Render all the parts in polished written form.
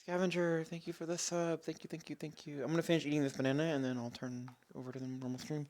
Scavenger, thank you for the sub. Thank you, thank you, thank you. I'm gonna finish eating this banana and then I'll turn over to the normal stream.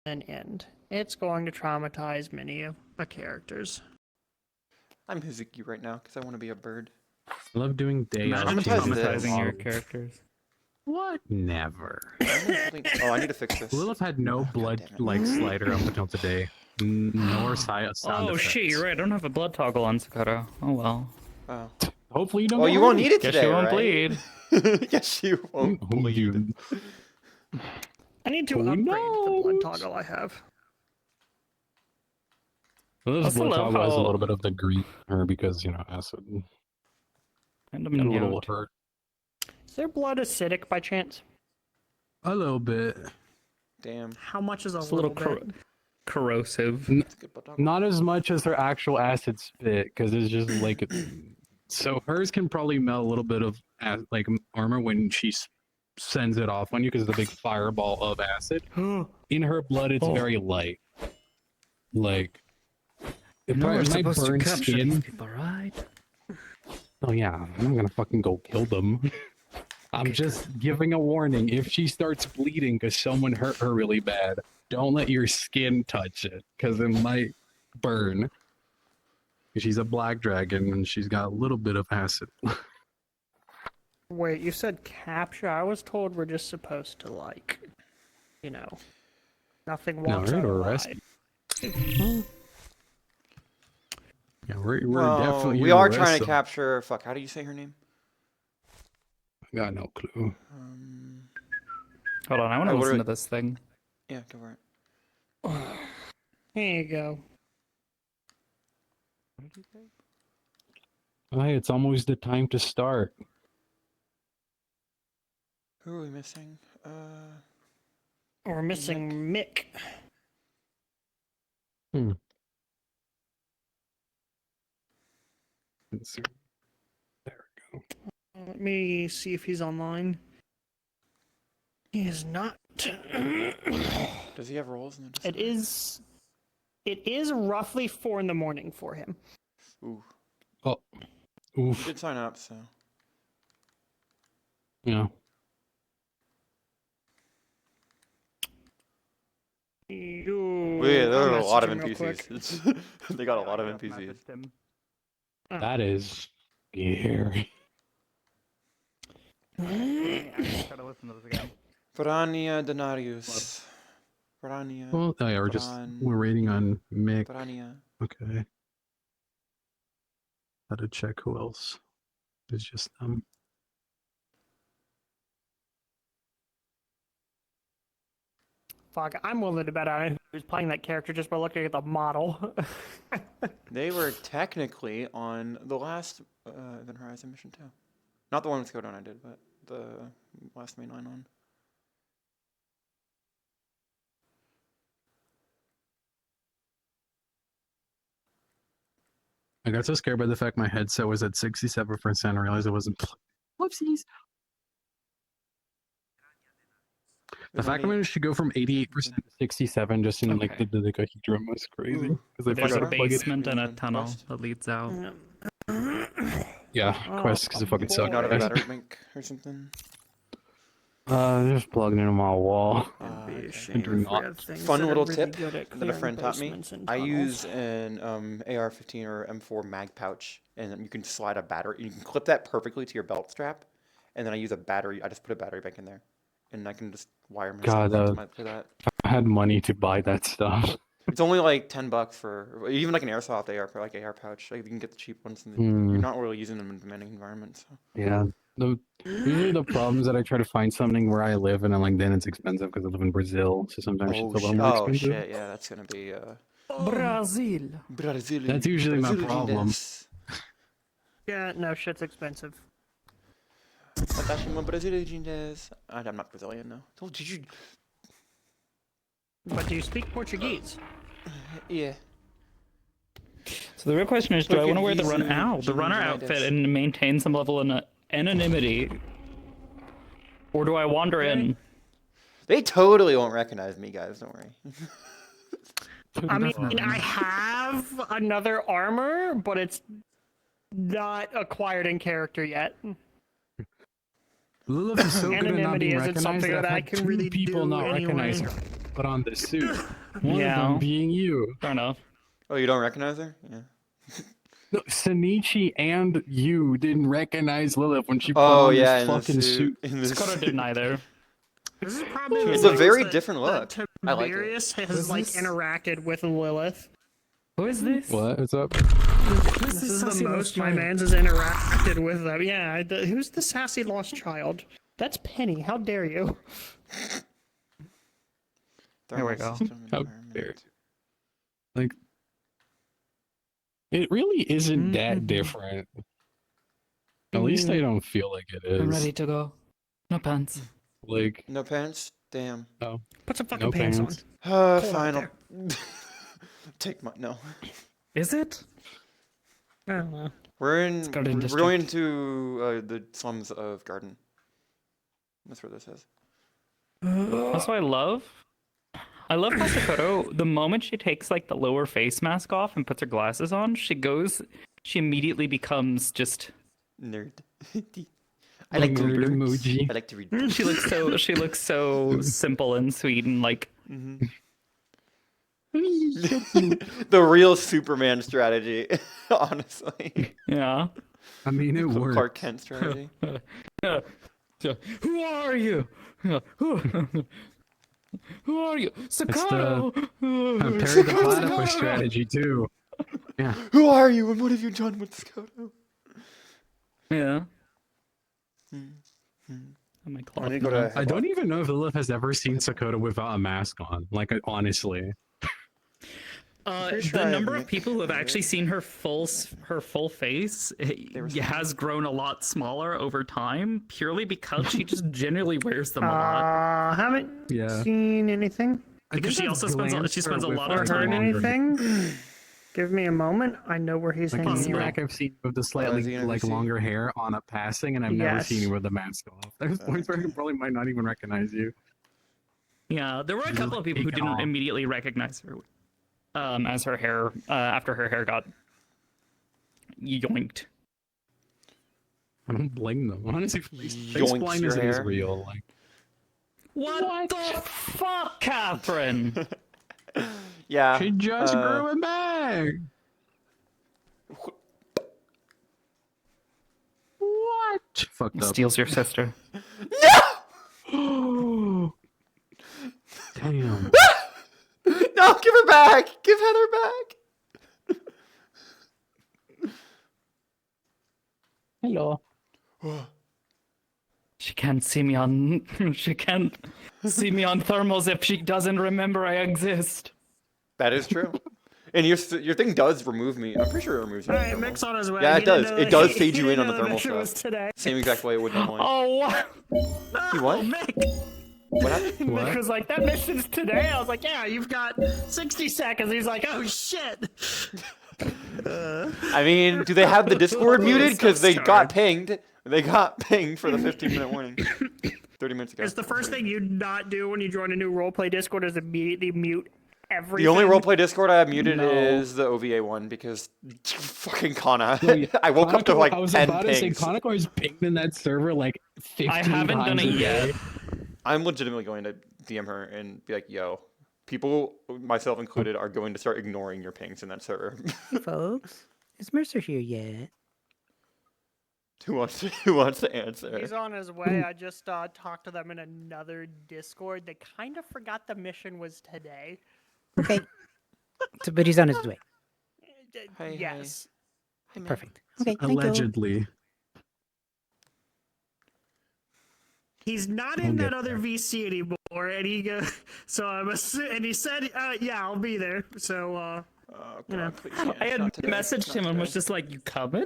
An end. It's going to traumatize many of the characters. I'm Hizuki right now because I want to be a bird. I love doing day traumatizing your characters. What? Never. Oh, I need to fix this. Lilith had no Oh, blood goddammit. like slider up until today, nor sound Oh effects. shit, you're right. I don't have a blood toggle on Sakura. Oh well. Oh. Hopefully you don't. Oh, get you won't hurt. need it Guess today, you won't right? bleed. Yes, you won't bleed. Dude. I need to Who upgrade the blood knows? toggle I have. Lilith's Also blood love toggle has a how- little bit of the green her because, you know, acid. And And a little hurt. Is their blood acidic by chance? A little bit. Damn. How much is a It's a little little bit? corrosive. That's a good blood toggle. Not as much as her actual acid spit, because it's just like so hers can probably melt a little bit of like armor when she sends it off on you, because it's a big fireball of acid. In her blood, it's Oh. very light. Like it No, we're might supposed to burn capture these skin. people, right? Oh yeah, I'm not gonna fucking go kill them. I'm just giving a warning. If she starts bleeding because someone hurt her really bad, don't let your skin touch it, because it might burn. She's a black dragon, and she's got a little bit of acid. Wait, you said capture? I was told we're just supposed to, like, you know, nothing No, walks we're out to arrest. alive. Yeah, we're Well, definitely. we here are arrest trying to them. capture. Fuck, how do you say her name? I got no clue. Hold on, I want to I listen to literally- this thing. Yeah, go for it. Here you go. Hey, it's almost the time to start. Who are we missing? We're missing Mick. There we go. Let me see if he's online. He is not. Does he have roles in the It is roughly 4 in the morning for him. Ooh, Oh, he oof. did sign up, so. Yeah. Yeah, there are a lot of I'll message him real quick. NPCs. They got a lot of NPCs. That is scary. Try to listen to this again. Piranha Denarius. Piranha. Well, oh yeah, we're waiting on Mick. Piranha. Okay. How to check who else? It's just them. Fuck, I'm willing to bet on who's playing that character just by looking at the model. They were technically on the last Event Horizon mission too. Not the one with Codon I did, but the last mainline one. I got so scared by the fact my headset was at 67% and realized it wasn't. Whoopsies. The There's fact I only- managed to go from 88% to 67 just in like Okay. the dodecahedron was crazy. Ooh. Because I There's forgot a to plug it in. basement and a in. tunnel Quest. that leads out. Yeah, Oh, quest because it fucking boy. sucked. Not have a guys. battery bank or something. Just plugged into my wall. It'd be a Okay. shame do if we not. have things Fun that are little really tip good at that a clearing friend taught me. basements and I tunnels. use an AR-15 or M4 mag pouch, and then you can slide a battery. You can clip that perfectly to your belt strap, and then I use a battery. I just put a battery bank in there, and I can just wire myself God, for that. I had money to buy that stuff. It's only like $10 for even like an airsoft AR, like AR pouch. Like you can get the cheap ones, and you're not really using them in demanding environments. So. Yeah. Usually the problem is that I try to find something where I live, and I'm like, then it's expensive because I live in Brazil, so sometimes it's a little more expensive. shit! Yeah, that's gonna be Brazil. Brazilian. That's usually my Brazilian problem. dance. Yeah, no, shit's expensive. I'm not Brazilian, no. Oh, did you? But do you speak Portuguese? Yeah. So the real question is, do I Look want to at wear the these runner gingivitis. outfit and maintain some level of anonymity, or do I wander in? They totally won't recognize me, guys. Don't worry. I mean, I have another armor, but it's not acquired in character yet. Lilith is so good at not Anonymity being isn't recognized something that I've that I had can 2 really people do not recognize anyway. her. Put on this suit. One Yeah. of them being you. Fair enough. Oh, you don't recognize her? Yeah. No, Sanichi and you didn't recognize Lilith when she put Oh on yeah, this in the fucking suit. In the Dakota didn't either. This is probably It's the a very most different look. that I like it. Tiberius has Who's like this? interacted with Lilith. Who is this? What? What's up? This is the most my man's has interacted with them. Yeah, who's the sassy lost child? That's Penny. How dare you? Here we go. How dare Like, it really isn't that different. At least I don't feel like it is. I'm ready to go. No pants. Like, No pants? Damn. Put some fucking no pants pants. on. Fine. out I'll take my no. Is it? I don't know. We're in. Garden We're going into the slums of Garden. That's where this is. That's what I love. I love how Dakota, the moment she takes like the lower face mask off and puts her glasses on, she immediately becomes just. Nerd. I like to nerd read. emoji. I like to read. She looks so simple and sweet and like. The real Superman strategy, honestly. Yeah. I mean, it works. Clark Kent strategy. Who are you? Who are you? Sakano! Perry the Platypus strategy too. Yeah. Who are you and what have you done with Skoto? Yeah. I my need cloth. to go to I don't even know if Lilith has ever seen Sakota without a mask on. Like, honestly. pretty sure The I number have of people who have actually seen her full face has grown a lot smaller over time, purely because she just generally wears them a lot. Haven't Yeah. seen anything. Because she also spends a lot of Or time heard on anything. Give me a moment. I know where he's Like in hanging Iraq, out. I've seen with the slightly Xena, like have you seen? longer hair on a passing, and I've never Yes. seen you with a mask off. There's points where I probably might not even recognize you. Yeah, there were a couple of people who didn't immediately recognize her as her hair after her hair got yoinked. I don't blame them. Honestly, face Yoinks blindness your is hair? real. Like, What the fuck, Catherine? Yeah. she just grew it back. What? Fucked up. Steals your sister. Damn. No, give her back. Give Heather back. Hello. She can't see me on. She can't see me on thermals if she doesn't remember I exist. That is true. And your thing does remove me. I'm pretty sure it removes you. All from right, thermal. Mix on his way. Yeah, He it didn't does. know It that does he- fade he you in didn't on the know thermal that shit was stuff. today. Same exact way it would normally. Oh, what? You what? Mick. What happened? What? Mick was like, that mission's today. I was like, yeah, you've got 60 seconds. He's like, oh shit. I mean, do they have the Discord muted? Because they sorry. got pinged. They got pinged for the 15-minute warning. 30 minutes ago. It's the first thing you not do when you join a new roleplay Discord is immediately mute everything. The only roleplay Discord I have muted is the OVA one because fucking Kana. I woke up to like I was 10 about to say, pings. Kaneko is pinged in that server like 15 I haven't done times it a yet. day. I'm legitimately going to DM her and be like, yo, people, myself included, are going to start ignoring your pings in that server. Hey folks, is Mercer here yet? Who wants to answer? He's on his way. I just talked to them in another Discord. They kind of forgot the mission was today. Okay. So, but he's on his way. Hey, Yes. Hey, man. Perfect. Okay, thank you. Allegedly. He's not We'll in get that other VC anymore, and he and he said, "Yeah, I'll be there." So, Oh, You know, God, please, yeah, I had not today, messaged not him and was today. just like, "You coming?"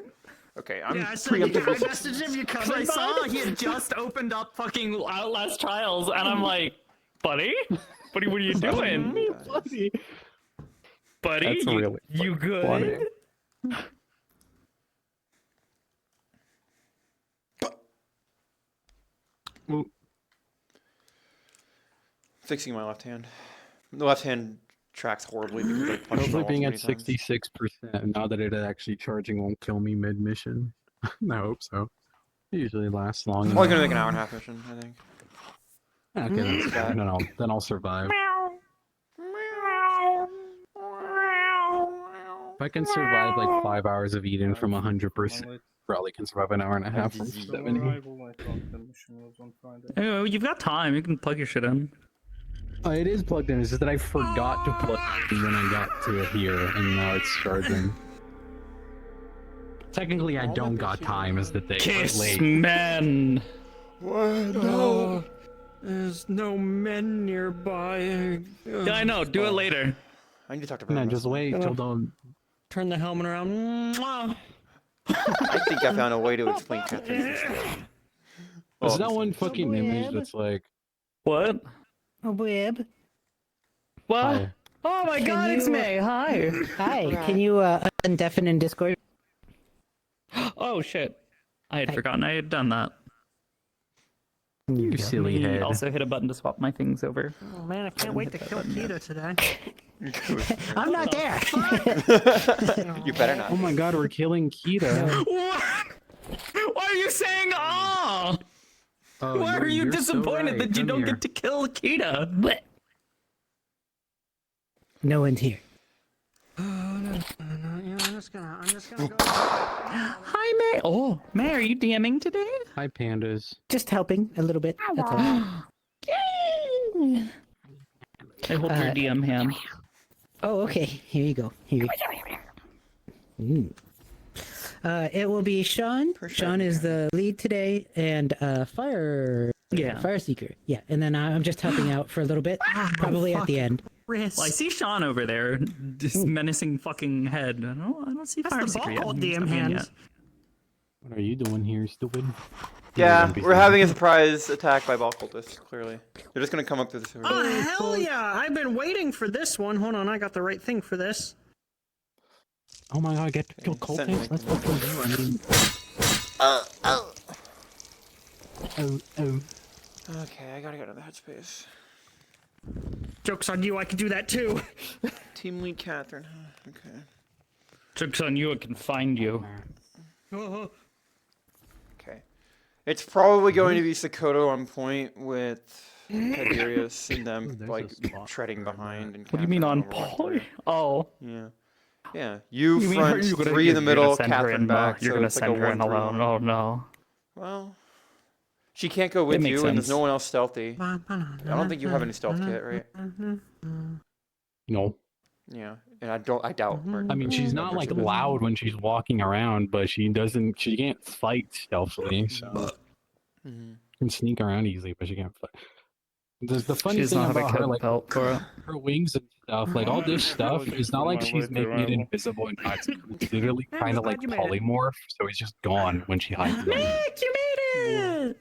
Okay, I'm yeah, I said, I preemptively. messaged him. You Because coming? I saw bud?" he had just opened up fucking Outlast Trials, and I'm like, "Buddy, what are you doing, Funny. buddy? That's you, really you good?" funny. Well, Fixing my left hand. The left hand tracks horribly because I punched it hopefully off being so at many times. 66% now that it actually charging won't kill me mid-mission. I hope so. It usually lasts long I'm only gonna enough. make an hour and a half mission, I think. Okay, that's fair. Then I'll survive. If I can survive like 5 hours of eating from 100%, probably can survive an hour and a half from 70. Oh, you've got time. You can plug your shit in. It is plugged in. It's just that I forgot to plug it in when I got to here, and now it's charging. Technically, I don't got time, is the thing. but Kiss late. men. No, there's no men nearby. Yeah, I know. Do it later. I need to talk to No, Bruno. just wait till the. Turn the helmet around. Mwah. I think I found a way to explain Catherine. There's that one fucking image that's like. What? Oh, Web. What? Hi. Oh my Can God, it's you- me. Hi. Hi, can you undeafen in Discord? Oh shit. I had forgotten I had done that. You silly He head. also hit a button to swap my things over. Oh man, I can't wait to kill Kita today. I'm not there. You better not. Oh my god, we're killing Kita. What? Why are you saying ah? Oh, Why are you you're so disappointed right. that you Come don't here. get to kill Kita? Blech. No one's here. I'm just gonna go. Hi, May. Oh, May, are you DMing today? Hi, pandas. Just helping a little bit. That's all. Yay! I hold your DM hand. Oh, okay. Here you go. Here you go. It will be Sean. Sean is the lead today, and Fire Seeker. Yeah, and then I'm just helping out for a little bit, probably at the end. Well, I see Sean over there, this menacing fucking head. I don't see That's Fire the Secret ball yet. DM Not in hands. yet. What are you doing here, stupid? Yeah, we're having a surprise attack by ball cultists, clearly. They're just gonna come up through the sewer. Oh, hell yeah! I've been waiting for this one. Hold on, I got the right thing for this. Oh my god, get to kill Send me. cultists? Let's fucking do it. I mean... Oh. Okay, I gotta go to the headspace. Joke's on you, I can do that too. Team lead Catherine. Huh? Okay. Joke's on you, it can find you. Oh, Okay. It's probably going to be Sakoto on point with Tiberius and them there's like a spot treading right behind. And What do you mean Catherine on over point? Oh. Yeah. Yeah. You You mean front, you're gonna- 3 in the you're gonna middle, send her Catherine in, back. You're so gonna it's like send a her in 1-3 alone. line. Oh no. Well, she can't go with makes you, and there's sense. no one else stealthy. I don't think you have any stealth kit, right? No. Yeah, and I doubt. I mean, she's not like loud when she's walking around, but she can't fight stealthily, so Mhm. can sneak around easily, but she can't fight. The funny She does thing not have a about her, coat like belt for it. her wings and stuff, like all this stuff, it's not like she's making it invisible and not. It's literally I'm kind just of like glad you made it. polymorph, so it's just gone when she hides it. Nick, you made it!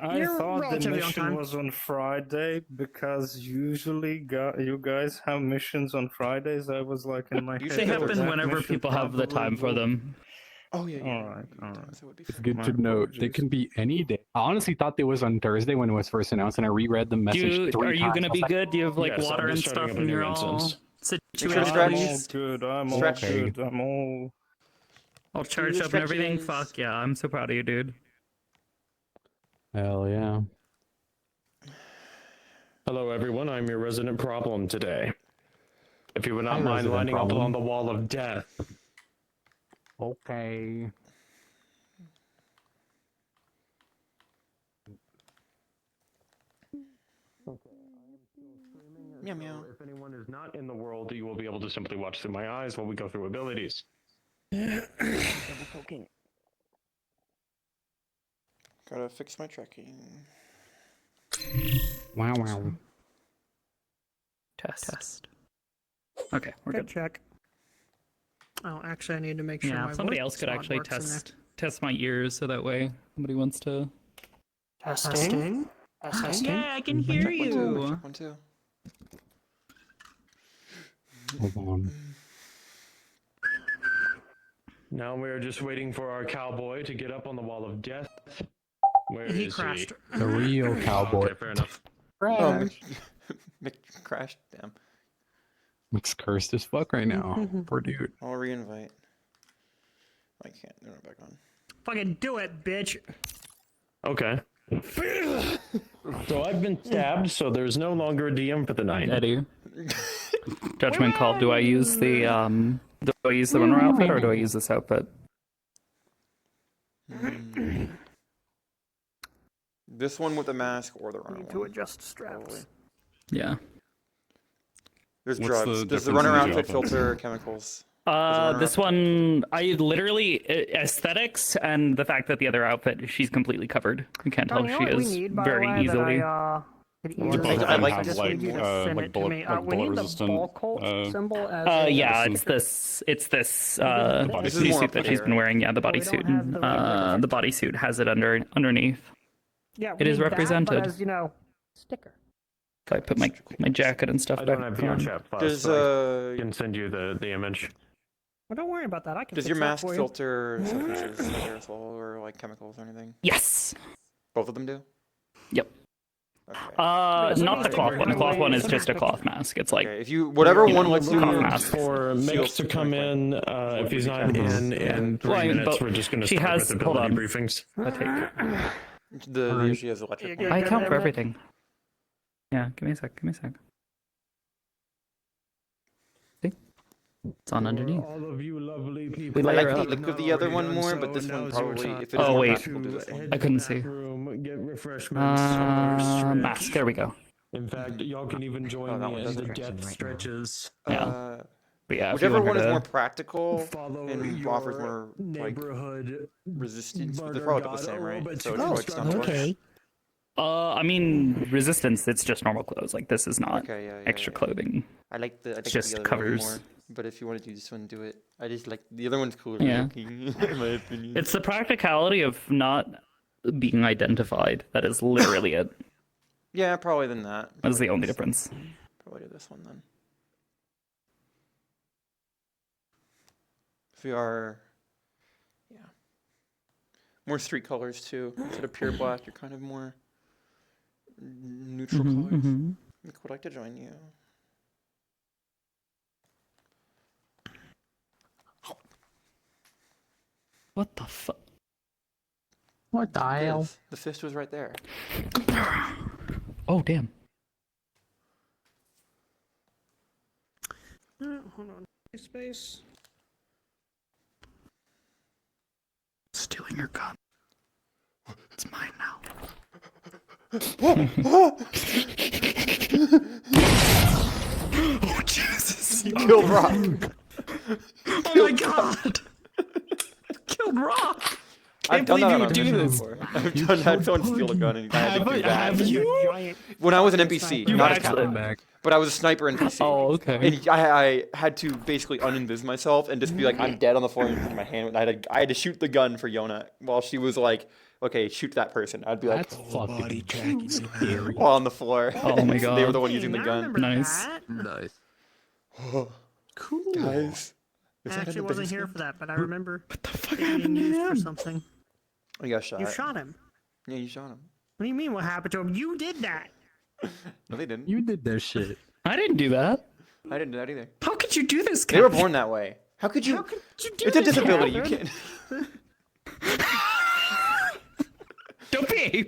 I You're thought the relatively on mission time. was on Friday because usually you guys have missions on Fridays. I was like in my head. Usually They Yeah, happen that whenever mission people have the probably time for will- them. Oh yeah. Alright, Yeah, alright. so it would be It's fine. good My to note. They apologies. can be any day. I honestly thought they was on Thursday when it was first announced, and I reread the message 3 Are you times. gonna I was be like, good? Do you have like Yes, I'll water be and starting stuff up a and new you're all instance. Make sure to situated? stretch. I'm all please? good. I'm all Stretch. good. I'm all. All charged your up and everything? stretches. Fuck yeah, I'm so proud of you, dude. Hell yeah. Hello, everyone. I'm your resident problem today. If you would not Hi, mind resident lining up problem. along the wall of death. Okay. Meow meow. If anyone is not in the world, you will be able to simply watch through my eyes while we go through abilities. Gotta fix my tracking. Wow. Test. Okay, we're Good good. check. Oh, actually, I need to make sure Yeah, my somebody voice else could slot actually works in there. test my ears so that way somebody wants to. Testing. Yeah, I can hear Check one, too. you. Check 1 2. Hold on. Now we are just waiting for our cowboy to get up on the wall of death. Where He is crashed. The real cowboy. Okay, fair enough. Oh, Mick crashed. Damn. It's cursed as fuck right now. Poor dude. I'll reinvite. I can't. They're not back on. Fucking do it, bitch. Okay. So I've been stabbed, so there's no longer a DM for the night. Eddie. Judgment call. Do I use the runner outfit or do I use this outfit? This one with the mask or the runner Need to one. adjust straps. Yeah. There's What's drugs. the Does the difference runner in the outfit outfit? filter chemicals? This one, I literally aesthetics and the fact that the other outfit, she's completely covered. You can't tell Tell she you what we is need, by very the way, easily. That could Both of easily them I like have this just like need you to send like it to bullet me. like We bullet need the resistant. ball cult symbol as Yeah, a it's this This is more bodysuit that she's up been there. wearing. Yeah, the Oh, we bodysuit. don't have the The bodysuit has it underneath. Yeah, It is we need represented. That, but as you know, sticker. So I put my jacket and stuff I back don't have on. VRChat plus, Does so I can send you the image. Well, don't worry about that. I can. does fix your that mask for you. filter substances like aerosol or like chemicals or anything? Yes. Both of them do. Yep. Okay. Not the cloth one. The cloth one is Send just a me a cloth mask. It's like Okay, if you whatever you one know, lets you cloth mask. For Mix to come in, if he's not in 3 Well, I mean, minutes, but we're just going to she start has- with hold ability on. briefings. I take. the issue has electric. Yeah, I good, account for good. everything. Yeah, give me a sec. It's on underneath. All of you lovely people. We I layer like the up. look of the other one more, but this one probably, if it is Oh, more wait. practical, do this one. I couldn't see. Get refreshments or stretch. Mask. There we go. In fact, y'all can even join that me one in does the stretch death stretches. Yeah. But yeah, if you Whichever want her one is to- more practical Follow and your offers more like neighborhood resistance, but murder they're probably god the same, a right? little bit So too it's like constructive. somewhat. Okay. I mean, resistance. It's just normal clothes. Like this is not Okay, yeah, extra yeah. clothing. I like the just the other covers. one more. But if you want to do this one, do it. I just like the other one's cooler Yeah. looking, in my opinion. It's the practicality of not being identified. That is literally it. Yeah, probably than that. That's the Probably only this one. difference. Probably do this one then. If you are, yeah, more street colors too. Instead of pure black, you're kind of more neutral colors. Nick would like to join you. What the fuck? What the hell? Yes, the fist was right there. Oh damn! Hold on. Space. Stealing your gun. It's mine now. Oh Jesus! You killed Rock. Oh my God! Killed Rock. I've Can't done that believe on you would do Mission this. before. I've done had someone steal a gun and I had to do that. Have you? Giant When I was an NPC, You've not a actually- captain, Back. but I was a sniper NPC. Oh, okay. And I had to basically uninvis myself and just be like, I'm dead on the floor and use my hand. I had to shoot the gun for Yona while she was like, okay, shoot that person. I'd be like, That's fucking scary. while on the floor. Oh my So they were God. the one using the I gun. remember Nice. that. Nice. Cool. Guys. I actually wasn't here for that, but I remember What the fuck it being happened to used for him? something. You got shot. You shot him. Yeah, you shot him. What do you mean? What happened to him? You did that. No, they didn't. You did that shit. I didn't do that. I didn't do that either. How could you do this? They were Cap? born that way. How could you? How could you do It's a this, disability. You Catherine? can't. Don't be.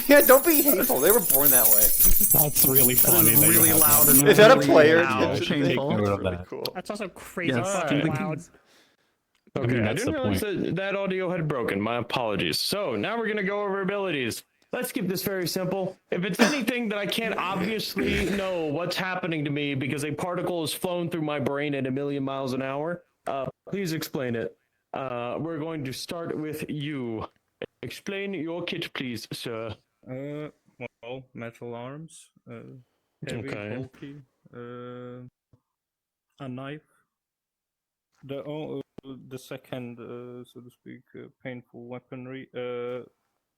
Yeah, don't be hateful. They were born that way. That's really funny. that you really have loud that. and Is that a really player? loud. That's Shameful. really That. cool. That's also crazy Yes. fucking Alright. loud. I mean, Okay, I that's didn't the realize point. that audio had broken. My apologies. So now we're gonna go over abilities. Let's keep this very simple. If it's anything that I can't obviously know what's happening to me because a particle has flown through my brain at 1,000,000 miles an hour, please explain it. We're going to start with you. Explain your kit, please, sir. Well, metal arms, heavy, Okay. bulky, a knife. The second, so to speak, painful weaponry.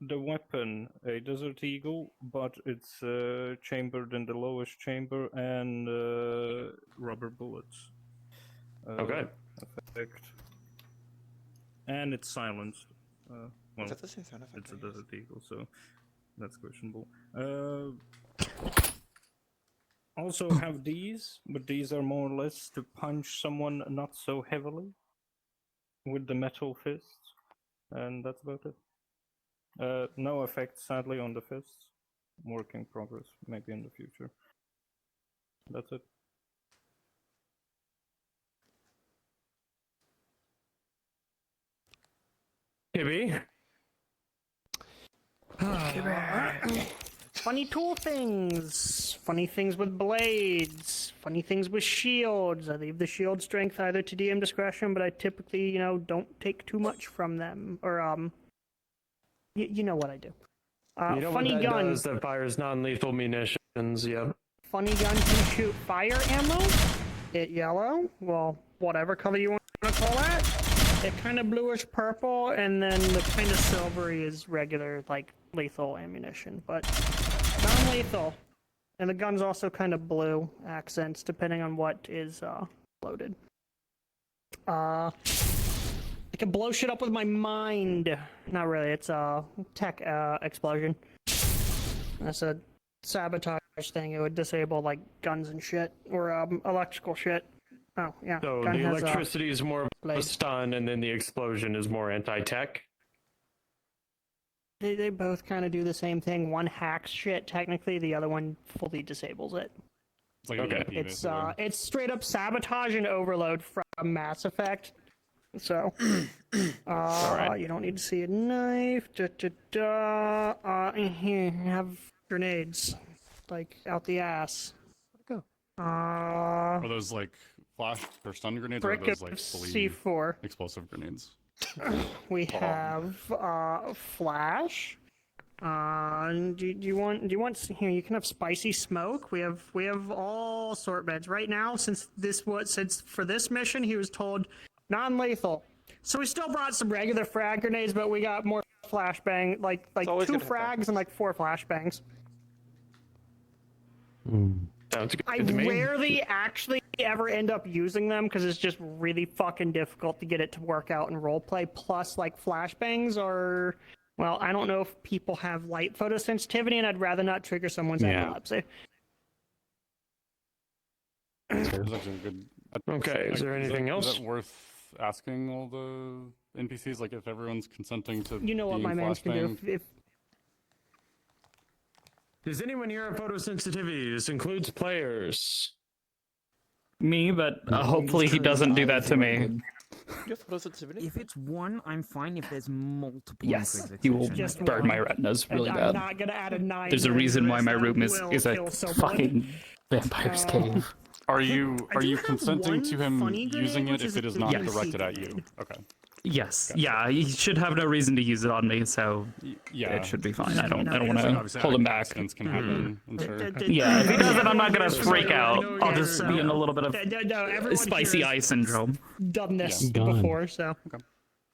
The weapon, a Desert Eagle, but it's chambered in the lowest chamber and rubber bullets. Okay. Effect. And it's silenced. Well, Is that the same sound effect? it's a Desert Eagle, so that's questionable. Also have these, but these are more or less to punch someone not so heavily with the metal fists, and that's about it. No effect, sadly, on the fists. Work in progress, maybe in the future. That's it. Kibby. Funny tool things. Funny things with blades. Funny things with shields. I leave the shield strength either to DM discretion, but I typically, don't take too much from them. Or, you know what I do. You know funny what that gun. does? That fires non-lethal munitions. Yep. Funny gun can shoot fire ammo. It yellow. Well, whatever color you want to call that. It kind of bluish purple, and then the kind of silvery is regular, like, lethal ammunition, but non-lethal. And the gun's also kind of blue accents, depending on what is loaded. I can blow shit up with my mind. Not really, it's a tech explosion. That's a sabotage thing. It would disable, like, guns and shit, or electrical shit. Oh, yeah. So gun the has, electricity is more of a blade. stun, and then the explosion is more anti-tech. They both kind of do the same thing. One hacks shit, technically. The other one fully disables it. It's like an Okay. EMP, It's basically. it's straight up sabotage and overload from Mass Effect. So, right. you don't need to see a knife. Here, you have grenades, like out the ass. Where'd it Are those like flash or stun grenades, or are Brick those of like fully C4. explosive grenades? We have flash. Do you want here? You can have spicy smoke. We have all assortments right now. Since for this mission, he was told non-lethal. So we still brought some regular frag grenades, but we got more flashbang, like always 2 good to have frags and like 4 flashbangs. Sounds good I to me. rarely actually ever end up using them because it's just really fucking difficult to get it to work out in roleplay. Plus, like flashbangs are, well, I don't know if people have light photosensitivity, and I'd rather not trigger someone's Yeah. epilepsy. That's actually a good. Okay, is there anything Is else? that worth asking all the NPCs? Like, if everyone's consenting to You know what being my mans can do. flashbanged? If Does anyone here have photosensitivity? This includes players. Me, but hopefully he doesn't do that to me. You have photosensitivity? If it's one, I'm fine. If there's multiple, Yes, include he will fixation. Just burn my one. retinas and really I'm bad. not gonna add a 9. There's a reason why my room is will a kill someone. fucking vampire's cave. Are you I do have consenting to one him funny using grenade, it which if is it a is not PVC directed at you? grenade. Okay. Yes, yeah, he should have no reason to use it on me, so Yeah. it should be fine. I don't want Obviously, to hold him back. accidents can happen. I'm sure. Yeah, if he does it, I'm not gonna freak out. know I'll you're- just be in a little bit of No, everyone spicy here eye has syndrome. done this Yeah. Done. before, so.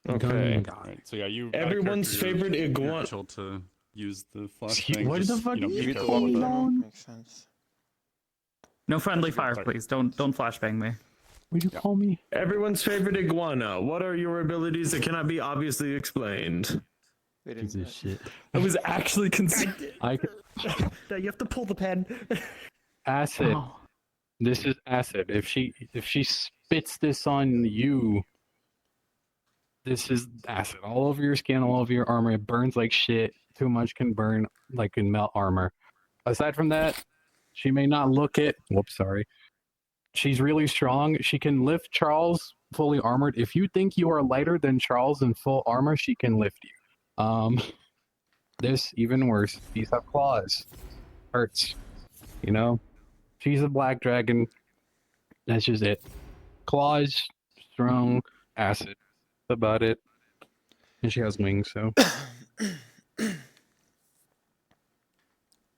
Okay. Right. So yeah, you. Everyone's favorite iguana. To use the Excuse- flashbang. what just, the fuck you know, is be Mute the careful wall with with that. them. Makes sense. No friendly fire, Sorry. please. Don't flashbang me. Would you call me? Everyone's favorite iguana. What are your abilities that cannot be obviously explained? They didn't. Piece of shit. I was actually concerned. I No, you have to pull the pen. acid. Oh. This is acid. If she spits this on you, this is acid all over your skin, all over your armor. It burns like shit. Too much can burn, like can melt armor. Aside from that, she may not look it. Whoops, sorry. She's really strong. She can lift Charles fully armored. If you think you are lighter than Charles in full armor, she can lift you. This even worse. These have claws. Hurts. You know? She's a black dragon. That's just it. Claws, strong, acid. That's about it. And she has wings, so.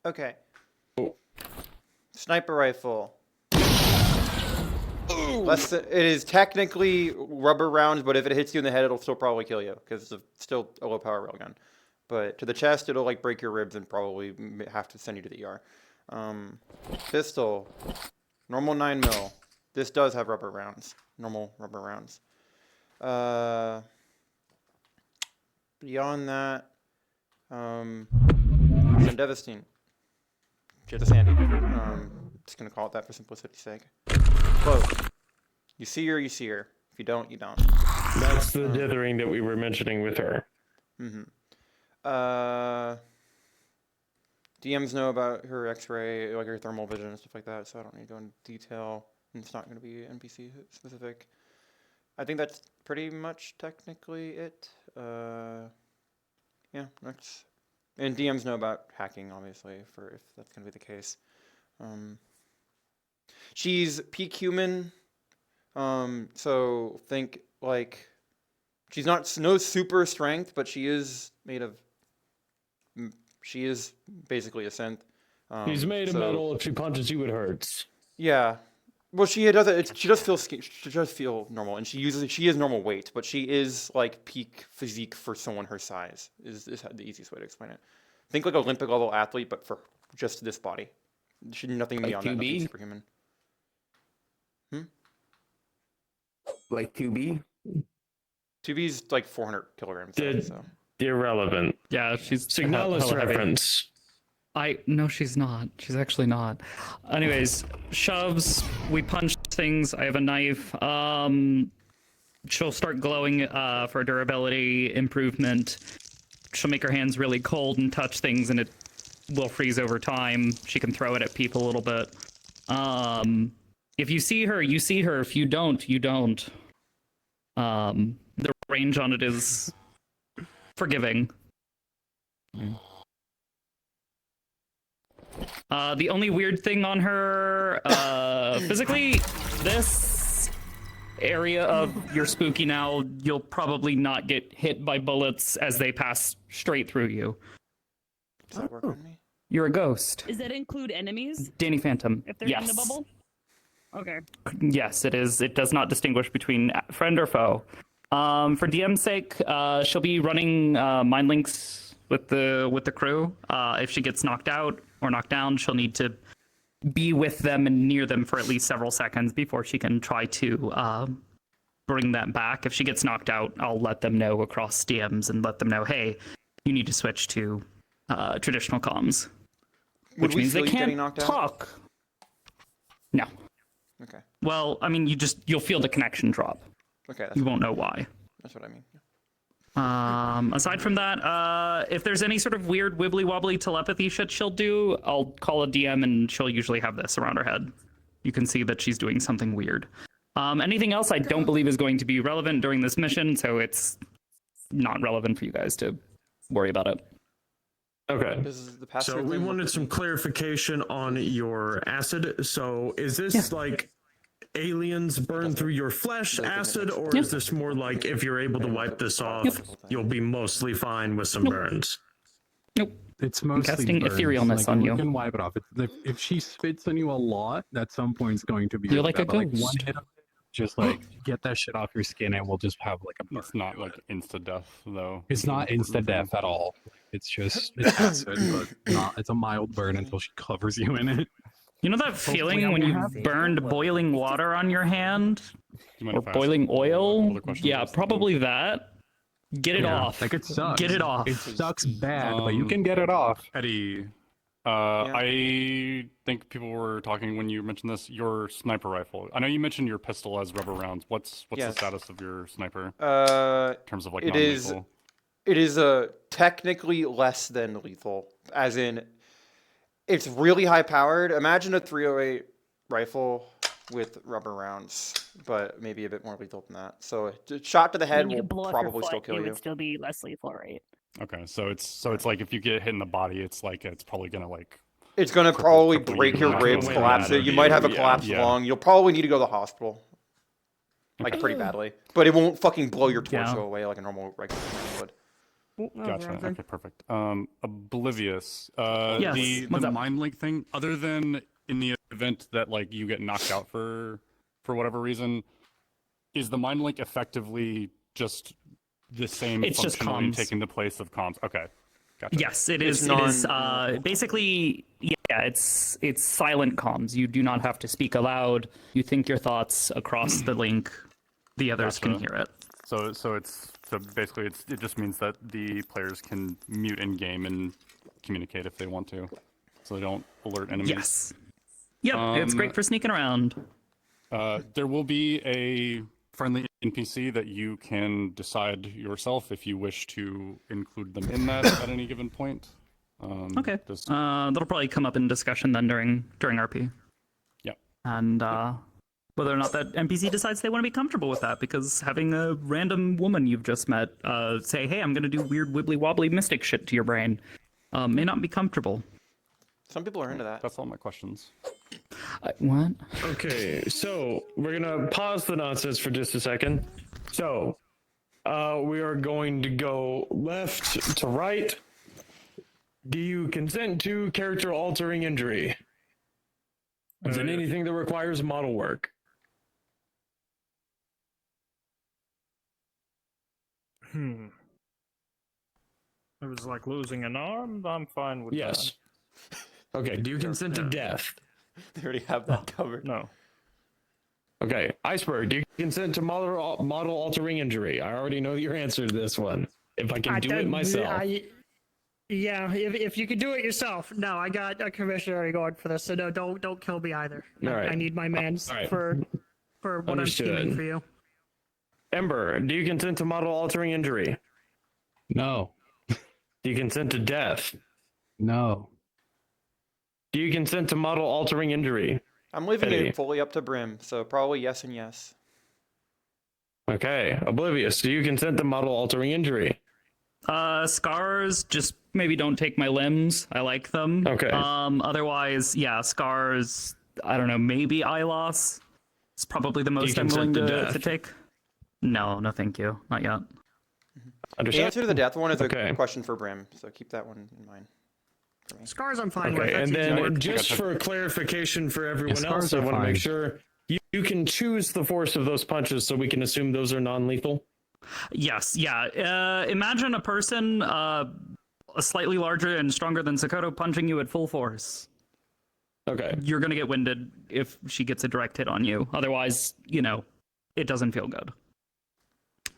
Okay. Sniper rifle. It is technically rubber rounds, but if it hits you in the head, it'll still probably kill you because it's still a low power railgun. But to the chest, it'll like break your ribs and probably have to send you to the ER. Pistol, normal 9mm. This does have rubber rounds, normal rubber rounds. Beyond that, Devastation. Just handy. Just gonna call it that for simplicity's sake. Cloak. You see her, you see her. If you don't, you don't. That's the dithering that we were mentioning with her. DMs know about her X-ray, like her thermal vision and stuff like that, so I don't need to go into detail. And it's not going to be NPC specific. I think that's pretty much technically it. Yeah, that's. And DMs know about hacking, obviously, for if that's going to be the case. She's peak human, so think like she's not no super strength, but she is made of. She is basically a synth. She's made of so- metal. If she punches you, it hurts. Yeah, well, she does. She does feel. She does feel normal, and she is normal weight, but she is like peak physique for someone her size. Is the easiest way to explain it. Think like Olympic level athlete, but for just this body. Should nothing Like beyond that. Nothing 2B? superhuman. Like 2B? 2B's like 400 kilograms. Did- So. Irrelevant. Yeah, she's Signalis hella heavy. reference. No, she's not. She's actually not. Anyways, shoves. We punch things. I have a knife. She'll start glowing for durability improvement. She'll make her hands really cold and touch things, and it will freeze over time. She can throw it at people a little bit. If you see her, you see her. If you don't, you don't. The range on it is forgiving. The only weird thing on her, physically, this area of your spooky now, you'll probably not get hit by bullets as they pass straight through you. Does that work on me? You're a ghost. Does that include enemies Danny Phantom. if they're Yes. in the bubble? Okay. Yes, it is. It does not distinguish between friend or foe. For DM's sake, she'll be running mind links with the crew. If she gets knocked out or knocked down, she'll need to be with them and near them for at least several seconds before she can try to bring them back. If she gets knocked out, I'll let them know across DMs and let them know, hey, you need to switch to traditional comms, Would which we means feel they you getting can't knocked out? talk. No. Okay. Well, I mean, you'll feel the connection drop. Okay. You won't know why. That's what I mean. Aside from that, if there's any sort of weird wibbly wobbly telepathy shit she'll do, I'll call a DM and she'll usually have this around her head. You can see that she's doing something weird. Anything else I don't believe is going to be relevant during this mission, so it's not relevant for you guys to worry about it. Okay. Does the passive So we thing wanted look- some clarification on your acid. So is this like aliens burn through your flesh acid, or is this more like if you're able to wipe this off, you'll be mostly fine with some burns? Nope. It's mostly casting burns. etherealness on you. You can wipe it off. If she spits on you a lot, at some point it's going to be You're really like a bad, but, like one ghost. hit of it, just like get that shit off your skin and we'll just have like a burn. It's not like insta death though. It's not insta death at all. It's just it's acid, but not. It's a mild burn until she covers you in it. You know that feeling when you burned boiling water on your hand? You mind Or if I ask boiling a couple oil? other questions Yeah, about probably that. Get it off. Like it sucks. Get it off. It sucks bad, but you can get it off. Eddie, I think people were talking when you mentioned this. Your sniper rifle. I know you mentioned your pistol has rubber rounds. What's the Yes. status of your sniper Uh, in terms of like it is- non-lethal? it is technically less than lethal, as in it's really high powered. Imagine a 308 rifle with rubber rounds, but maybe a bit more lethal than that. So a shot to the head When you will could blow up your probably still foot, kill it you. would still be less lethal, right? Okay, so it's like if you get hit in the body, it's probably gonna like. It's gonna cripple- probably cripple break you, your knock ribs, away collapse that it. You might have a yeah, collapsed yeah. lung. You'll probably need to go to the hospital, like pretty badly. But it won't fucking blow your torso Yeah. away like a normal regular gun would. Gotcha. Okay, perfect. Oblivious. Yes, The what's up? mind link thing. Other than in the event that like you get knocked out for whatever reason, is the mind link effectively just the same It's just functionality comms. taking the place of comms? Okay, gotcha. Yes, it is. It's It is non- basically, yeah. It's silent comms. You do not have to speak aloud. You think your thoughts across the link. The others can Gotcha. hear it. So basically it just means that the players can mute in game and communicate if they want to, so they don't alert enemies. Yes. Yep. It's great for sneaking around. There will be a friendly NPC that you can decide yourself if you wish to include them in that at any given point. Okay. Does- That'll probably come up in discussion then during RP. Yep. And whether or not that NPC decides they want to be comfortable with that, because having a random woman you've just met say, "Hey, I'm going to do weird wibbly wobbly mystic shit to your brain," may not be comfortable. Some people are into that. That's all my questions. What? Okay, so we're gonna pause the nonsense for just a second. So, we are going to go left to right. Do you consent to character altering injury? Is it anything that requires model work? It was like losing an arm. I'm fine with Yes. Okay, do you consent to death? They already have that covered. that. No. Okay, Iceberg, do you consent to model altering injury? I already know your answer to this one. If I can do it myself. Yeah, if you could do it yourself. No, I got a commissioner going for this, so no, don't kill me either. All right. I need my mans All right. for what Understood. I'm scheming for you. Ember, do you consent to model altering injury? No, Do you consent to death? no, Do you consent to model altering injury? I'm leaving Eddie. it fully up to Brim, so probably yes and yes. Okay, Oblivious, do you consent to model altering injury? Scars, just maybe don't take my limbs. I like them. Okay. Otherwise, yeah, scars, I don't know, maybe eye loss. It's probably the most I'm willing consent to to death? take. No, no thank you. Not yet. The Understand? answer to the death one is Okay. a question for Brim, so keep that one in mind. Scars I'm fine with. Okay, That's and easy work. then just for clarification for everyone scars else, I are want to make fine. sure you can choose the force of those punches so we can assume those are non-lethal. Yes, yeah. Imagine a person slightly larger and stronger than Sakoto punching you at full force. Okay. You're gonna get winded if she gets a direct hit on you. Otherwise, you know, it doesn't feel good.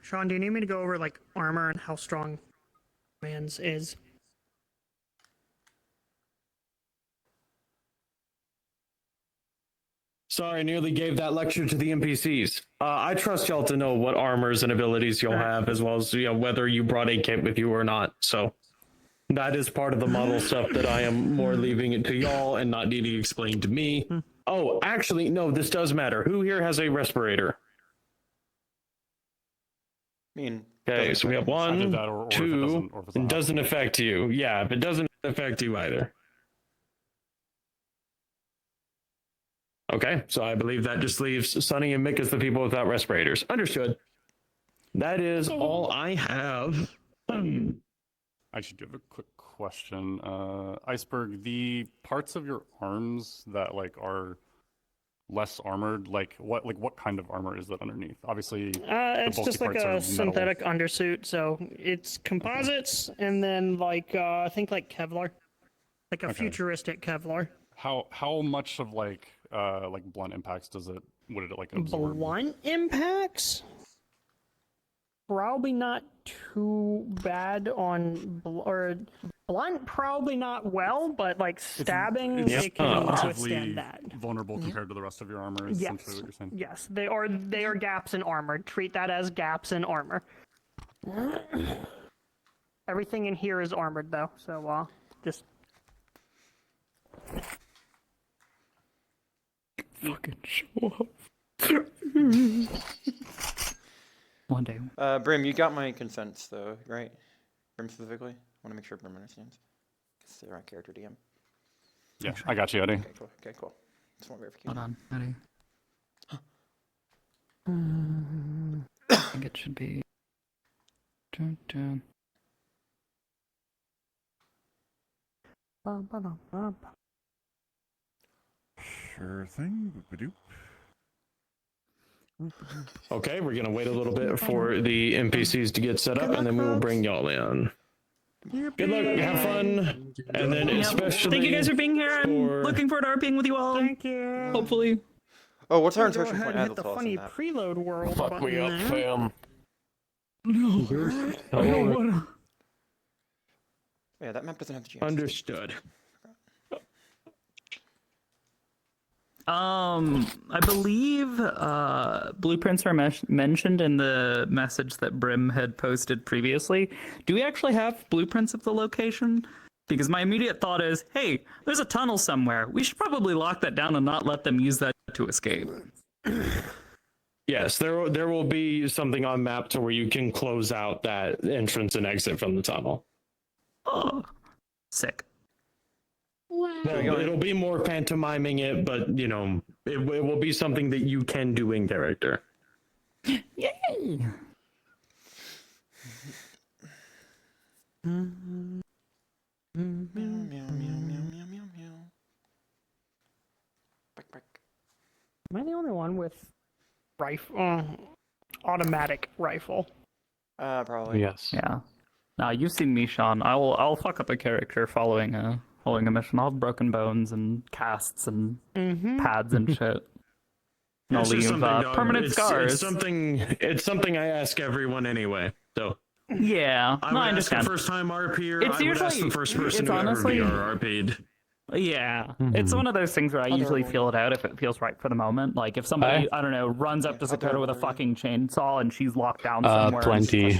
Sean, do you need me to go over like armor and how strong man's is? Sorry, I nearly gave that lecture to the NPCs. I trust y'all to know what armors and abilities you'll have, as well as whether you brought a kit with you or not. So that is part of the model stuff that I am more leaving it to y'all and not needing explained to me. Oh, actually, no, this does matter. Who here has a respirator? I mean, Okay, doesn't so we have affect me. Either one, that or if it two, doesn't- or if it's it not. doesn't affect you. Yeah, if it doesn't affect you either. Okay, so I believe that just leaves Sunny and Mick as the people without respirators. Understood. That is all I have. I actually do have a quick question. Iceberg, the parts of your arms that like are less armored, like what kind of armor is that underneath? Obviously, It's bulky just like parts are a metal. synthetic undersuit, so it's composites and then like I think like Kevlar, like a Okay. futuristic Kevlar. How much of like blunt impacts would it like absorb? Blunt impacts? Probably not too bad on or blunt. Probably not well, but like stabbing, It's it can relatively withstand that. vulnerable compared to the rest of your armor. Is essentially Yes, what you're saying. yes, they are gaps in armor. Treat that as gaps in armor. Everything in here is armored though, so just Fucking show up. One day. Brim, you got my consents though, right? Brim specifically? I want to make sure Brim understands. It's the right character DM. Yeah, I got you, Eddie. Okay, cool. Okay, cool. Just want verification. Hold on, Eddie. I think it should be. Dun, dun. Sure thing. Boop-a-doop. Okay, we're gonna wait a little bit for the NPCs to get set up, and then we will bring y'all in. Good luck, have fun, and then especially. Thank you guys for being here. I'm for- looking forward to RPing with you all. thank you. Hopefully. Oh, what's our Go insertion ahead point? and Ah, hit the they'll tell us funny on that. preload world Fuck button me up, there. fam. No. I don't wanna. Yeah, that map doesn't have the GMs. Understood. I believe blueprints are mentioned in the message that Brim had posted previously. Do we actually have blueprints of the location? Because my immediate thought is, hey, there's a tunnel somewhere. We should probably lock that down and not let them use that to escape. Yes, there will be something on map to where you can close out that entrance and exit from the tunnel. Oh, sick. Well, it'll be more pantomiming it, but you know, it will be something that you can do in character. Yay! Meow, meow, meow, meow, meow, meow, meow. Bark, bark. Am I the only one with rifle? Automatic rifle. Probably. Yes. Yeah. Now you've seen me, Sean. I'll fuck up a character following a mission. I'll have broken bones and casts and pads and shit. And I'll It's just leave something, dog. permanent It's scars. It's something I ask everyone anyway. So Yeah, I no, would I ask the understand. first time RPer. It's I would ask usually- the first person it's who honestly- ever VR RP'd. Yeah, it's one of those things where I usually feel it out if it feels right for the moment. Like if somebody, I don't know, runs up to Sakura with a fucking chainsaw and she's locked down somewhere. Plenty.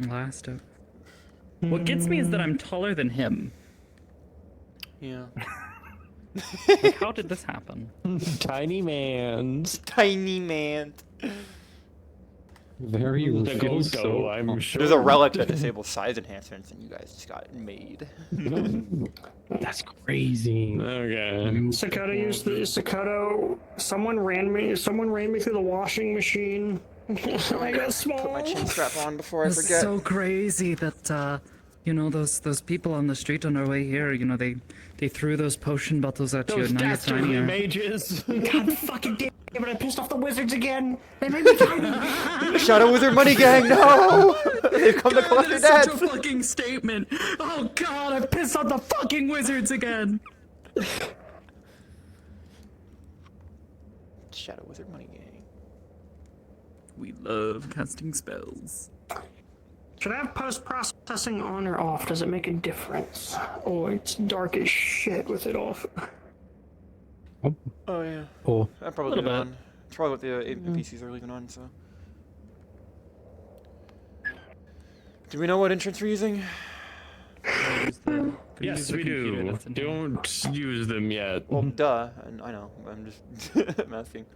Last up. What gets me is that I'm taller than him. Yeah. Like, how did this happen? Tiny man's. Tiny man. Very The real, Goto, so I'm sure. There's a relic that disables size enhancements, and you guys just got made. That's crazy. Okay. Sakata used the Sakata. Someone ran me through the washing machine. I got small. Put my chin strap on before I It's forget. so crazy that those people on the street on our way here, they threw those potion bottles at you, Those and now you're dastardly tinier. mages. God fucking damn it! I pissed off the wizards again. They made me tiny. Shadow Wizard Money Gang, no! They've come to collect your That is debts! such a fucking statement. Oh god, I pissed off the fucking wizards again. Shadow Wizard Money Gang. We love casting spells. Should I have post-processing on or off? Does it make a difference? Oh, it's dark as shit with it off. Oh, yeah. Oh, I'd probably leave it on. It's probably what the NPCs are leaving on, so. Do we know what entrance we're using? Yes, we do. Don't use them yet. Well, duh. I know. I'm just I'm asking.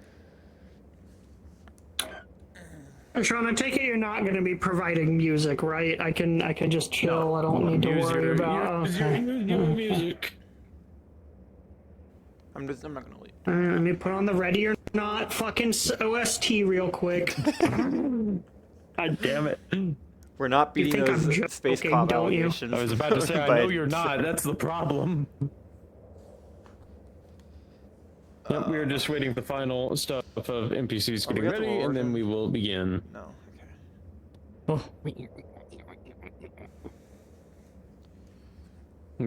Sean, I take it you're not going to be providing music, right? I can just chill. I don't need to worry about. Music. I'm not gonna leave. Alright, let me put on the ready or not fucking OST real quick. God damn it. We're not beating think I'm those space joking, cop don't you? allegations. I was about to say, I know you're not. That's the problem. Yep, we are just waiting for the final stuff of NPCs getting we at the ready, and then origin? we will begin. No. Okay.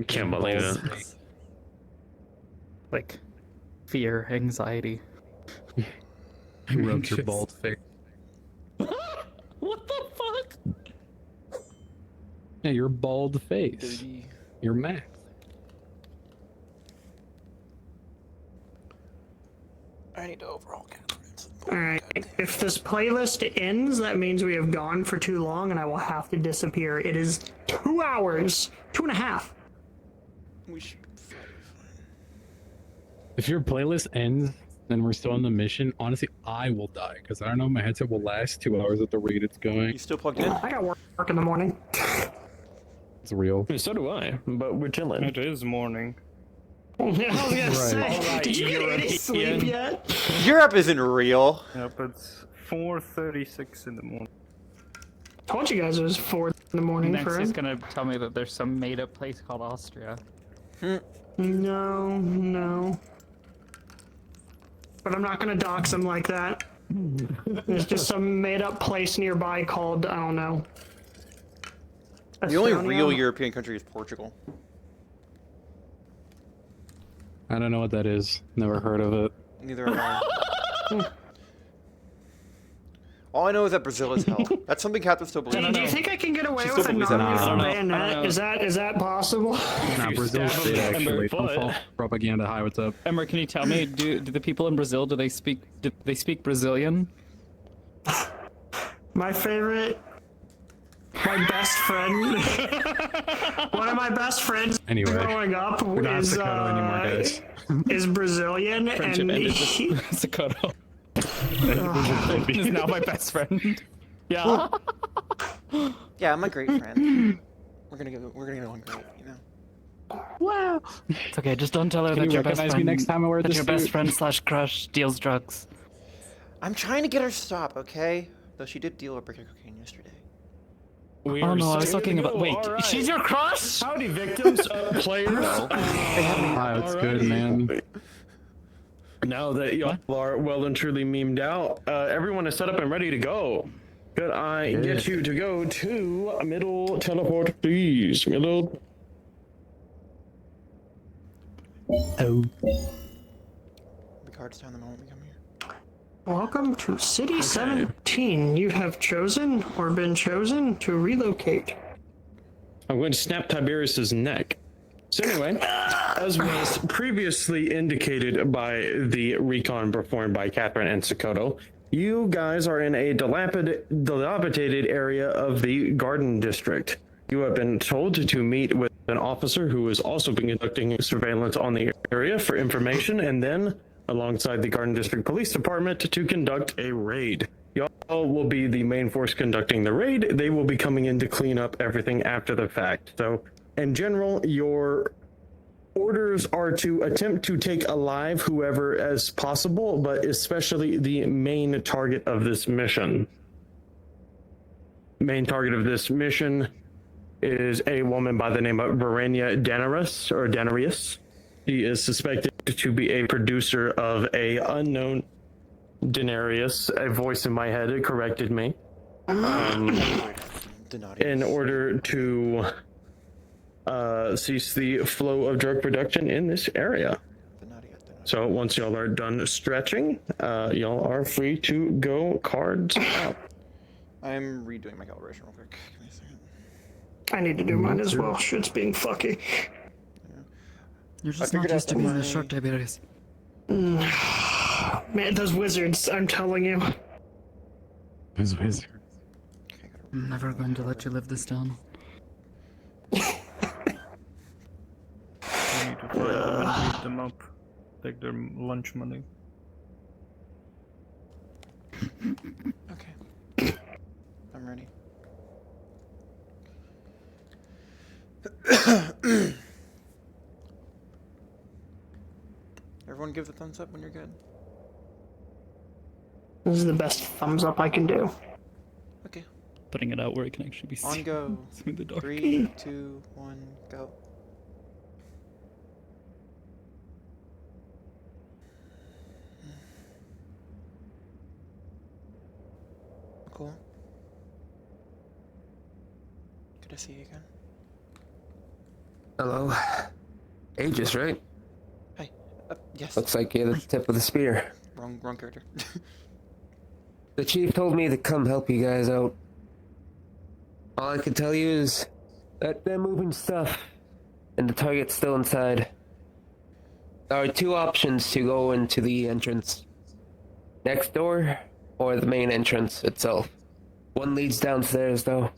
Can't believe it. Like, fear, anxiety. rub your bald face. What the fuck? Yeah, your bald face. Dirty. Your max. I need to overhaul Catherine. Alright, if this playlist ends, that means we have gone for too long and I will have to disappear. It is 2 hours, 2.5. We should. If your playlist ends and we're still on the mission, honestly, I will die because I don't know if my headset will last 2 hours at the rate it's going. You still plugged in? I got work in the morning. It's real. So do I, but we're chilling. It is morning. I was gonna say, Alright, did you get any sleep European. yet? Europe isn't real. Yep, it's 4:36 in the morning. Told you guys it was 4 in the morning Next for he's him. gonna tell me that there's some made-up place called Austria. No. But I'm not gonna dox him like that. There's just some made-up place nearby called, I don't know. The only Estonia? real European country is Portugal. I don't know what that is. Never heard of it. Neither am I. All I know is that Brazil is hell. That's something Catherine still believes. Do you think I can get away She with still a believes that. non-lethal I don't know. bayonet? Is that possible? Nah, you Brazil stab state them in their actually. Don't foot. fall for propaganda. Hi, what's up? Emmer, can you tell me, do the people in Brazil, do they speak Brazilian? My favorite, my best friend, one of my best friends Anyway, growing up we're not is Sakata anymore, guys. is Brazilian, Friendship and ended he, with Sakata. He's now my best friend. Yeah. Yeah, I'm a great friend. We're gonna get along great, you know. Wow. It's okay, just don't tell her Can that you your best recognize friend, me next time I wear that this your best suit? friend / crush deals drugs. I'm trying to get her to stop, okay? Though she did deal a brick of cocaine yesterday. We Oh are no, I was still talking to about. go. Wait, All right. she's your crush? Howdy, victims, players. Hi, what's good, Alrighty. man? Now that y'all are well and truly memed out, everyone is set up and ready to go. Could I get you to go to middle teleport, please? Middle. Oh. The cards down the moment we come here. welcome to City 17. You have chosen or been chosen to relocate. I'm going to snap Tiberius's neck. So anyway, as was previously indicated by the recon performed by Catherine and Sakoto, You guys are in a dilapidated area of the Garden District. You have been told to meet with an officer who is also been conducting surveillance on the area for information, and then alongside the Garden District Police Department to conduct a raid. Y'all will be the main force conducting the raid. They will be coming in to clean up everything after the fact. So, in general, your orders are to attempt to take alive whoever as possible, but especially the main target of this mission. Main target of this mission is a woman by the name of Verenia Danarius. She is suspected to be a producer of a unknown Denarius. A voice in my head corrected me. In order to cease the flow of drug production in this area. So once y'all are done stretching, y'all are free to go cards out. I'm redoing my calibration real quick. Give me a second. I need to do mine as well. Shit's being fucky. You're just not used to being the shark, Tiberius. Man, those wizards, I'm telling you. Those wizards. I'm never going to let you live this down. I need to find them and beat them up. Take their lunch money. Okay. I'm ready. Everyone give the thumbs up when you're good. This is the best thumbs up I can do. Okay. Putting it out where it can actually be seen. On go. Through the dark. 3, 2, 1, go. Cool. Good to see you again. Hello. Aegis, right? Hi. Yes. Looks like you're the tip of the spear. Wrong character. The chief told me to come help you guys out. All I can tell you is that they're moving stuff, and the target's still inside. There are two options to go into the entrance. Next door, or the main entrance itself. One leads downstairs, though.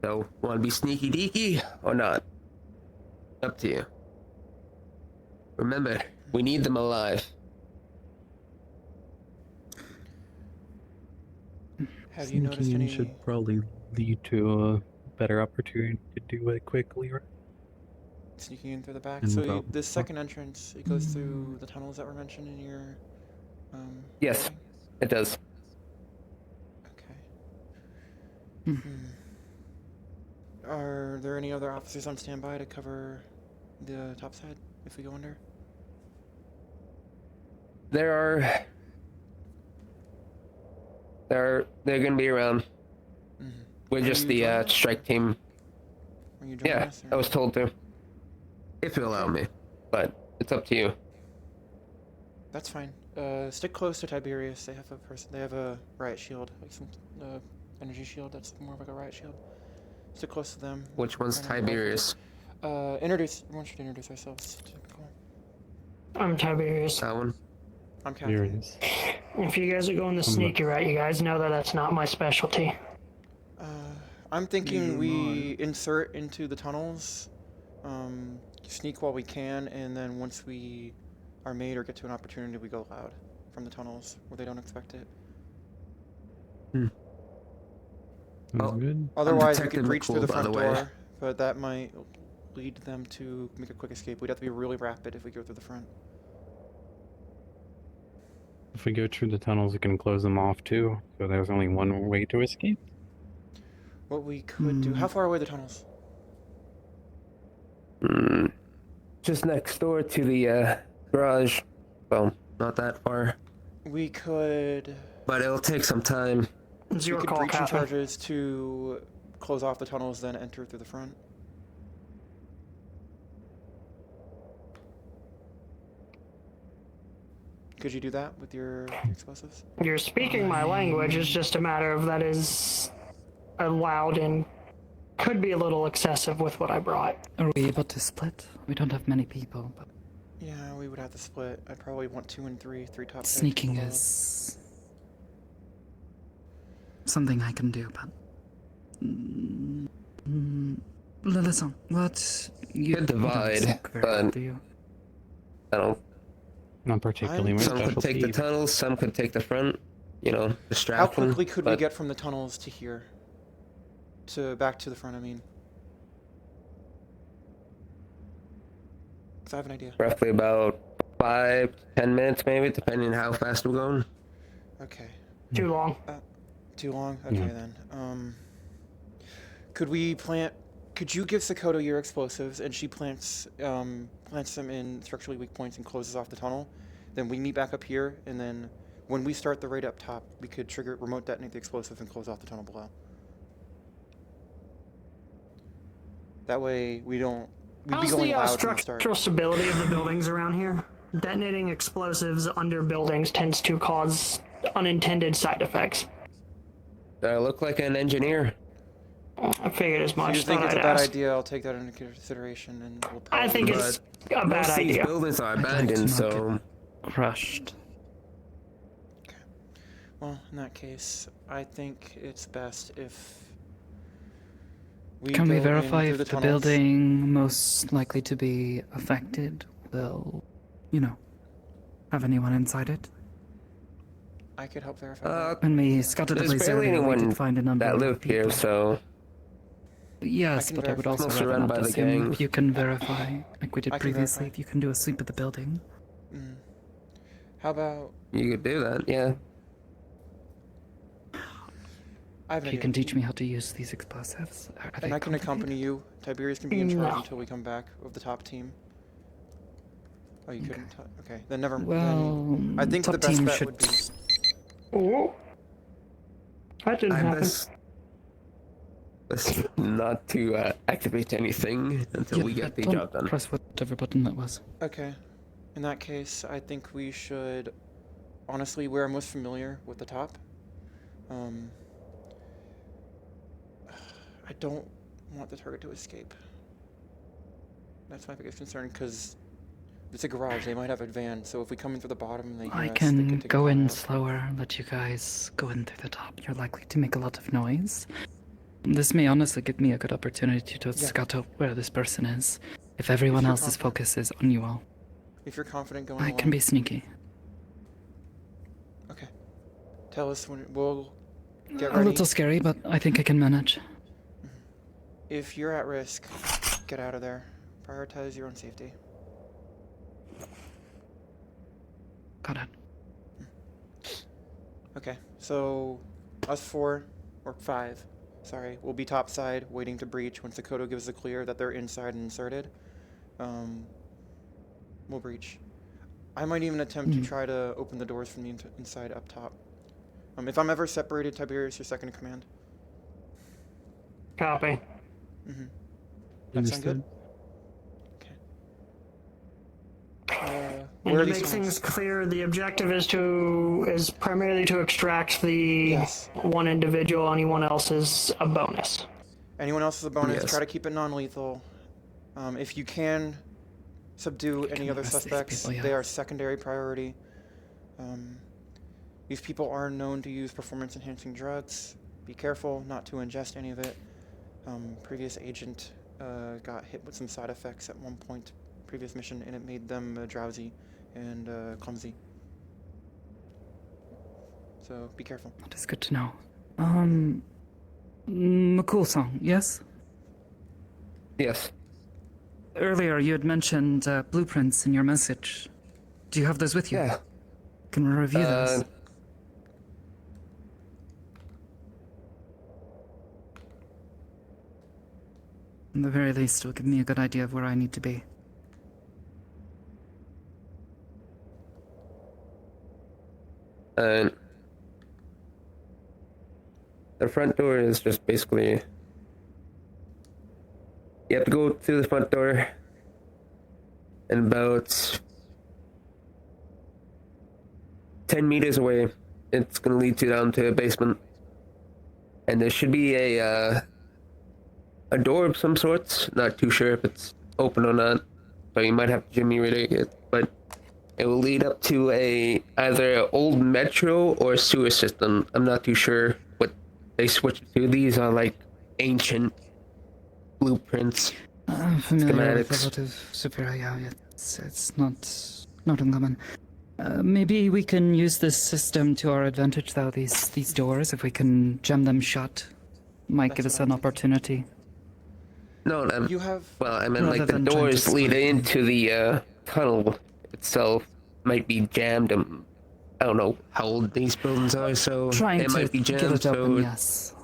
So, want to be sneaky deaky, or not? Up to you. Remember, we need them alive. Have you noticed any... should probably lead to a better opportunity to do it quickly, right? Sneaking in through the back. And So without- this second entrance, it goes through the tunnels that were mentioned in your. Yes, writing? it does. Okay. Are there any other officers on standby to cover the top side if we go under? They're gonna be around. We're Are just you the joining us? strike team. Are you joining Yeah, us? I was told to. If you allow me, but it's up to you. That's fine. Stick close to Tiberius. They have a person. They have a riot shield, like some energy shield. That's more of like a riot shield. Stick close to them. Which one's Try not to Tiberius? Introduce. We want you to introduce ourselves. Cool. I'm Tiberius. That one. I'm Katherine. If you guys are going the sneaky route, you guys know that that's not my specialty. I'm thinking we insert into the tunnels, sneak while we can, and then once we are made or get to an opportunity, we go loud from the tunnels where they don't expect it. Good. Otherwise, we could breach through the by front the way. door, but that might lead them to make a quick escape. We'd have to be really rapid if we go through the front. If we go through the tunnels, we can close them off too. So there's only one way to escape. What we could do... How far away are the tunnels? Just next door to the garage. Well, not that far, We could... but it'll take some time. It's We your could call, breach in Catherine. charges to close off the tunnels, then enter through the front. Could you do that with your explosives? You're speaking my language. It's just a matter of that is allowed and could be a little excessive with what I brought. Are we able to split? We don't have many people, but Yeah, we would have to split. I'd probably want 2 and 3 top. sneaking is something I can do, but listen, what you Could divide, don't very well, but do you? I don't. Not particularly my Some could take the specialty. tunnels, some could take the front. You know, How distraction. quickly could we but get from the tunnels to here? To back to the front, I mean. 'Cause I have an idea. roughly about 5 to 10 minutes, maybe, depending on how fast we're going. Okay. Too long. Too long? Okay Yeah. then. Could we plant... Could you give Sakoto your explosives and she plants them in structurally weak points and closes off the tunnel? Then we meet back up here, and then when we start the raid up top, we could remote detonate the explosives and close off the tunnel below. That way we don't... We'd be How's going the loud from the start. structural stability of the buildings around here? Detonating explosives under buildings tends to cause unintended side effects. Look like an engineer. I figured as much. If you think thought it's a I'd bad ask. idea, I'll take that into consideration, and we'll probably... I think it's a bad Most of these idea. buildings are I'd like to abandoned, not so Crushed. Well, in that case, I think it's best if we Can we go in verify through if the the tunnels. building most likely to be affected will, have anyone inside it? I could help verify that. When we scouted the there's place barely earlier, we anyone did find a number that of lived people. here, so Yes, I can but I would verify. also Mostly rather run not by the assume gang. if you can verify, like we did I can previously, verify. if you can do a sweep of the building. How about... you could do that, yeah. I have an If you idea. can teach me how to use these explosives. Are And they I can accompany you. Tiberius can be in charge No. until we come back of the top team. Oh, you couldn't? Okay, then never... Well, then I think top the best team bet should... would be... Oh, that didn't I happen. best not to activate anything until we get the don't job done. press whatever button that was. Okay. In that case, I think we should... Honestly, we're most familiar with the top. I don't want the target to escape. That's my biggest concern, because it's a garage. They might have a van, so if we come in through the bottom and they hear I us, they can could take go a in fire. slower, let you guys go in through the top. You're likely to make a lot of noise. This may honestly give me a good opportunity to scout out where this person is, if everyone you're else's focus is on you all. If you're confident going I along. can be sneaky. Okay. Tell us when we'll get A ready. little scary, but I think I can manage. If you're at risk, get out of there. Prioritize your own safety. Got it. Okay, so us 4 or 5, sorry, we'll be topside, waiting to breach. Once Sakoto gives the clear that they're inside and inserted, we'll breach. I might even attempt to try to open the doors from the inside up top. If I'm ever separated, Tiberius, you're second in command. Copy. That sound good? Okay. And Where are to these make tunnels? things clear, the objective is primarily to extract the one individual. Anyone else is a bonus. Anyone else is a bonus. Yes. Try to keep it non-lethal. If you can subdue any other arrest these suspects, people, yeah. they are secondary priority. These people are known to use performance-enhancing drugs. Be careful not to ingest any of it. Previous agent got hit with some side effects at one point, previous mission, and it made them drowsy and clumsy. So be careful. That is good to know. McCool-san, yes? Yes. Earlier you had mentioned blueprints in your message. Do you have those with you? Yeah. Can we review those? At the very least, it will give me a good idea of where I need to be. And the front door is just basically you have to go through the front door and about 10 meters away it's going to lead you down to a basement, and there should be a door of some sorts. Not too sure if it's open or not, so you might have to jimmy rig it, but it will lead up to either an old metro or sewer system. I'm not too sure what they switched to. These are like ancient blueprints. I'm familiar with Schematics. the votive superior. Yeah, it's not uncommon. Maybe we can use this system to our advantage, though. These doors, if we can jam them shut, might give us an opportunity. No, You have. well, I mean, Rather like the than trying to doors lead split them. into the tunnel itself might be jammed. I don't know how old these buildings are, so Trying it to might be get jammed. it open, So yes.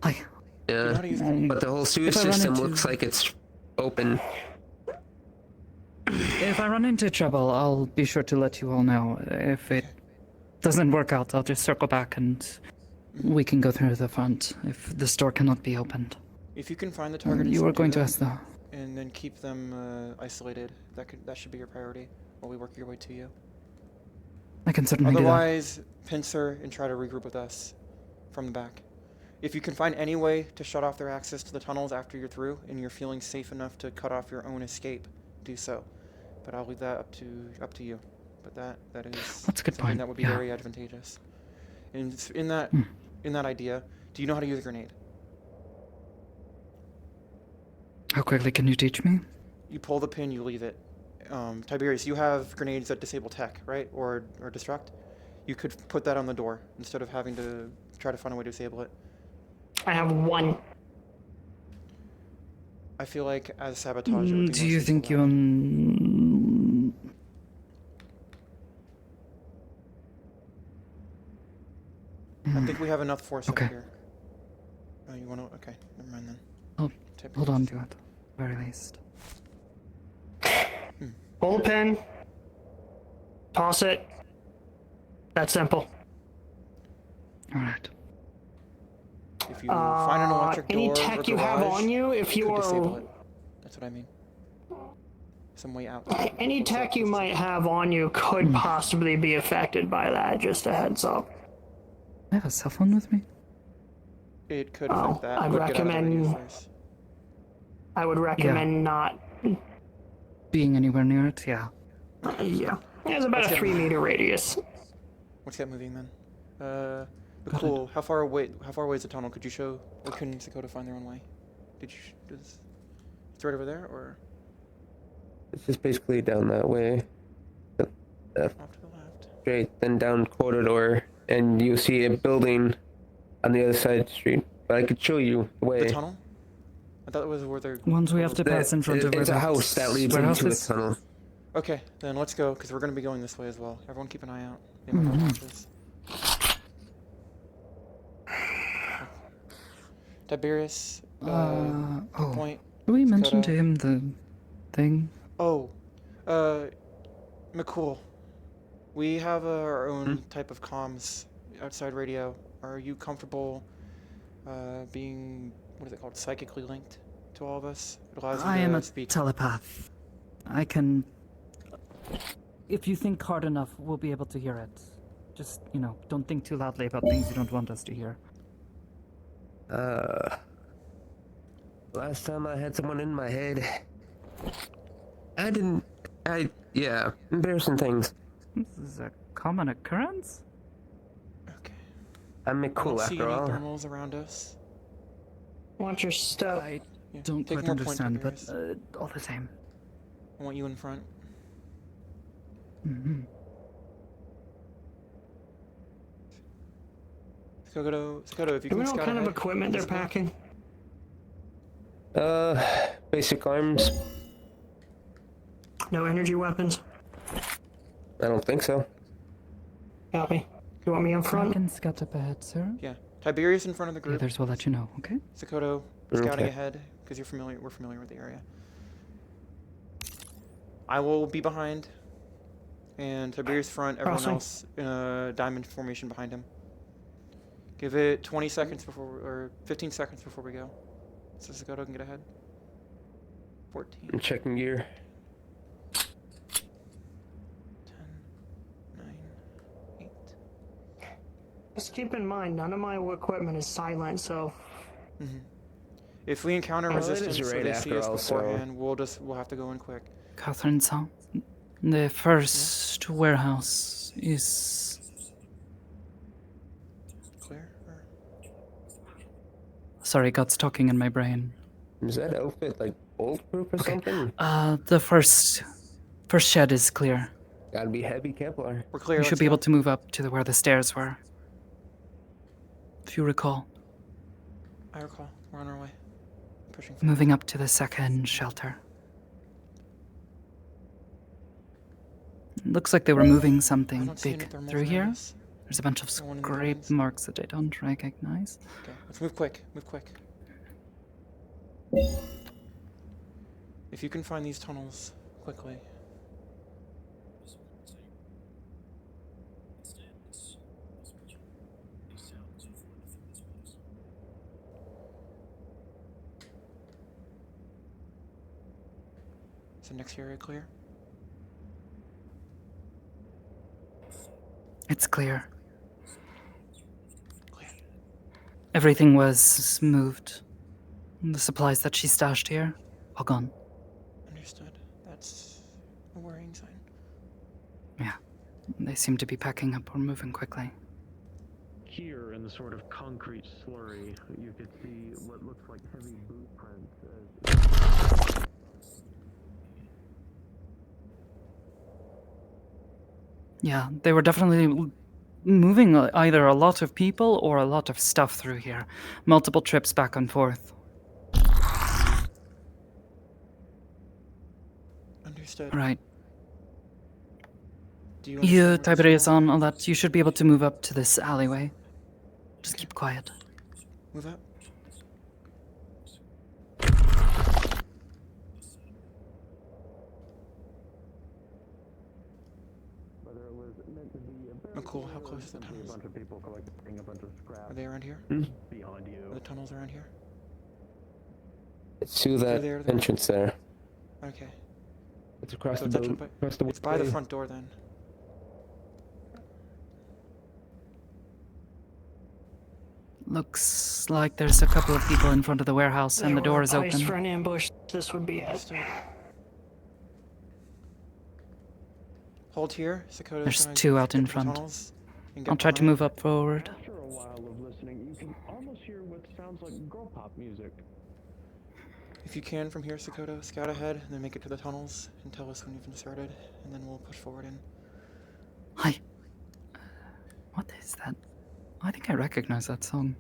Like, yeah, but the whole sewer If I run system into- looks like it's open. if I run into trouble, I'll be sure to let you all know. If it doesn't work out, I'll just circle back and we can go through the front if this door cannot be opened. If you can find the target, You were going to them, ask the... and then keep them isolated. That should be your priority while we work your way to you. I can certainly do that. Otherwise, pincer and try to regroup with us from the back. If you can find any way to shut off their access to the tunnels after you're through, and you're feeling safe enough to cut off your own escape, do so. But I'll leave that up to you. But that is That's a good something point, that would be yeah. very advantageous. And in that idea, do you know how to use a grenade? How quickly can you teach me? You pull the pin, you leave it. Tiberius, you have grenades that disable tech, right? Or destruct? You could put that on the door instead of having to try to find a way to disable it. I have one. I feel like as sabotage, it would be Do more you sensible think that you... I think we have enough force Okay. up here. Oh, you want to? Okay, never mind then. Oh, Tiberius. hold on to it, at the very least. Pull the pin. Toss it. That's simple. Alright. If you find an electric door Any or tech you have garage, on you, if you could disable you're... it. That's what I mean. Some way out. Any tech you might have on you could possibly be affected by that, just a heads up. I have a cell phone with me? It could affect that. I'd but get out of the radio recommend- first. I would recommend not... Being anywhere near it, yeah. Yeah. There's about Let's a get- 3-meter radius. Let's get moving then. Cool. How far away is the tunnel? Could you show, or can Dakota find their own way? Did you do this? It's right over there, or It's just basically down that way. off to the left? Straight, then down corridor, and you'll see a building on the other side of the street. But I could show you the way. The tunnel? I thought it was where they're... Ones we have to pass in front of It's a house that leads into a tunnel. Okay, then let's go, because we're going to be going this way as well. Everyone keep an eye out. They might have watches. Tiberius, point. Did we mention Dakota. to him the thing? Oh, McCool. We have our own type of comms outside radio. Are you comfortable being, what is it called, psychically linked to all of us? It allows you I to am a speak. telepath. I can... If you think hard enough, we'll be able to hear it. Just, don't think too loudly about things you don't want us to hear. Last time I had someone in my head, yeah, embarrassing things. This is a common occurrence? Okay. I'm I cool don't see after any all. thermals around us. Watch your step. I Yeah, don't take quite more point, understand, but Tiberius. all the same. I want you in front. Mm-hmm. Skoto, if you Do we can know what scout kind of ahead, equipment they're this way. packing? Basic arms. No energy weapons? I don't think so. Copy. You want me in I front? can scout up ahead, sir. Yeah, Tiberius in front of the The group. others will let you know, okay? Sokoto scouting Okay. ahead because we're familiar with the area. I will be behind, and Tiberius front. Everyone Crossing. else in a diamond formation behind him. Give it 20 seconds before, or 15 seconds before we go, so Sokoto can get ahead. 14, I'm checking gear. 10, 9, 8. Just keep in mind, none of my equipment is silent, so... If we encounter Well, it is resistance or right they see after us all, so- beforehand, we'll have to go in quick. Catherine, so the first warehouse is... Clear? Or... Sorry, God's talking in my brain. Is that outfit like bulletproof or something? The first shed is clear. Gotta be heavy Kevlar. We're clear. We Let's should be go. able to move up to where the stairs were. If you recall. I recall. We're on our way. Pushing. Moving up to the second shelter. Looks like they were moving I something don't see any big thermals through around here. us. There's a bunch of No one in the scrape buildings. marks that I don't recognize. Okay, let's move quick. Move quick. If you can find these tunnels quickly. Is the next area clear? It's clear. Clear. Everything was moved. The supplies that she stashed here, all gone. Understood. That's a worrying sign. Yeah. They seem to be packing up or moving quickly. Here, in the sort of concrete slurry, you could see what looks like heavy boot prints. Yeah, they were definitely moving either a lot of people or a lot of stuff through here. Multiple trips back and forth. Understood. Right. Do you You, understand what's Tiberius, going on all that, you should be able to move up to this alleyway. Just keep quiet. Move up. McCool, how close is the tunnels? A bunch of people collecting a bunch of scrap Are they around here? beyond you. Are the tunnels around here? It's through that there. entrance there. Okay. It's across So the it's, building. by, Across the it's by the way. front door then. Looks like there's a couple of people in front of the warehouse and the They door were is placed open. for an ambush. This would be it. Understood. Hold here. Sakota's There's gonna two out get in to the front. tunnels and get I'll try to behind. move up forward. After a while of listening, you can almost hear what sounds like girl pop music. If you can from here, Sakota, scout ahead and then make it to the tunnels and tell us when you've started, and then we'll push forward in. Hi. What is that? I think I recognize that song.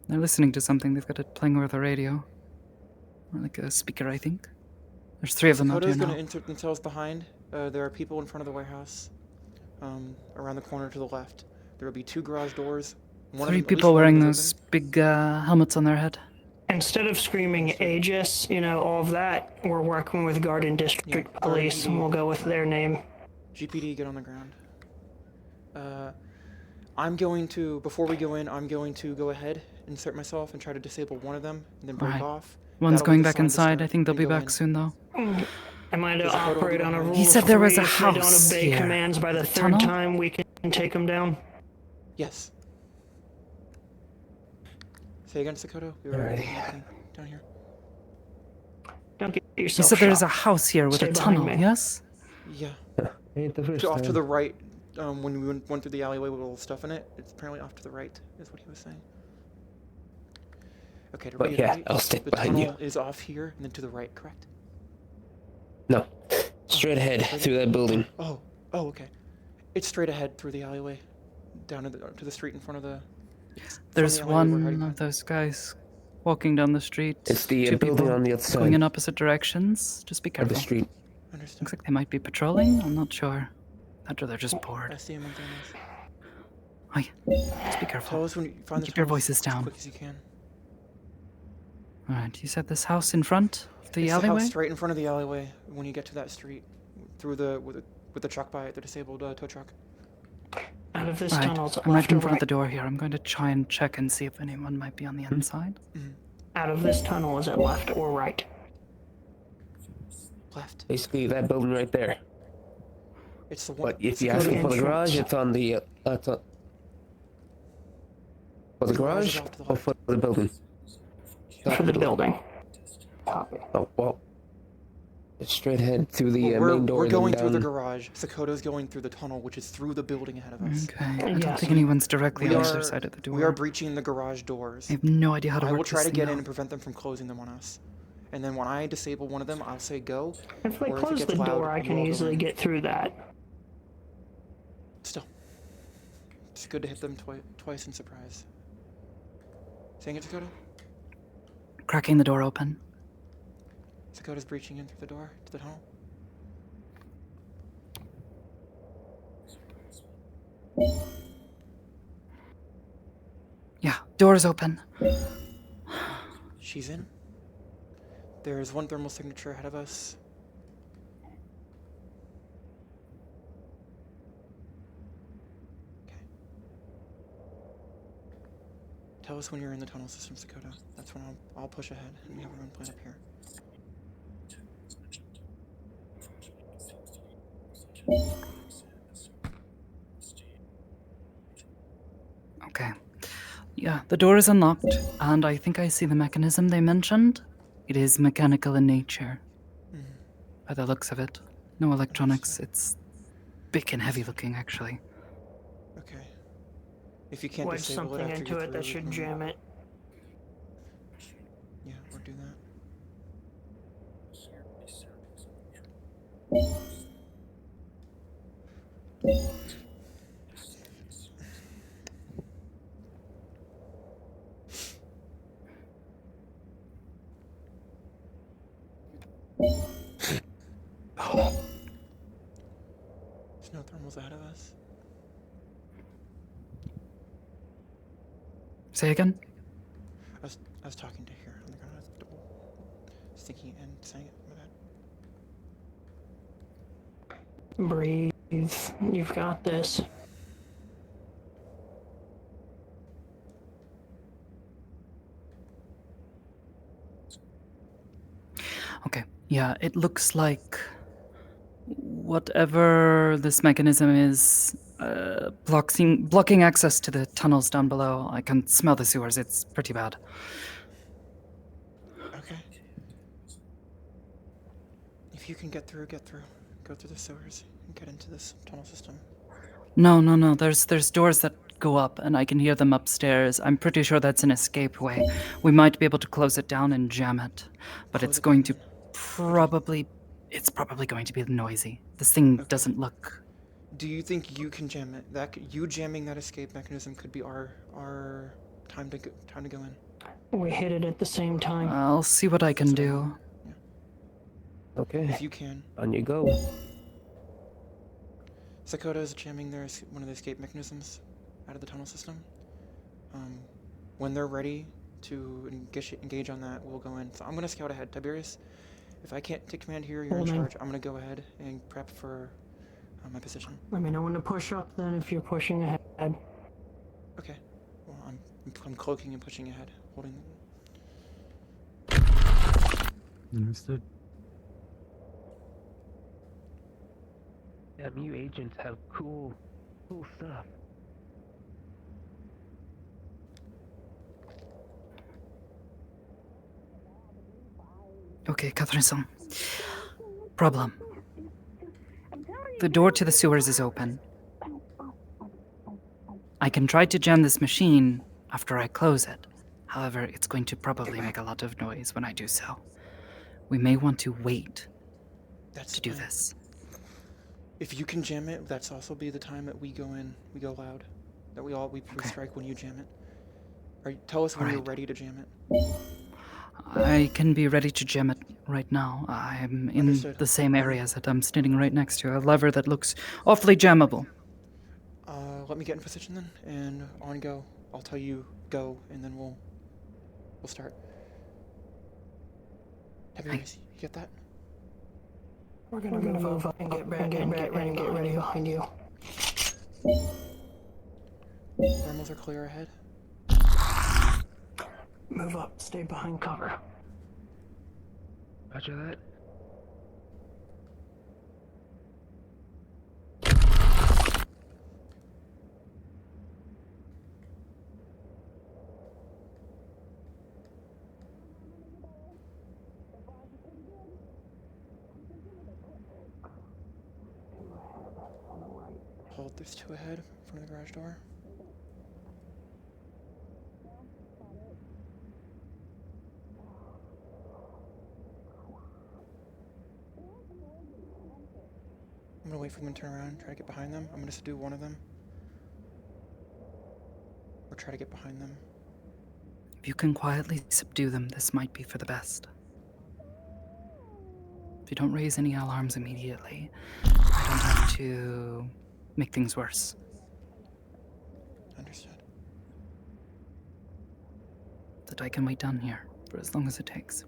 They're listening to something. They've got it playing over the radio. Or like a speaker, I think. There's three of them out here Sakota's now. gonna insert themselves behind. There are people in front of the warehouse. Around the corner to the left. There will be two garage doors. One of Three them- at least people one of wearing them is those open. big helmets on their head. Instead of screaming Aegis, all of that, we're working with Garden District Yeah, Police, and Garden we'll go with their name. GPD, get on the ground. I'm going to, before we go in, I'm going to go ahead, insert myself, and try to disable one of them, and then break Right. off. One's That'll going be the back sign to inside. start I think they'll and be go back in. soon, though. Am I to Is the photo operate on a behind? rule He said there was a if they don't house obey here. commands by the The third tunnel? time, we can take them down? Yes. Say again, Sakoto. We were down here. Don't get He yourself said there's a shot. house here with Stay a behind tunnel, me. yes? Yeah. Ain't the first Off to time. the right, when we went through the alleyway with all the stuff in it, it's apparently off to the right, is what he was saying. Okay, to But yeah, reiterate, I'll stick the behind you. tunnel is off here and then to the right, correct? No. Straight ahead through that building. Oh, okay. It's straight ahead through the alleyway, down to the street in front of the. There's from the alleyway we're one hiding of behind. those guys walking down the street. It's the Two building people on the other going side in opposite directions. Just be of careful. the street. Understood. Looks like they might be patrolling. I'm not sure. Or they're just I bored. see him on Thanos. Hi. Just be Tell careful. us when you find the Keep your tunnels voices as down. quick as you can. Alright, you said this house in front of the It's the alleyway? house straight in front of the alleyway when you get to that street, through with the truck by it, the disabled tow truck. Out of this Right, tunnel, to I'm right left in or front of right? the door here. I'm going to try and check and see if anyone might be on the inside. Out of this tunnel, is it left or right? Left. Basically, that building right there. It's the one. But if it's you're the asking for the entrance. garage, it's on the. That's on. For the The garage is garage off to the or left. for the building? For the building. Copy. Oh, well. straight ahead through the We're, main door. we're and then going through the down. garage. Sakota's going through the tunnel, which is through the building ahead of us. Okay. I Yeah. don't think anyone's directly We on are, the other side of the door. we are breaching the garage doors. I have no idea how to I work will try this to get thing in out. and prevent them from closing them on us. And then when I disable one of them, I'll say go. If they or if it close gets the loud, door, I can we'll go easily in. get through that. Still. It's good to hit them twice in surprise. Saying it, Dakota? Cracking the door open. Dakota's breaching in through the door to the tunnel. Yeah, door's open. She's in. There's one thermal signature ahead of us. Okay. Tell us when you're in the tunnel system, Dakota. That's when I'll push ahead and we have our own plan up here. Okay. Yeah, the door is unlocked, and I think I see the mechanism they mentioned. It is mechanical in nature, by the looks of it. No electronics. It's big and heavy looking, actually. Okay. If you can't Wedge disable something it after into you're it that through, should then- jam it. Yeah, we'll do that. There's no thermals ahead of us. Say again? I was talking to here on the ground. I was thinking and saying it. My bad. Breathe. You've got this. Okay. Yeah, it looks like whatever this mechanism is blocking access to the tunnels down below. I can smell the sewers. It's pretty bad. Okay. If you can get through, get through. Go through the sewers and get into this tunnel system. No. There's doors that go up, and I can hear them upstairs. I'm pretty sure that's an escape way. We might be able to close it down and jam it, but Close it's it going down. to probably going to be noisy. This thing Okay. doesn't look. Do you think you can jam it? You jamming that escape mechanism could be our time to go in. We hit it at the same time. I'll see what I can do. Okay. If you can. On you go. Sakota is jamming one of the escape mechanisms out of the tunnel system. When they're ready to engage on that, we'll go in. So I'm gonna scout ahead. Tiberius, if I can't take command here, you're in charge. I'm gonna go ahead and prep for my position. Let me know when to push up then if you're pushing ahead. Okay. Well, I'm cloaking and pushing ahead, holding. Understood. Yeah, new agents have cool stuff. Okay, Katherine-san. Problem. The door to the sewers is open. I can try to jam this machine after I close it. However, it's going to probably make a lot of noise when I do so. We may want to wait to do this. If you can jam it, that's also be the time that we go in. We go loud. That we strike when you jam it. Tell us when you're ready to jam it. I can be ready to jam it right now. I'm in Understood. the same areas that I'm standing right next to. A lever that looks awfully jammable. Let me get in position then, and on go. I'll tell you go, and then we'll start. Tiberius, you get that? We're gonna move up and get ready behind you. Thermals are clear ahead. Move up, stay behind cover. Roger that. called? There's two ahead in front of the garage door. I'm gonna wait for them to turn around, try to get behind them. I'm gonna subdue one of them. Or try to get behind them. If you can quietly subdue them, this might be for the best. If you don't raise any alarms immediately, I don't have to make things worse. Understood. That I can wait down here for as long as it takes.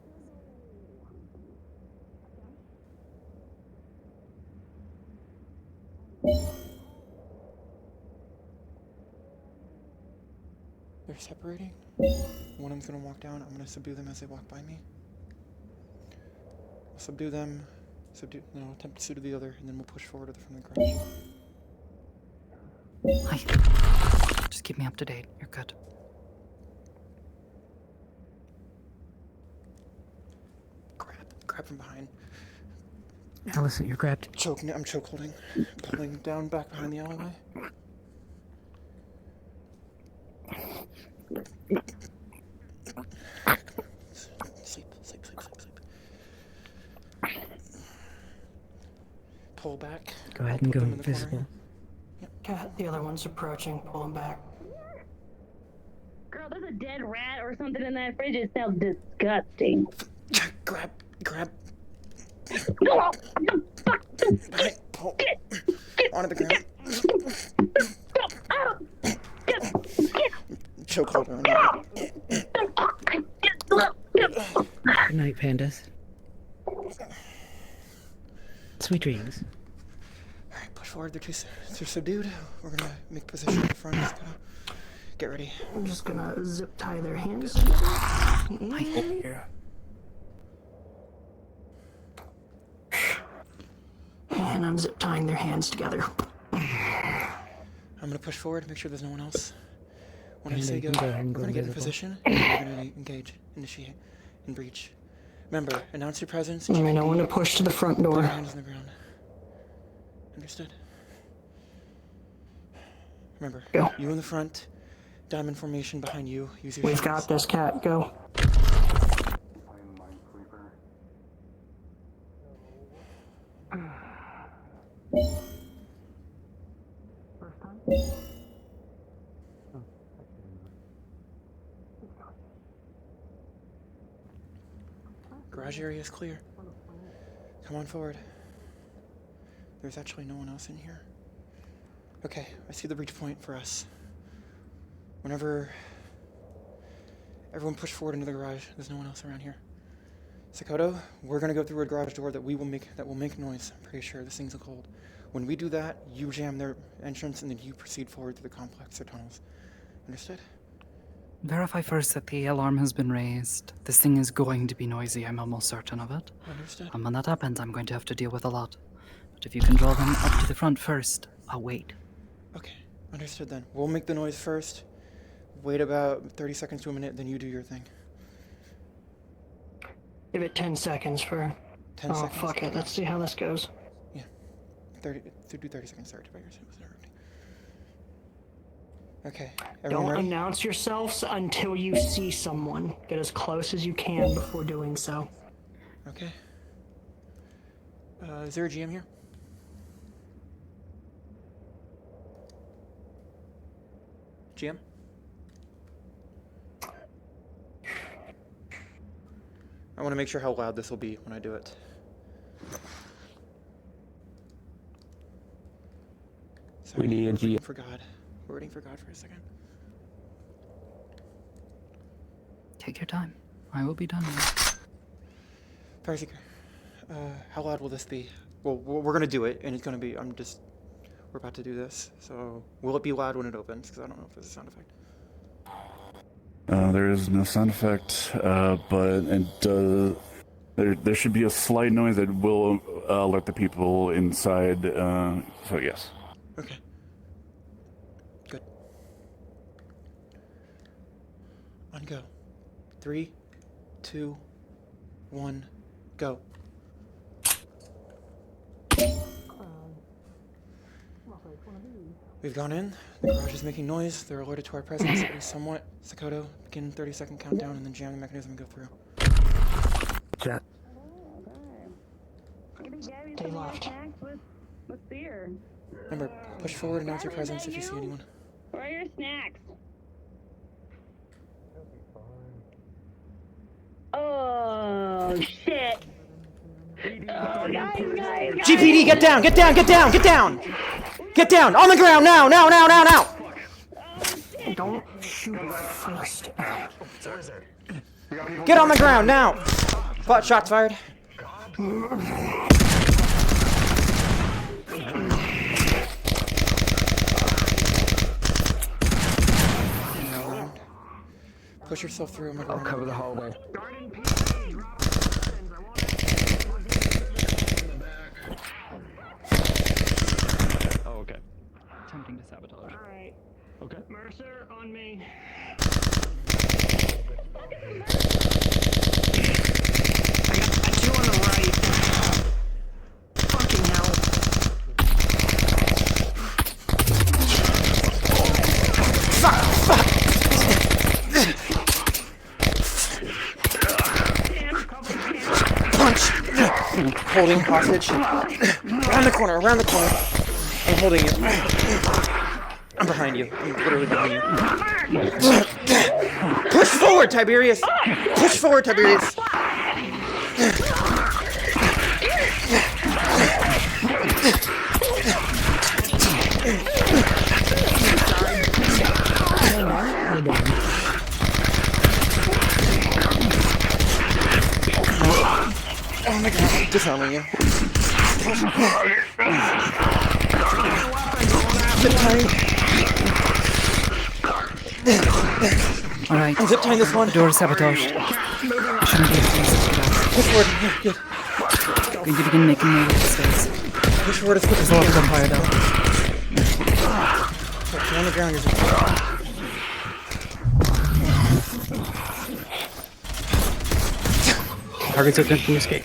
They're separating. One of them's gonna walk down. I'm gonna subdue them as they walk by me. I'll subdue them. Attempt to subdue the other, and then we'll push forward from the garage. Hi. Just keep me up to date. You're good. Grab from behind. Allison, you're grabbed. I'm choke holding. Pulling down back behind the alleyway. Sleep. Pull back. Go ahead and go invisible. Cat, the other one's approaching. Pull him back. Girl, there's a dead rat or something in that fridge. It smells disgusting. Grab. No, Behind, pull. Onto the ground. Choke hold on. Good night, pandas. Sweet dreams. Alright, push forward. They're subdued. We're gonna make position in the front. Just gonna get ready. I'm just gonna zip tie their hands. And I'm zip tying their hands together. I'm gonna push forward, make sure there's no one else. When I And say you go, can go ahead and we're go gonna get in invisible. position, and we're gonna engage, initiate, and breach. Remember, announce your presence. I know when to push to the front Put door. your hands on the ground. Understood? Remember, Go. you in the front, diamond formation behind you. Use your We've shields. got this, Cat. Go. Garage area is clear. Come on forward. There's actually no one else in here. Okay, I see the breach point for us. Whenever everyone push forward into the garage, there's no one else around here. Sakoto, we're gonna go through a garage door that will make noise. I'm pretty sure this thing's cold. When we do that, you jam their entrance and then you proceed forward through the complex or tunnels. Understood? Verify first that the alarm has been raised. This thing is going to be noisy, I'm almost certain of it. Understood. And when that happens, I'm going to have to deal with a lot. But if you can draw them up to the front first, I'll wait. Okay, understood then. We'll make the noise first. Wait about 30 seconds to a minute, then you do your thing. Give it 10 seconds for... 10 oh, seconds. fuck it. Let's see how this goes. Yeah. 30 seconds. Sorry, okay, everyone Don't ready? announce yourselves until you see someone. Get as close as you can before doing so. Okay. Is there a GM here? GM? I want to make sure how loud this will be when I do it. Sorry, We need a we're waiting GM. for God. We're waiting for God for a second. Take your time. I will be done now. Fire Seeker, how loud will this be? Well, we're gonna do it, and it's gonna be, we're about to do this, so will it be loud when it opens? Because I don't know if there's a sound effect. There is no sound effect, but there should be a slight noise that will alert the people inside, so yes. Okay. Good. On go. 3, 2, 1, go. We've gone in. The garage is making noise. They're alerted to our presence. It is somewhat. Sakoto, begin 30-second countdown and then jam the mechanism and go through. Chat. They left. With beer. Remember, push forward and announce your presence if you see anyone. Where are your snacks? Oh shit! Oh, guys! GPD, get down! Get down! Get down! Get down! Get down! On the ground now! Now! Now! Now! Now! Don't shoot first. Get on the ground now! Butt shots fired. Push yourself through. Oh my God. I'll cover the hallway. Oh, okay. Attempting to sabotage. Alright. Okay. Mercer, on me. I got two on the right. Fucking hell. Punch! Holding hostage. Around the corner, around the corner. I'm holding you. I'm behind you. I'm literally behind you. Push forward, Tiberius! Push forward, Tiberius! Oh my God, I'm disarming you. Alright. I'm zip tying this one. Door sabotaged. Shouldn't be Push forward. Good. Going to begin making my way upstairs. Push forward as quick as There's a lot of possible. gunfire though. You're on the ground. You're Targets attempting to escape.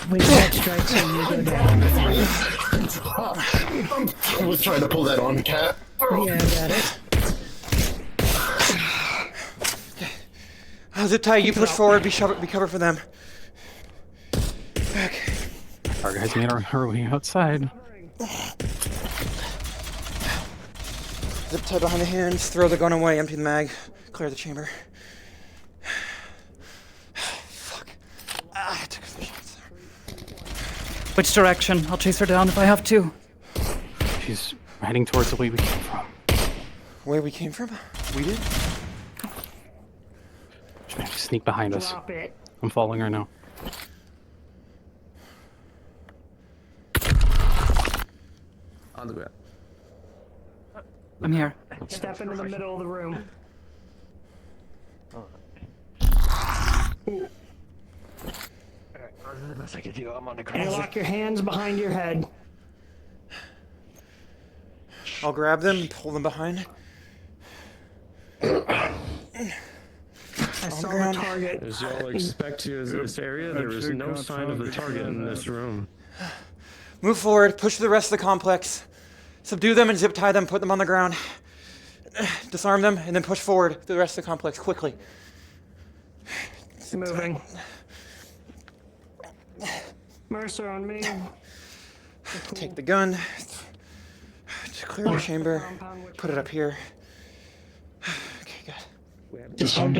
Wait, that strikes when you go down. I was trying to pull that on, Cat. Yeah, I got it. zip tie. You push forward. Be cover for them. Okay. Target has made her way outside. Zip tie behind the hands. Throw the gun away. Empty the mag. Clear the chamber. Fuck. I took some shots there. Which direction? I'll chase her down if I have to. She's heading towards the way we came from. Where we came from? We did? She managed to sneak behind us. Drop it. I'm following her now. On the ground. I'm here. Step into the middle of the room. The best I can do. I'm on the And lock your hands behind your head. I'll grab them and pull them behind. I saw the target. As y'all expect to this area, there is no sign of the target in this room. Move forward. Push to the rest of the complex. Subdue them and zip tie them. Put them on the ground. Disarm them and then push forward to the rest of the complex quickly. Moving. Mercer on me. Take the gun. Clear the chamber. Put it up here. Okay, good. Disarmed.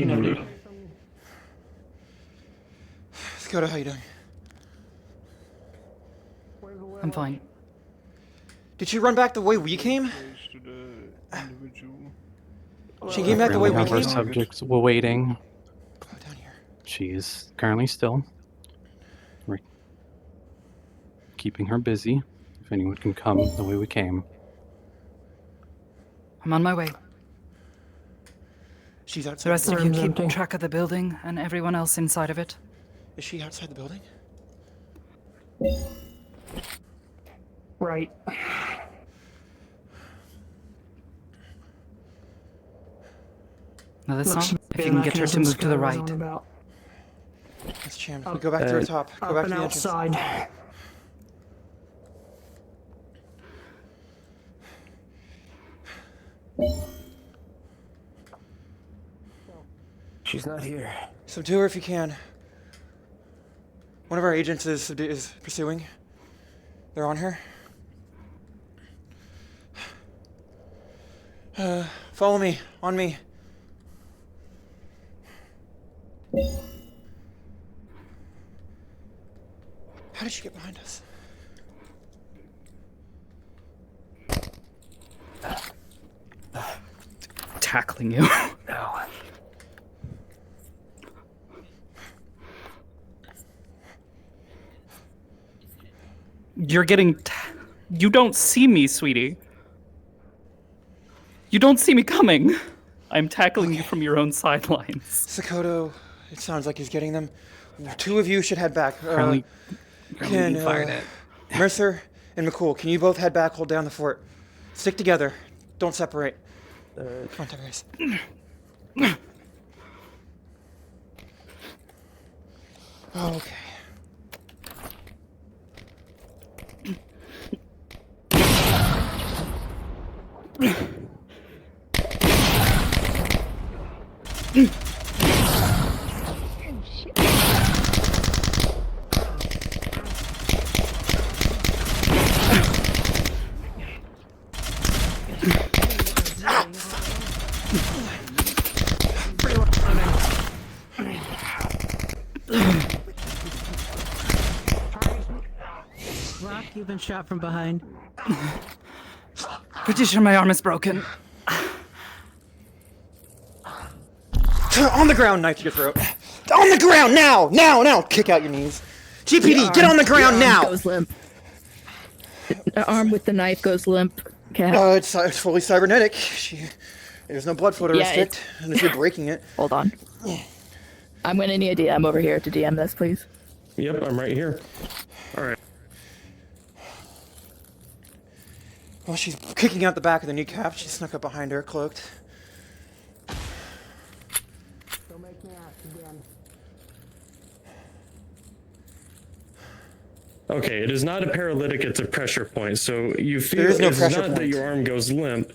Dakota, how you doing? I'm fine. Did she run back the way we came? She came back the way we Currently, came? our subjects were waiting. Down here. She is currently still. We're keeping her busy. If anyone can come the way we came. I'm on my way. She's outside The rest the of building. you keep track of the building and everyone else inside of it. Is she outside the building? Right. No, that's Looks not. to If be you a can get her to mechanism move to the Sky was right. on about. Let's jam. We go back to the top. Go Up back and to the entrance. outside. She's not here. Subdue her if you can. One of our agents is pursuing. They're on her. Follow me. On me. How did she get behind us? Tackling you. No. You're getting. You don't see me, sweetie. You don't see me coming. I'm tackling you from your own sidelines. Sakoto, it sounds like he's getting them. Two of you should head back. Apparently Can fired it. Mercer and McCool, can you both head back, hold down the fort? Stick together. Don't separate. Come on, Tiberius. Okay. Rock, you've been shot from behind. Pretty sure my arm is broken. On the ground, knife to your throat. On the ground now! Now! Kick out your knees. GPD, get on the ground now! Goes limp. The arm with the knife goes limp. Cat. It's fully cybernetic. There's no blood flow to restrict, unless you're breaking it. Hold on. I'm gonna need a DM over here to DM this, please. Yep, I'm right here. All right. Well, she's kicking out the back of the kneecap. She snuck up behind her, cloaked. Don't make me ask again. Okay, it is not a paralytic, it's a pressure point. So you feel There is no it's pressure not that point. your arm goes limp.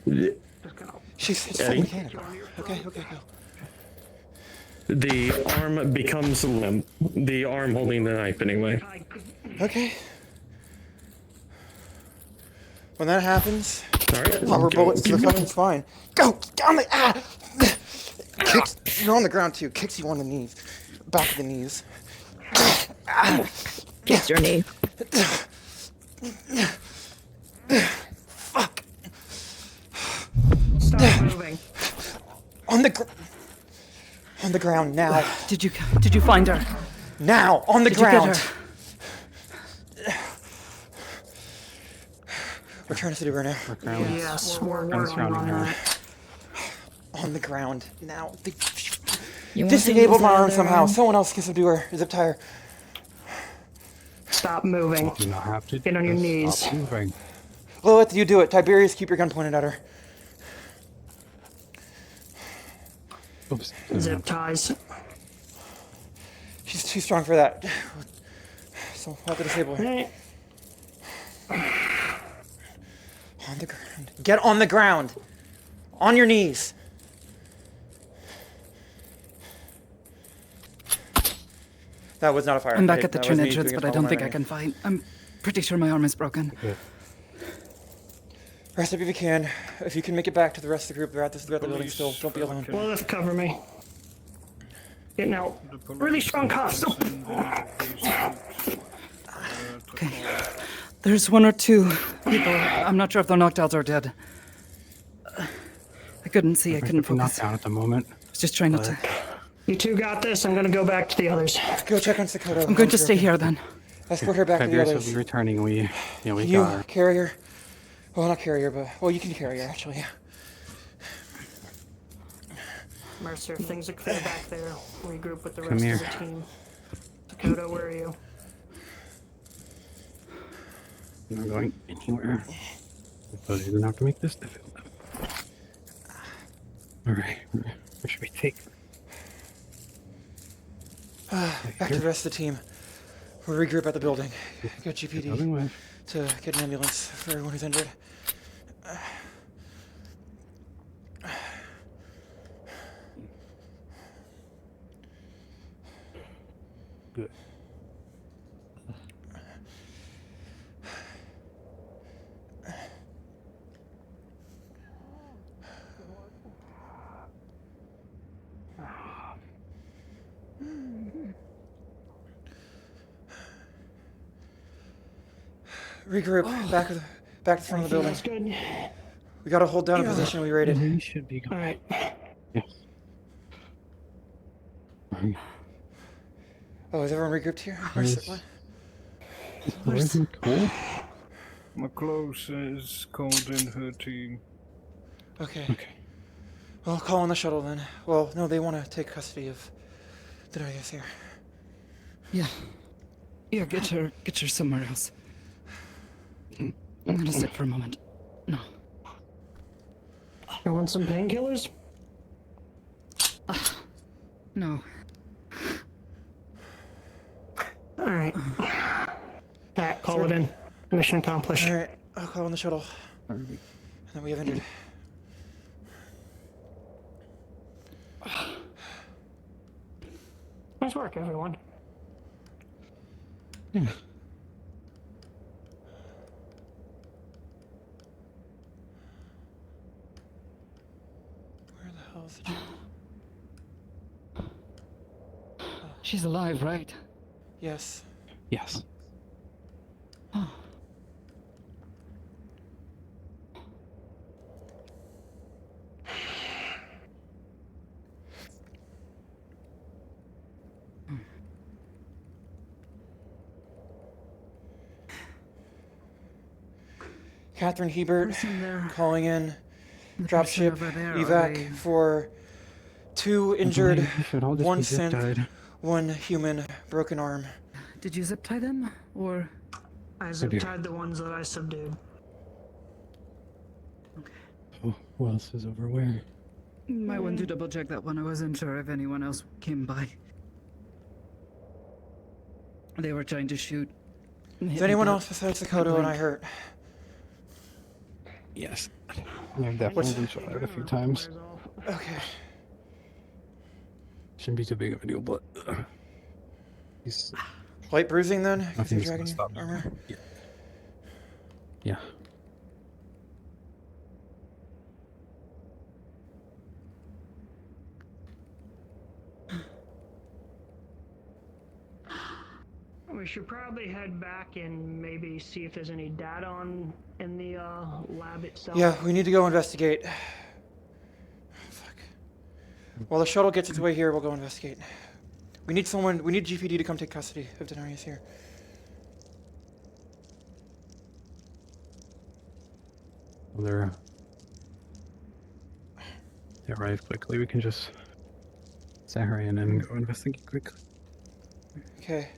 It's Eddie? mechanical. Okay, go. The arm becomes limp. The arm holding the knife, anyway. Okay. When that happens, All right. rubber go. bullets to the fucking spine. Go! Down the Kicks, you're on the ground too. Kicks you on the knees. Back of the knees. Kiss your knee. Fuck. Stop moving. On the ground now. Did you find her? Now, on the Did you get ground. her? We're trying to seduce her now. Yes, we're working on that. On the ground now. You want to Disabled use my the arm other somehow. arm? Someone else can subdue her. Zip tie her. Stop moving. You don't have to. Get on your just knees. Stop moving. Lilith, you do it. Tiberius, keep your gun pointed at her. Oops. Zip ties. She's too strong for that. So we'll have to disable her. Hey. On the ground. Get on the ground. On your knees. That was not a fire. I'm back hit. at the That was me Trinidades, doing a but I small don't think I amount can fight. I'm pretty sure my arm is broken. Rest up if you can. If you can make it back to the rest of the group, they're at the building still. Don't be alone. Lilith, cover me. Getting out. Really strong cuffs. Okay. There's one or two people. I'm not sure if they're knocked out or dead. I couldn't see. I couldn't Knocked focus. down at the moment. I was just trying not to. You two got this. I'm gonna go back to the others. Go check on Sakoto. I'm going to stay here then. Escort her back to the Tiberius will others. be returning. We You got her. carry her. Well, not carry her, but well, you can carry her actually. Mercer, if things are clear back there, regroup with the Come rest here. of the team. Dakota, where are you? I'm not going anywhere. But you didn't have to make this difficult. Alright, where should we take her? Back to the rest of the team. We'll regroup at the building. Get GPD to get an ambulance for everyone who's injured. Good. Regroup. Back to the front of the building. That's good. We gotta hold down a position we raided. We should be going. All right. Yes. Oh, is everyone regrouped here? Where's the Where's Nicole? McClure says called in her team. Okay. Well, call on the shuttle then. Well, no, they want to take custody of the Aegis here. Yeah. Yeah, get her somewhere else. I'm gonna sit for a moment. No. You want some painkillers? No. All right. Pat, call it in. Mission accomplished. All right, I'll call on the shuttle. And then we have injured. Nice work, everyone. Where the hell is the shuttle? She's alive, right? Yes. Yes. Catherine Hebert calling in. The Dropship person over there, evac for 2 injured, should all just 1 be zip synth, tied. 1 human, broken arm. Did you zip tie them, or? I zip tied the ones that I subdued. Oh, who else is over where? Might want to double check that one. I wasn't sure if anyone else came by. They were trying to shoot. Is anyone else besides Dakota and I hurt? Yes. I've definitely been shot at a few times. Okay. Shouldn't be too big of a deal, but he's Light bruising then? 'Cause you're nothing's gonna dragging stop me. armor? Yeah. We should probably head back and maybe see if there's any data on in the lab itself. Yeah, we need to go investigate. Fuck. While the shuttle gets its way here, we'll go investigate. We need GPD to come take custody of Denarius here. Well, they arrive quickly. We can just set her in and go investigate quickly. Okay.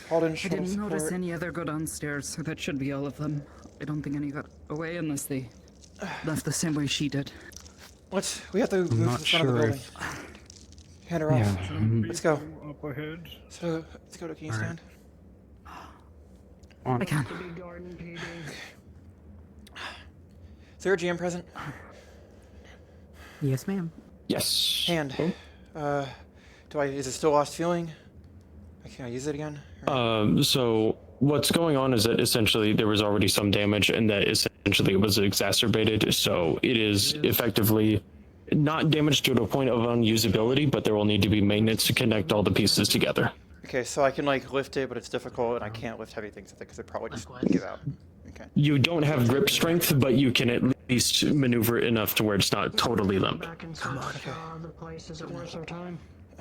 Halden I shuttle didn't notice support. any other go downstairs, so that should be all of them. I don't think any got away unless they left the same way she did. We have to move to not the front of the sure building. Hand her off. Yeah, Let's go. Up ahead. So, let's go to, can you All right. stand? On. I can. The big garden PD. Is there a GM present? Yes, ma'am. Yes. Hand. Is it still lost feeling? Can I use it again? So what's going on is that essentially there was already some damage and that essentially it was exacerbated. So it is effectively not damaged to a point of unusability, but there will need to be maintenance to connect all the pieces together. Okay, so I can like lift it, but it's difficult, and I can't lift heavy things with it because it probably just give out. Okay. You don't have grip strength, but you can at least maneuver it enough to where it's not totally limp. Back and search the place. Is it worth our time?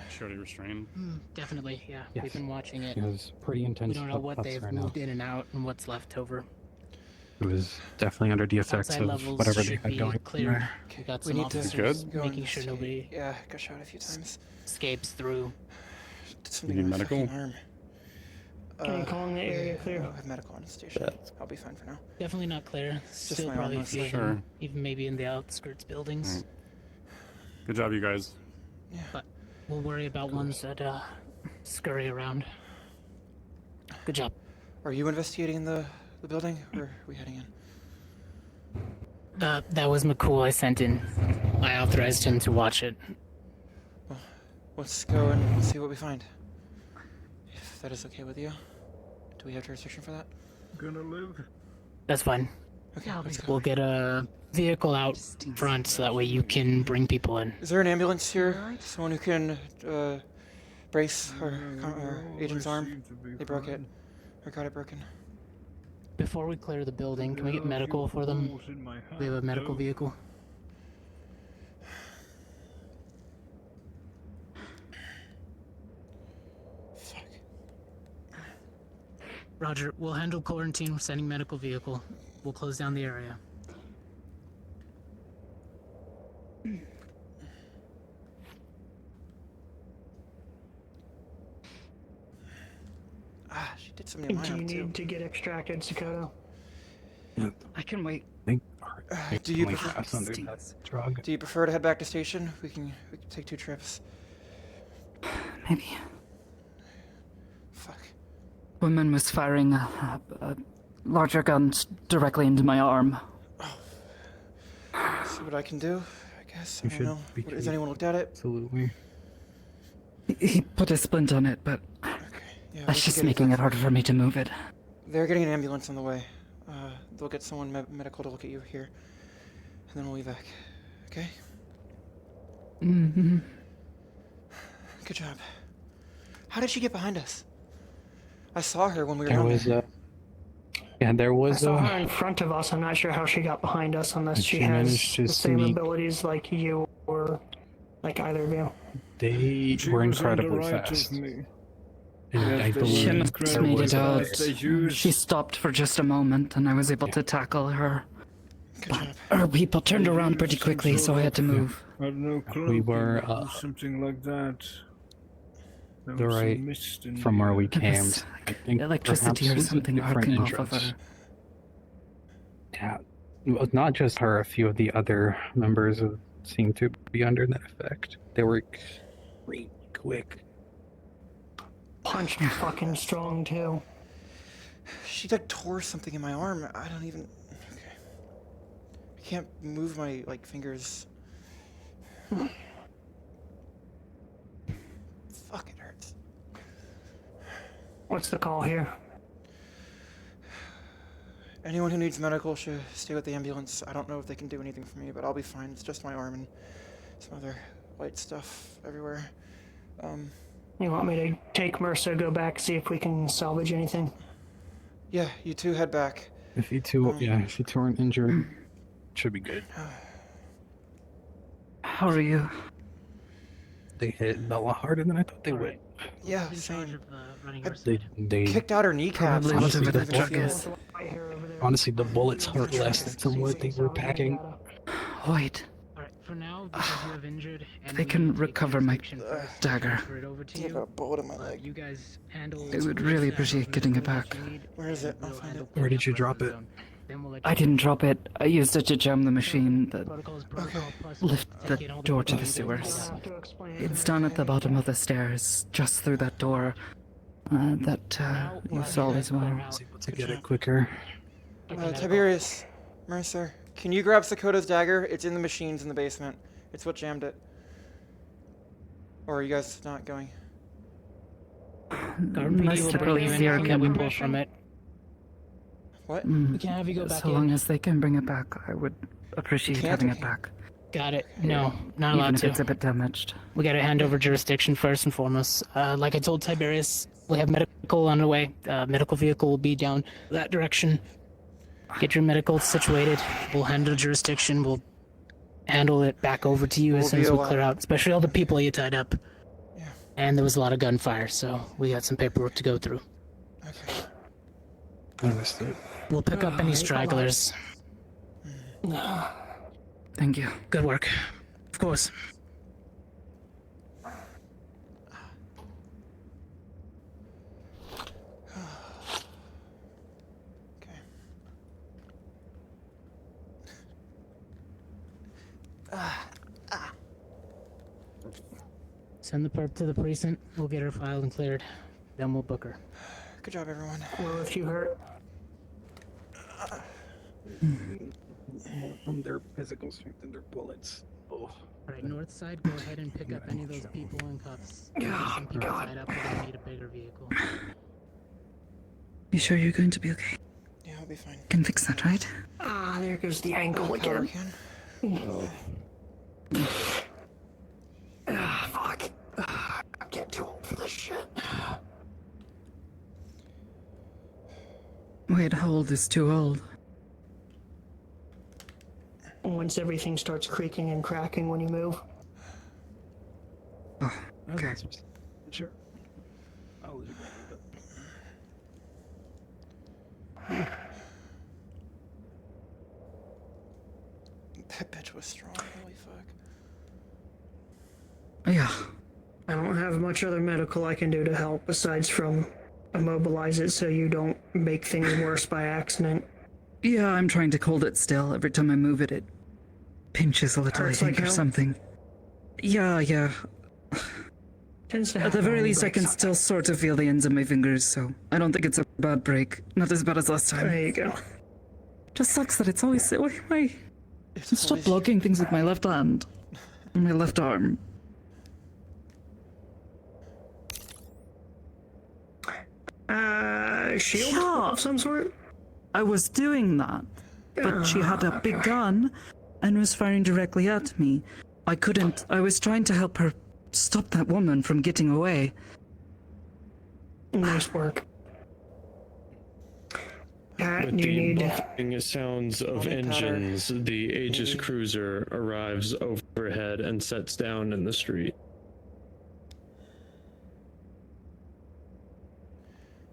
Surely restrained. Definitely, yeah. Yes. We've been watching it. It was pretty intense. We don't know what puffs they've right now. moved in and out and what's left over. It was definitely under the effects Outside of levels whatever they should had be going. cleared. We got We some need to officers go making sure nobody Yeah, got shot a few times. escapes through. Did something You to need my medical? fucking arm. Can you call in the area clear? I have medical on the station. I'll be fine for now. Definitely not clear. Still my probably arm, a few of Sure. them, even maybe in the outskirts buildings. Good job, you guys. But we'll worry about ones that scurry around. Good job. Are you investigating the building, or are we heading in? That was McCool I sent in. I authorized him to watch it. Well, let's go and see what we find. If that is okay with you. Do we have jurisdiction for that? Gonna live. That's fine. Okay, let's go. We'll get a vehicle out front so that way you can bring people in. Is there an ambulance here? Someone who can brace our agent's arm? They broke it. Or got it broken. Before we clear the building, can we get medical for them? We have a medical vehicle. Fuck. Roger, we'll handle quarantine. We're sending medical vehicle. We'll close down the area. Ah, she did something to my Do you arm too. need to get extracted, Sakota? I can wait. Do you prefer to head back to station? We can take 2 trips. Maybe. Fuck. Woman was firing a larger gun directly into my arm. See what I can do, I guess. You I should don't know. be Has anyone looked at it? Absolutely. He put a splint on it, but Yeah, that's just making it harder for me to move it. They're getting an ambulance on the way. They'll get someone medical to look at you here. And then we'll be back. Okay? Mm-hmm. Good job. How did she get behind us? I saw her when we were There down was there. there I was saw her in front of us. I'm not sure how she got behind us unless she She has managed to the same sneak. abilities like you or like either of you. They were incredibly fast. And I She believe must have there made was it a- out. She stopped for just a moment, and I was able to tackle her. But her people turned around pretty quickly, so I had to move. I have no clue. We were something like that. There the was some right mist in from the where air. we It came. was I think electricity perhaps or it was a something different arcing off of entrance. her. Yeah, well, not just her. A few of the other members seemed to be under that effect. They were extremely quick. Punched fucking strong too. She like tore something in my arm. I don't even. Okay. I can't move my fingers. Fuck, it hurts. What's the call here? Anyone who needs medical should stay with the ambulance. I don't know if they can do anything for me, but I'll be fine. It's just my arm and some other light stuff everywhere. You want me to take Mercer, go back, see if we can salvage anything? Yeah, you two head back. If you two, if you two aren't injured, should be good. How are you? They hit Bella harder than I thought they would. Yeah, same. They Kicked out her kneecaps. Probably honestly, whatever the the drug bullets- is. honestly, the bullets hurt less than what they were packing. Wait, Alright, for now, because you have injured and they we can need to take recover my jurisdiction first, dagger. transfer it over to I have you. a bullet in my leg. You guys handle. I would really appreciate getting it back. Where is it? I'll find it. Where did you drop it? I didn't drop it. I used it to jam the machine that Okay. lift the door to the sewers. It's down at the bottom of the stairs, just through that door. That you saw as well. To get it quicker. Tiberius, Mercer, can you grab Sakota's dagger? It's in the machines in the basement. It's what jammed it. Or are you guys not going? Most police here Can we can. pull from it? What? We can have you go back So in. long as they can bring it back, I would appreciate can't, having it okay. back. Got it. No, not Even allowed if to. it's a bit damaged. We gotta hand over jurisdiction first and foremost. Like I told Tiberius, we have medical on the way. Medical vehicle will be down that direction. Get your medical situated. We'll handle jurisdiction. We'll handle it back over to you as We'll soon be as we alive. clear out, especially all the people you tied up. Yeah. And there was a lot of gunfire, so we got some paperwork to go through. Okay. Understood. We'll pick up any stragglers. Thank you. Good work. Of course. Okay. Send the perp to the precinct. We'll get her filed and cleared. Then we'll book her. Good job, everyone. Well, if you hurt. From their physical strength and their bullets. Oh. Alright, north side, go ahead and pick up any of those people in cuffs. Oh, Some people tied up, we're gonna need a bigger vehicle. You sure you're going to be okay? Yeah, I'll be fine. Can fix that, right? Ah, there goes the ankle again. Ah, fuck. I'm getting too old for this shit. Wait, how old is too old? Once everything starts creaking and cracking when you move. Oh, okay. Sure. I'll leave That bitch was strong, holy fuck. Yeah. I don't have much other medical I can do to help besides from immobilize it so you don't make things worse by accident. Yeah, I'm trying to hold it still. Every time I move it, it pinches a little, Hurts I think, like or hell? something. Yeah. Tends to At the happen very when you least, I break can something. still sort of feel the ends of my fingers, so I don't think it's a bad break. Not as bad as last time. There you go. Just sucks that it's always... Why? Stop blocking things with my left hand. And my left arm. Shield Yeah. of some sort? I was doing that, but she had a big gun and was firing directly at me. I couldn't... I was trying to help her stop that woman from getting away. Nice work. Pat, With you the need... buffing sounds of engines, the Aegis cruiser arrives overhead and sets down in the street.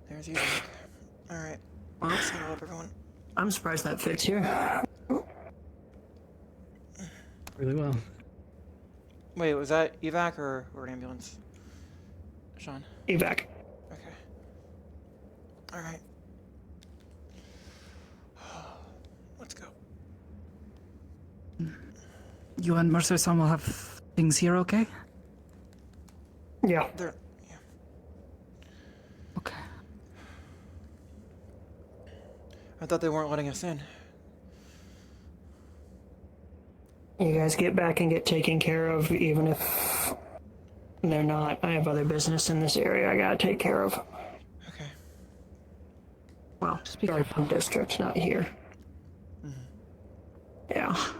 There's you. Alright. Settle up, everyone. I'm surprised that fits here. really well. Wait, was that evac or an ambulance? Sean? Evac. Okay. Alright. Let's go. You and Mercer-san will have things here, okay? Yeah. They're... Okay. I thought they weren't letting us in. You guys get back and get taken care of, even if they're not. I have other business in this area I gotta take care of. Okay. Well, Garden District, not here. Yeah. How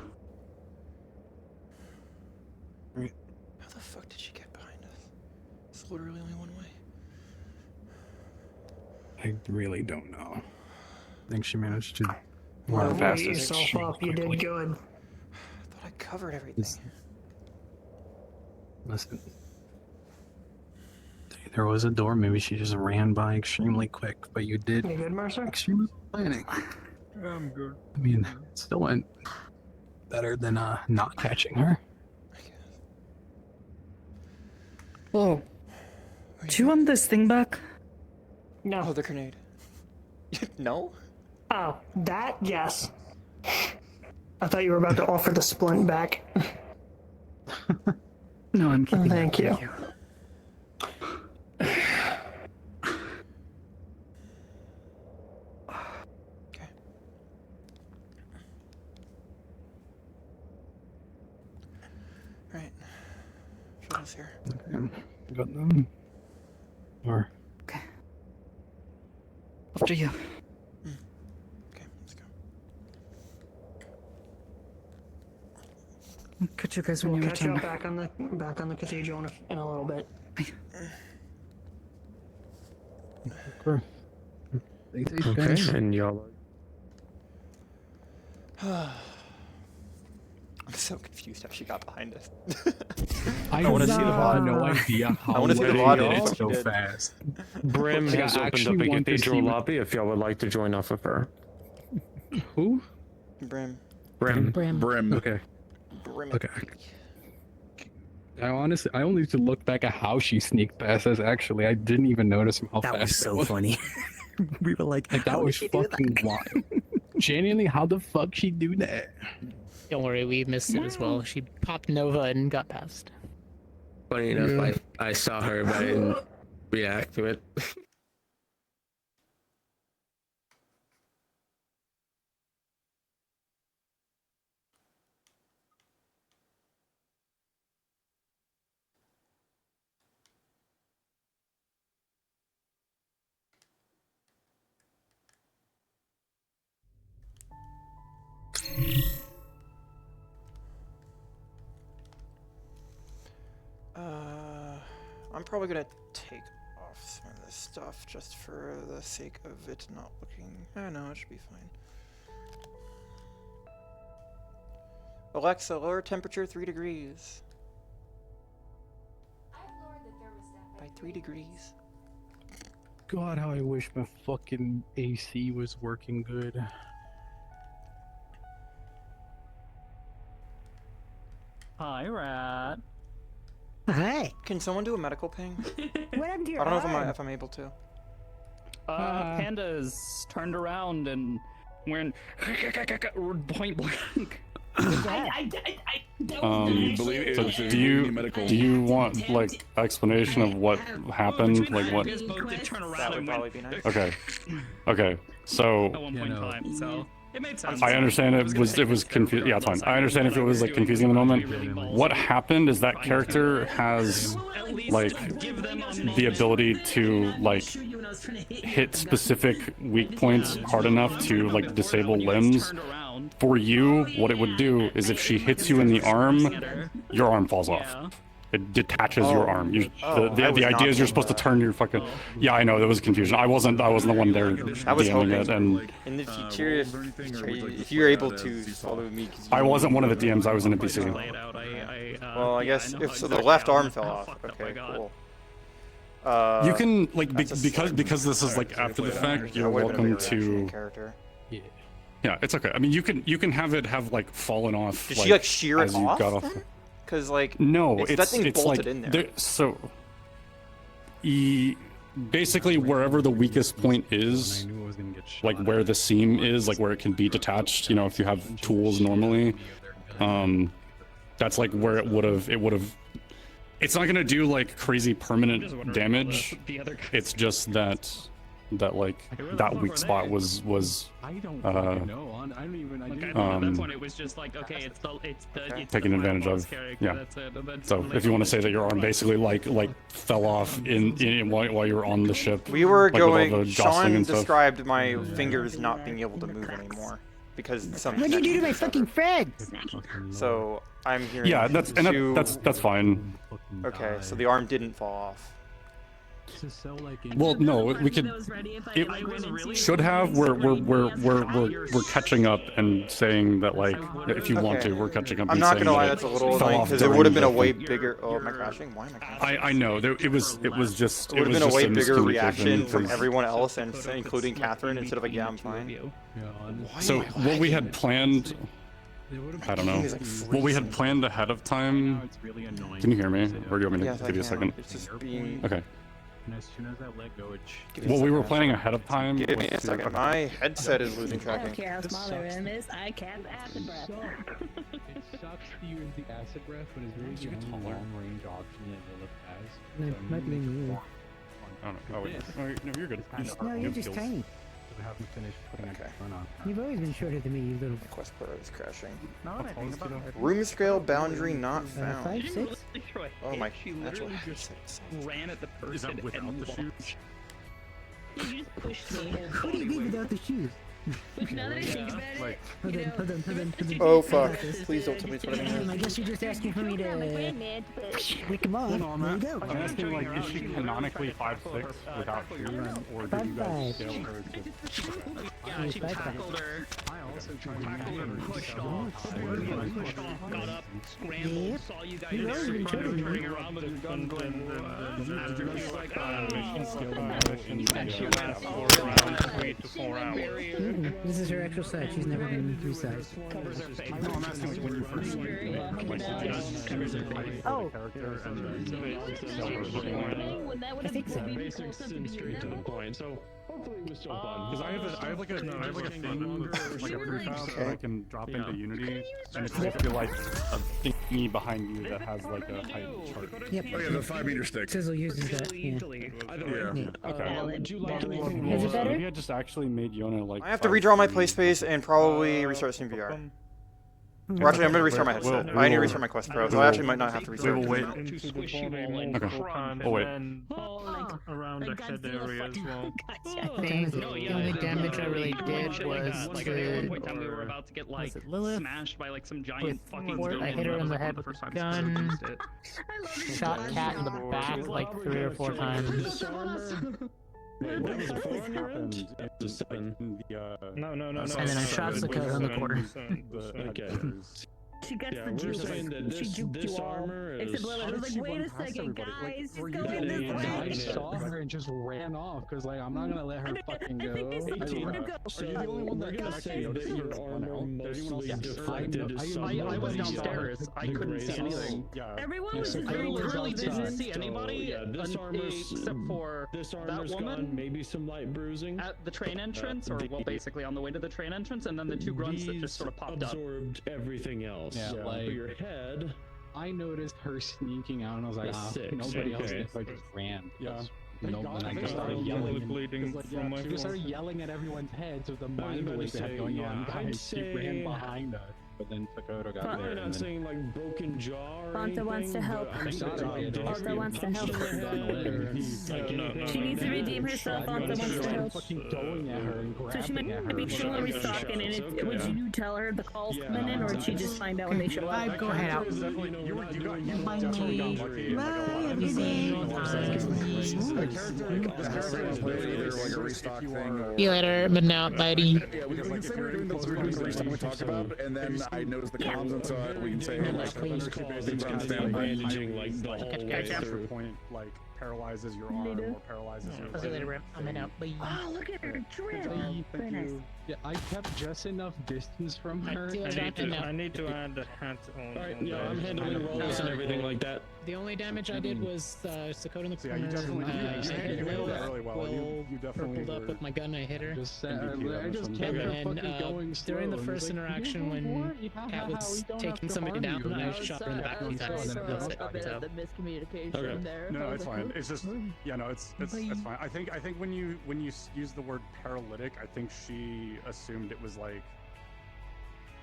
the fuck did she get behind us? It's literally only one way. I really don't know. I think she managed to Well, run wait past us yourself extremely up. You quickly. did good. I thought I covered everything. Listen. There was a door, maybe she just ran by extremely quick, but you did You good, Mercer? extremely planning. I'm good. I mean, it still went better than not catching her. Oh. Do you want this thing back? No. Oh, the grenade. No? Oh, that? Yes. I thought you were about to offer the splint back. No, I'm kidding. Thank you. Okay. Right. Show's here. Okay. Got them. Or After you. Okay, let's go. I'll catch you guys when We'll you catch you return. up back on the cathedral in a little bit. okay. Okay, and y'all. I'm so confused how she got behind us. I wanna see the have VOD. no idea how I wanna see the they VOD did of it what so she did. fast. Brim Like, I has opened actually up a want to cathedral see- lobby if y'all would like to join off of her. Who? Brim. Brim. Brim. Okay. Brim. Okay. I only need to look back at how she sneaked past us. Actually, I didn't even notice how That fast was it so was. funny. We were like, Like, that how did was she do fucking wild. Genuinely, how the fuck she do that? Don't worry, we missed it as well. She popped Nova and got past. Funny enough, I saw her, but I didn't react to it. I'm probably gonna take off some of this stuff just for the sake of it not looking. I don't know, it should be fine. Alexa, lower temperature 3 degrees. By 3 degrees. God, how I wish my fucking AC was working good. Hi, Rat. Hi. Can someone do a medical ping? What happened to your I don't know arm? if I'm able to. Panda's turned around and wearing point blank. So do you want like explanation of what happened? Like what? That would probably be nice. Okay. So. At one point in time, so it made sense. I understand it was confusing. Yeah, it's fine. I understand if it was like confusing in the moment. What happened is that character has like the ability to like hit specific weak points hard enough to like disable limbs. For you, what it would do is if she hits you in the arm, your arm falls off. It detaches your arm. The idea is you're supposed to turn your fucking. Yeah, I know there was confusion. I wasn't the one there DMing it, and in the future, if you're able to follow me, I wasn't one of the DMs. I was an NPC. Well, I guess if so, the left arm fell off. Okay, cool. You can like because this is like after the fact. You're welcome to. Yeah, it's okay. I mean, you can have it like fallen off. Did she like shear it off? Because like no, that thing's bolted like in there. So basically wherever the weakest point is, like where the seam is, like where it can be detached. You know, if you have tools normally, that's like where it would have. It's not gonna do like crazy permanent damage. It's just that like that weak spot was at that point it was just like, okay, it's the taken advantage of. Yeah. So if you want to say that your arm basically like fell off in while you were on the ship. We were like, going. Sean described my fingers not being able to move anymore because some. What'd you do to my fucking friend? So I'm hearing. Yeah, that's fine. Okay, so the arm didn't fall off. Well, no, we could. It should have. We're catching up and saying that like if you want to, we're catching up. I'm not gonna lie, that's a little annoying because it would have been a way bigger. Oh, am I crashing? Why am I crashing? I know. It was just. It would have been a way bigger reaction from everyone else, and including Catherine, instead of like, yeah, I'm fine. So what we had planned. I don't know. What we had planned ahead of time. Can you hear me? Or do you want me to give you a second? It's just being. Okay. And as soon as I let go, what we were planning ahead of time. Give me a second. My headset is losing I tracking. don't care how small the room is, I cast acid breath. It sucks to use the acid breath, but it's really the only long-range option that Lilith has. Might be in the Oh no! Oh wait. No, you're good. No, you're just tiny. We haven't finished putting a gun on. You've always been shorter than me, you little. Quest Pro is crashing. Now that I think about it, Room scale boundary not found. 5'6". Oh my! She literally just ran at the person. Is that without the shoes? You just pushed me. What do you mean without the shoes? Which now that I think about it, Hold on. Oh fuck! Please don't tell me it's what I I mean. guess you're just asking for me to lick them off. There you go. I'm asking like, is she canonically 5'6" without shoes, or do you guys scale her to? Yeah, she tackled her. I also Pushed off, got up, scrambled, saw you guys turning around with your gun going, and she went 4 rounds, 3 to 4 hours. This is her actual side. She's never been 3 sides. Covers her face. I'm asking like when you first Oh. I think so. Basics and straight to the point. So hopefully it was still fun. Because I have like a thing, like a that I can drop into Unity, and it's basically like a thingy behind you that has like a height chart. Yep. Oh yeah, the 5-meter stick. Sizzle uses that. Yeah. Okay. Would you like Is it better? Maybe I just actually made Yona like. I have to redraw my play space and probably restart SteamVR. Or actually, I'm gonna restart my headset. I need to restart my Quest Pro, so I actually might not have to restart. We will wait. Oh wait. Around the head area as well. I think the only damage I really did was like at one point in time we were about to get like smashed by like some giant fucking Fort. I hit her in the head with a gun. Shot Cat in the back like 3 or 4 times. Wait, that was a 4 on your end? No. And then I shot Sakota in the quarter. Okay. She gets Yeah, the we're juice. saying that She this juked you all. armor is. Except Lilith was like, wait a second, guys, just go in this I way. saw her and just ran off because like I'm not gonna let her fucking go. I think this is I- to go. So the only one that's gonna say that your armor mostly deflected is I was downstairs. I couldn't see anything. Everyone was just I very literally close. didn't see anybody this armor's except for this that armor's woman gone, maybe some light bruising. at the train entrance, or well, basically on the way to the train entrance, and then the 2 grunts that just sort of popped up. Absorbed everything else. Yeah, like your head. I noticed her sneaking out, and I was like, That's 6, nobody else okay. did, so I just ran. Yeah. No, and I just started yelling. She just started yelling at everyone's heads with the mind blade they had going on. Guys, she ran behind us, but then Sakota got there. I'm not saying like broken jaw or Bonta wants to help. Bonta wants to help. She needs to redeem herself. Bonta wants to help. Going at her and So she grabbing at her. might be still restocking, and would you tell her the call's coming in, or would she just find out when they show up? Go ahead out. See you later, but now, buddy. Yeah, we say we're doing those things we talk about, and then I notice the comms, and so we can say, hey, like, things on standby. Like the whole way through. Point like paralyzes your arm or paralyzes your I'll see you later, bro. I'm out. Bye. Oh, look at her drill. Very nice. Yeah, I kept just enough distance from her. I need to add the hat on. Alright, yeah, I'm handling rolls and everything like that. The only damage I did was Sakota in the So yeah, corner. you definitely I handled that really well. You definitely purpled up with my gun. I hit her. I just kept her And fucking going slow. during the and first it's like, interaction when Kat was taking somebody down, I shot her in the back one time. And then that's it. So. The miscommunication Okay. there. No, it's fine. It's just yeah, no, it's fine. I think when you use the word paralytic, I think she assumed it was like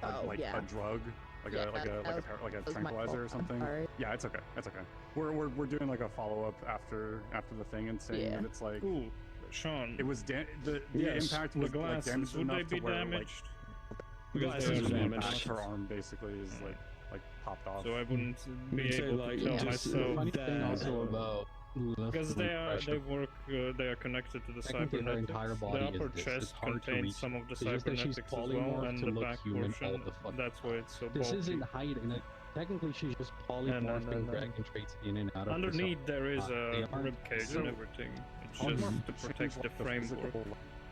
a drug, like a tranquilizer or something. Yeah, it's okay. That's okay. We're doing like a follow up after the thing and saying that it's like. Ooh, Sean. It was the impact was the glasses, like damaged would enough they be to where damaged? like Glasses are damaged. half her arm basically is like popped off. So I wouldn't be Say, able like, to tell just myself Funny thing also about because they are connected to the Technically, her cybernetics. entire body The is upper this. It's chest hard to contains reach. some of the It's just that she's cybernetics as well, polymorphed and to the look back human all portion. the fucking That's why it's so This bulky. isn't hiding it. Technically, she's just polymorphing dragon traits in and out of Underneath herself. there is They a aren't rib cage so- and everything. It's just to protect the framework.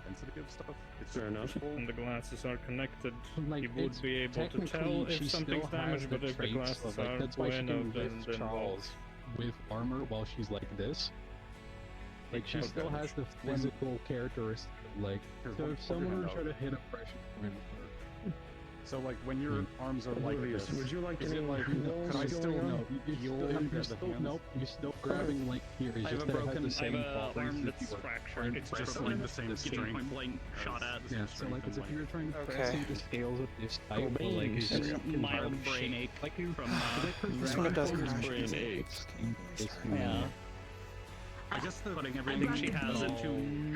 Sensitive stuff. It's Fair enough. And the glasses are connected. Like, You would be able to tell technically, she if something's still has damaged, the but if the traits glasses of, like, are that's why she bueno, can then lift Charles with armor while she's like this. Like she still has the physical characteristics. Like, so if someone were to try to hit a pressure point with her, So like when your arms are like this, Would you like is to it know like what's can I still going on? you're still grabbing like here. It's I have just a that it has broken, the I same have a qualities arm if that's you were fractured. It's just like the same getting strength. point blank shot at. Yeah, so like as if you were trying to Okay. press into scales of this type, but like it's just Mild brain ache from This one it does crash. Brain aches. yeah. I guess the Putting everything she has into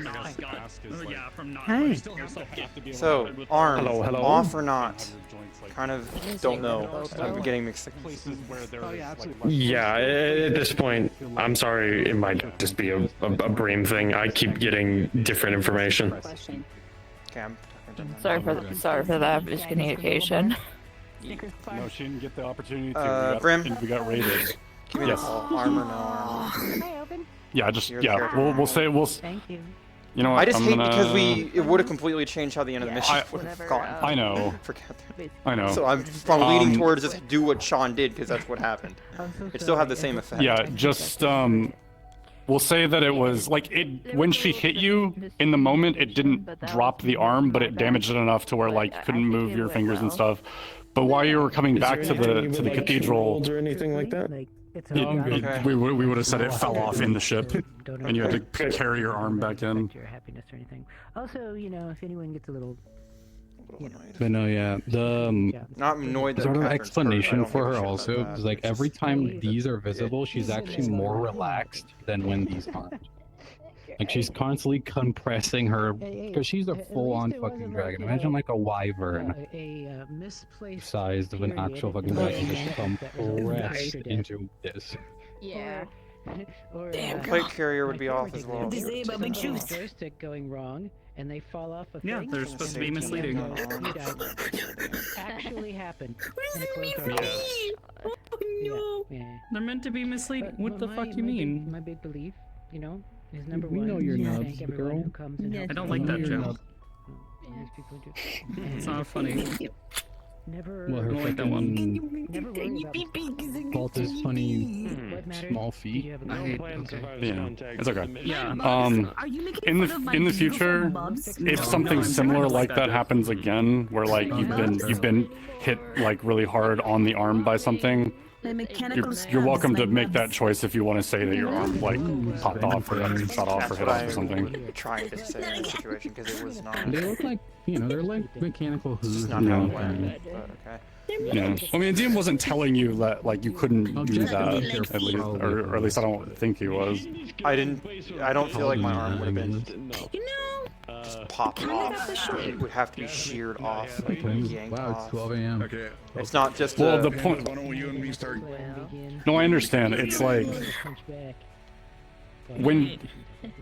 not got, yeah, from not Hey. putting yourself get So, arm, Hello. off or not? Kind of don't know. I'm getting mixed. places where there is like Yeah, at this point, I'm sorry, it might just be a brain thing. I keep getting different information. Okay, I'm talking to Sorry for that miscommunication. No, she didn't get the opportunity to. Brim. We got raided. Give me Yes. the call. Armor, no armor. Hi, Open. Yeah, just You're the yeah. character. We'll say Thank you. You know what? I just I'm hate gonna... because it would have completely changed how the end of the mission would have whenever, gone. I know. For Catherine. I know. So I'm leaning towards just do what Sean did because that's what happened. It still had the same effect. Yeah, just We'll say that it was like when she hit you in the moment, it didn't drop the arm, but it damaged it enough to where like you couldn't move your fingers and stuff. But while you were coming back to the cathedral, or anything like that? we would have said it fell off in the ship, and you had to carry your arm back in. Your happiness or anything. Also, if anyone gets a little. But no, yeah, Not annoyed that sort of Catherine's explanation hurt. I for don't her give a shit also about is that. like every time these are visible, she's actually more relaxed than when these aren't. Like she's constantly compressing her because she's a full-on fucking dragon. Imagine like a wyvern Misplaced sized of an actual fucking dragon just compressed into this. Yeah. Damn, Plate carrier would be off as well. Joystick going wrong, and they fall off a Yeah, thing. they're supposed to be misleading. Actually happened. They're meant to be misleading. What the fuck you mean? My big belief, is number We one. know you're thank nuts, everyone girl. who comes and helps I don't me. like that You're joke. nuts. These people do. It's not funny. Never. Well, her I don't like that one. Never worry about Fault is funny What matters? small feet. Yeah, it's okay. Yeah. In the future, if something similar like that happens again, where like you've been hit like really hard on the arm by something, you're welcome to make that choice if you want to say that your arm like popped off or got shot off or hit off or something. Trying to say in this situation because it was not. They look like they're like mechanical hooves. Not how it went, but okay. Yeah. I mean, DM wasn't telling you that like you couldn't do that, at least, or at least I don't think he was. I don't feel like my arm would have been just popped off. It would have to be sheared off, like yanked Wow, it's off. 12 a.m. Okay. It's not just. Well, a, the point. Why don't you and me start? No, I understand. It's like when.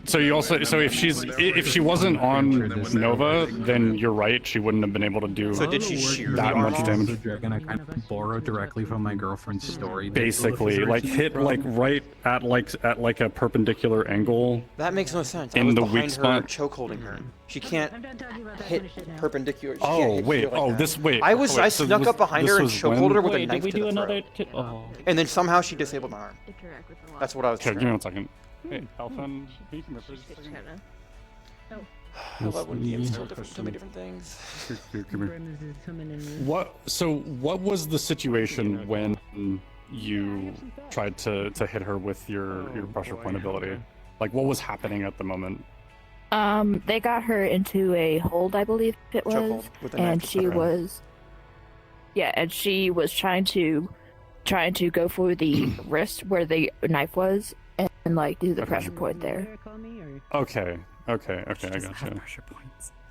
So if she wasn't on Nova, then you're right. She wouldn't have been able to do So did she shear that the arm much off? damage. Dragon I kind of borrow directly from my girlfriend's story. Basically, like hit like right at like a perpendicular angle. That makes no sense. In I was the behind weak her, spot. choke holding her. She can't hit perpendicular. She Oh can't hit wait, here like oh that. this wait. I so snuck this- up behind this her and was choke when? hold her with a Wait, knife did we to do the another? throat. Oh. And then somehow she disabled my arm. That's what I was. Okay, give me saying. 1 second. Hey, Elfin, can you come here for just a second? I love when games tell me different things. Here, come here. What was the situation when you tried to hit her with your pressure point ability? Like, what was happening at the moment? They got her into a hold, I believe it was, Chokehold with a knife and to she the throat. was, and she was trying to go for the wrist where the knife was, and like do the pressure point there. Okay, I gotcha.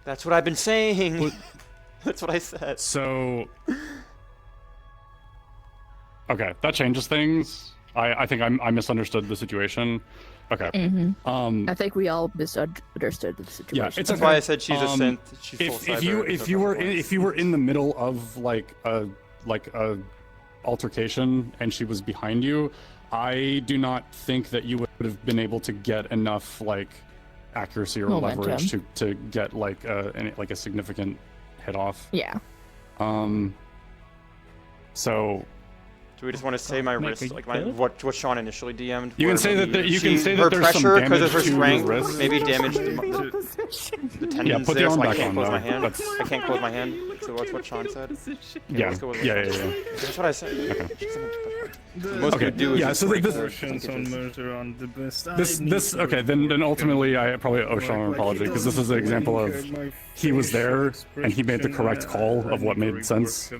That's what I've been saying. That's what I said. So, okay, that changes things. I think I misunderstood the situation. Okay. I think we all misunderstood the situation. Yeah, it's That's okay. why I said she's a synth. She's full If you were in the middle of like a altercation and she was behind you, I do not think that you would have been able to get enough like accuracy or Momentum. leverage to get like a significant hit off. Yeah. So. Do we just want to say my wrist, like what Sean initially DM'd? You can where say that maybe you can say her that there's some pressure because of her damage to strength your wrist. maybe damaged the tendons Yeah, put the there, arm so I back can't on, close my though. hand. That's- I can't close my hand. So that's what Sean said. Yeah, let's go with yeah. That's what I said. Okay. Most Okay, would do is yeah, just so like break this- the linkages. This okay. Then ultimately, I probably owe Sean an apology because this is an example of he was there and he made the correct call of what made sense.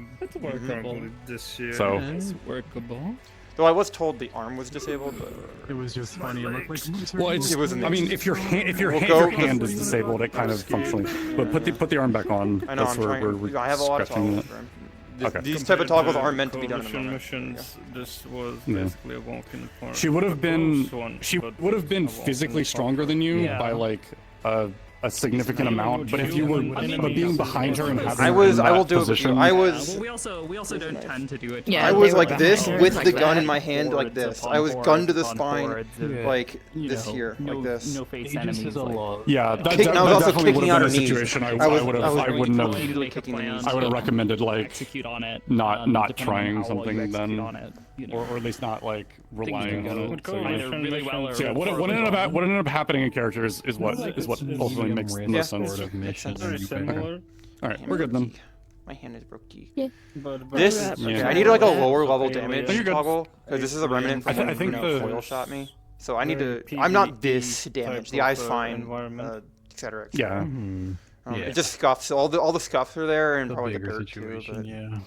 So It's workable. Though I was told the arm was disabled, but it was just funny. It looked like well, it's. It was I mean, if your hand We'll go- hand is disabled, it kind of functionally. But put the arm back on. I know That's I'm where trying. we're I have a lot of scratching toggles it. for him. Okay. These type of toggles aren't meant to be done in the moment. Missions, this was Yeah. basically a walk in the park. She would have A close been one, she but would have been a walk in the physically park. stronger than you Yeah. by like a significant amount. But if you were being behind her and having I her was. in I will that do it with you. position, I was. Well, we also don't tend to do it. Yeah, I they was were like this behind her with like the gun that. in my hand like this. I was gunned to the spine like this here, like this. No face Aegis enemies. is a lot. yeah, that, Kick- that, I was that also definitely would kicking have out been a her knees. situation I I was wouldn't repeatedly have. kicking the knees. I would have recommended like execute on it. not depending on trying how well you something execute then. on it. you know. Or at least not like relying on it. So, either really well or so yeah, what ended up happening in characters is what ultimately makes the most sense. Sort of mission. Very similar. All right, we're good then. My hand is broken. Yeah. This, Yeah. I need like a lower level damage You're good. toggle because this is a remnant from when I think the foil shot me. So I need Very to. I'm not PvP this damaged. The type eye's of, fine, environment. etc. yeah. Yeah. It just scuffs. All the scuffs are there, and The probably the bigger dirt situation, too. But yeah.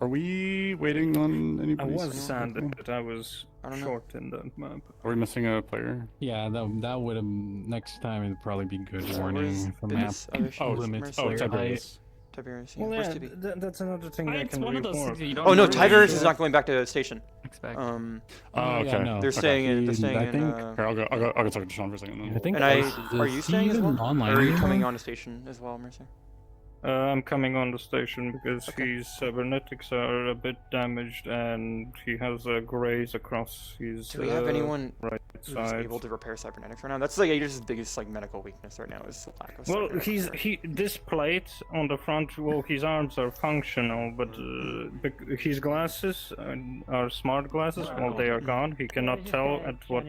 Are we waiting on I anybody? was sanded, but I was don't know. short in the map. Are we missing a player? Yeah, that would have next time it'd probably be good So warning where's the Biddy's map other ship? limits. Oh, Mercy? Tiberius. Tiberius. Yeah. Well, Where's yeah, Tibby? that's another thing that It's can one of those rework. things that you don't Oh no, really Tiberius is not going back to station. expect. Oh, yeah, okay. no. They're staying in. They're I staying in. think- Here, I'll go talk to Sean for a second. Then. I think. And are you staying as well? Online Or are you anymore? coming on to station as well, Mercy? I'm coming on the station because his cybernetics are a bit damaged and he has a graze across his Do we have anyone right who's side. able to repair cybernetics right now? That's like Aegis' biggest like medical weakness right now is the lack of. Well, cybernetics. this plate on the front. Well, his arms are functional, but his glasses are smart glasses. Well, they are gone. He cannot tell at what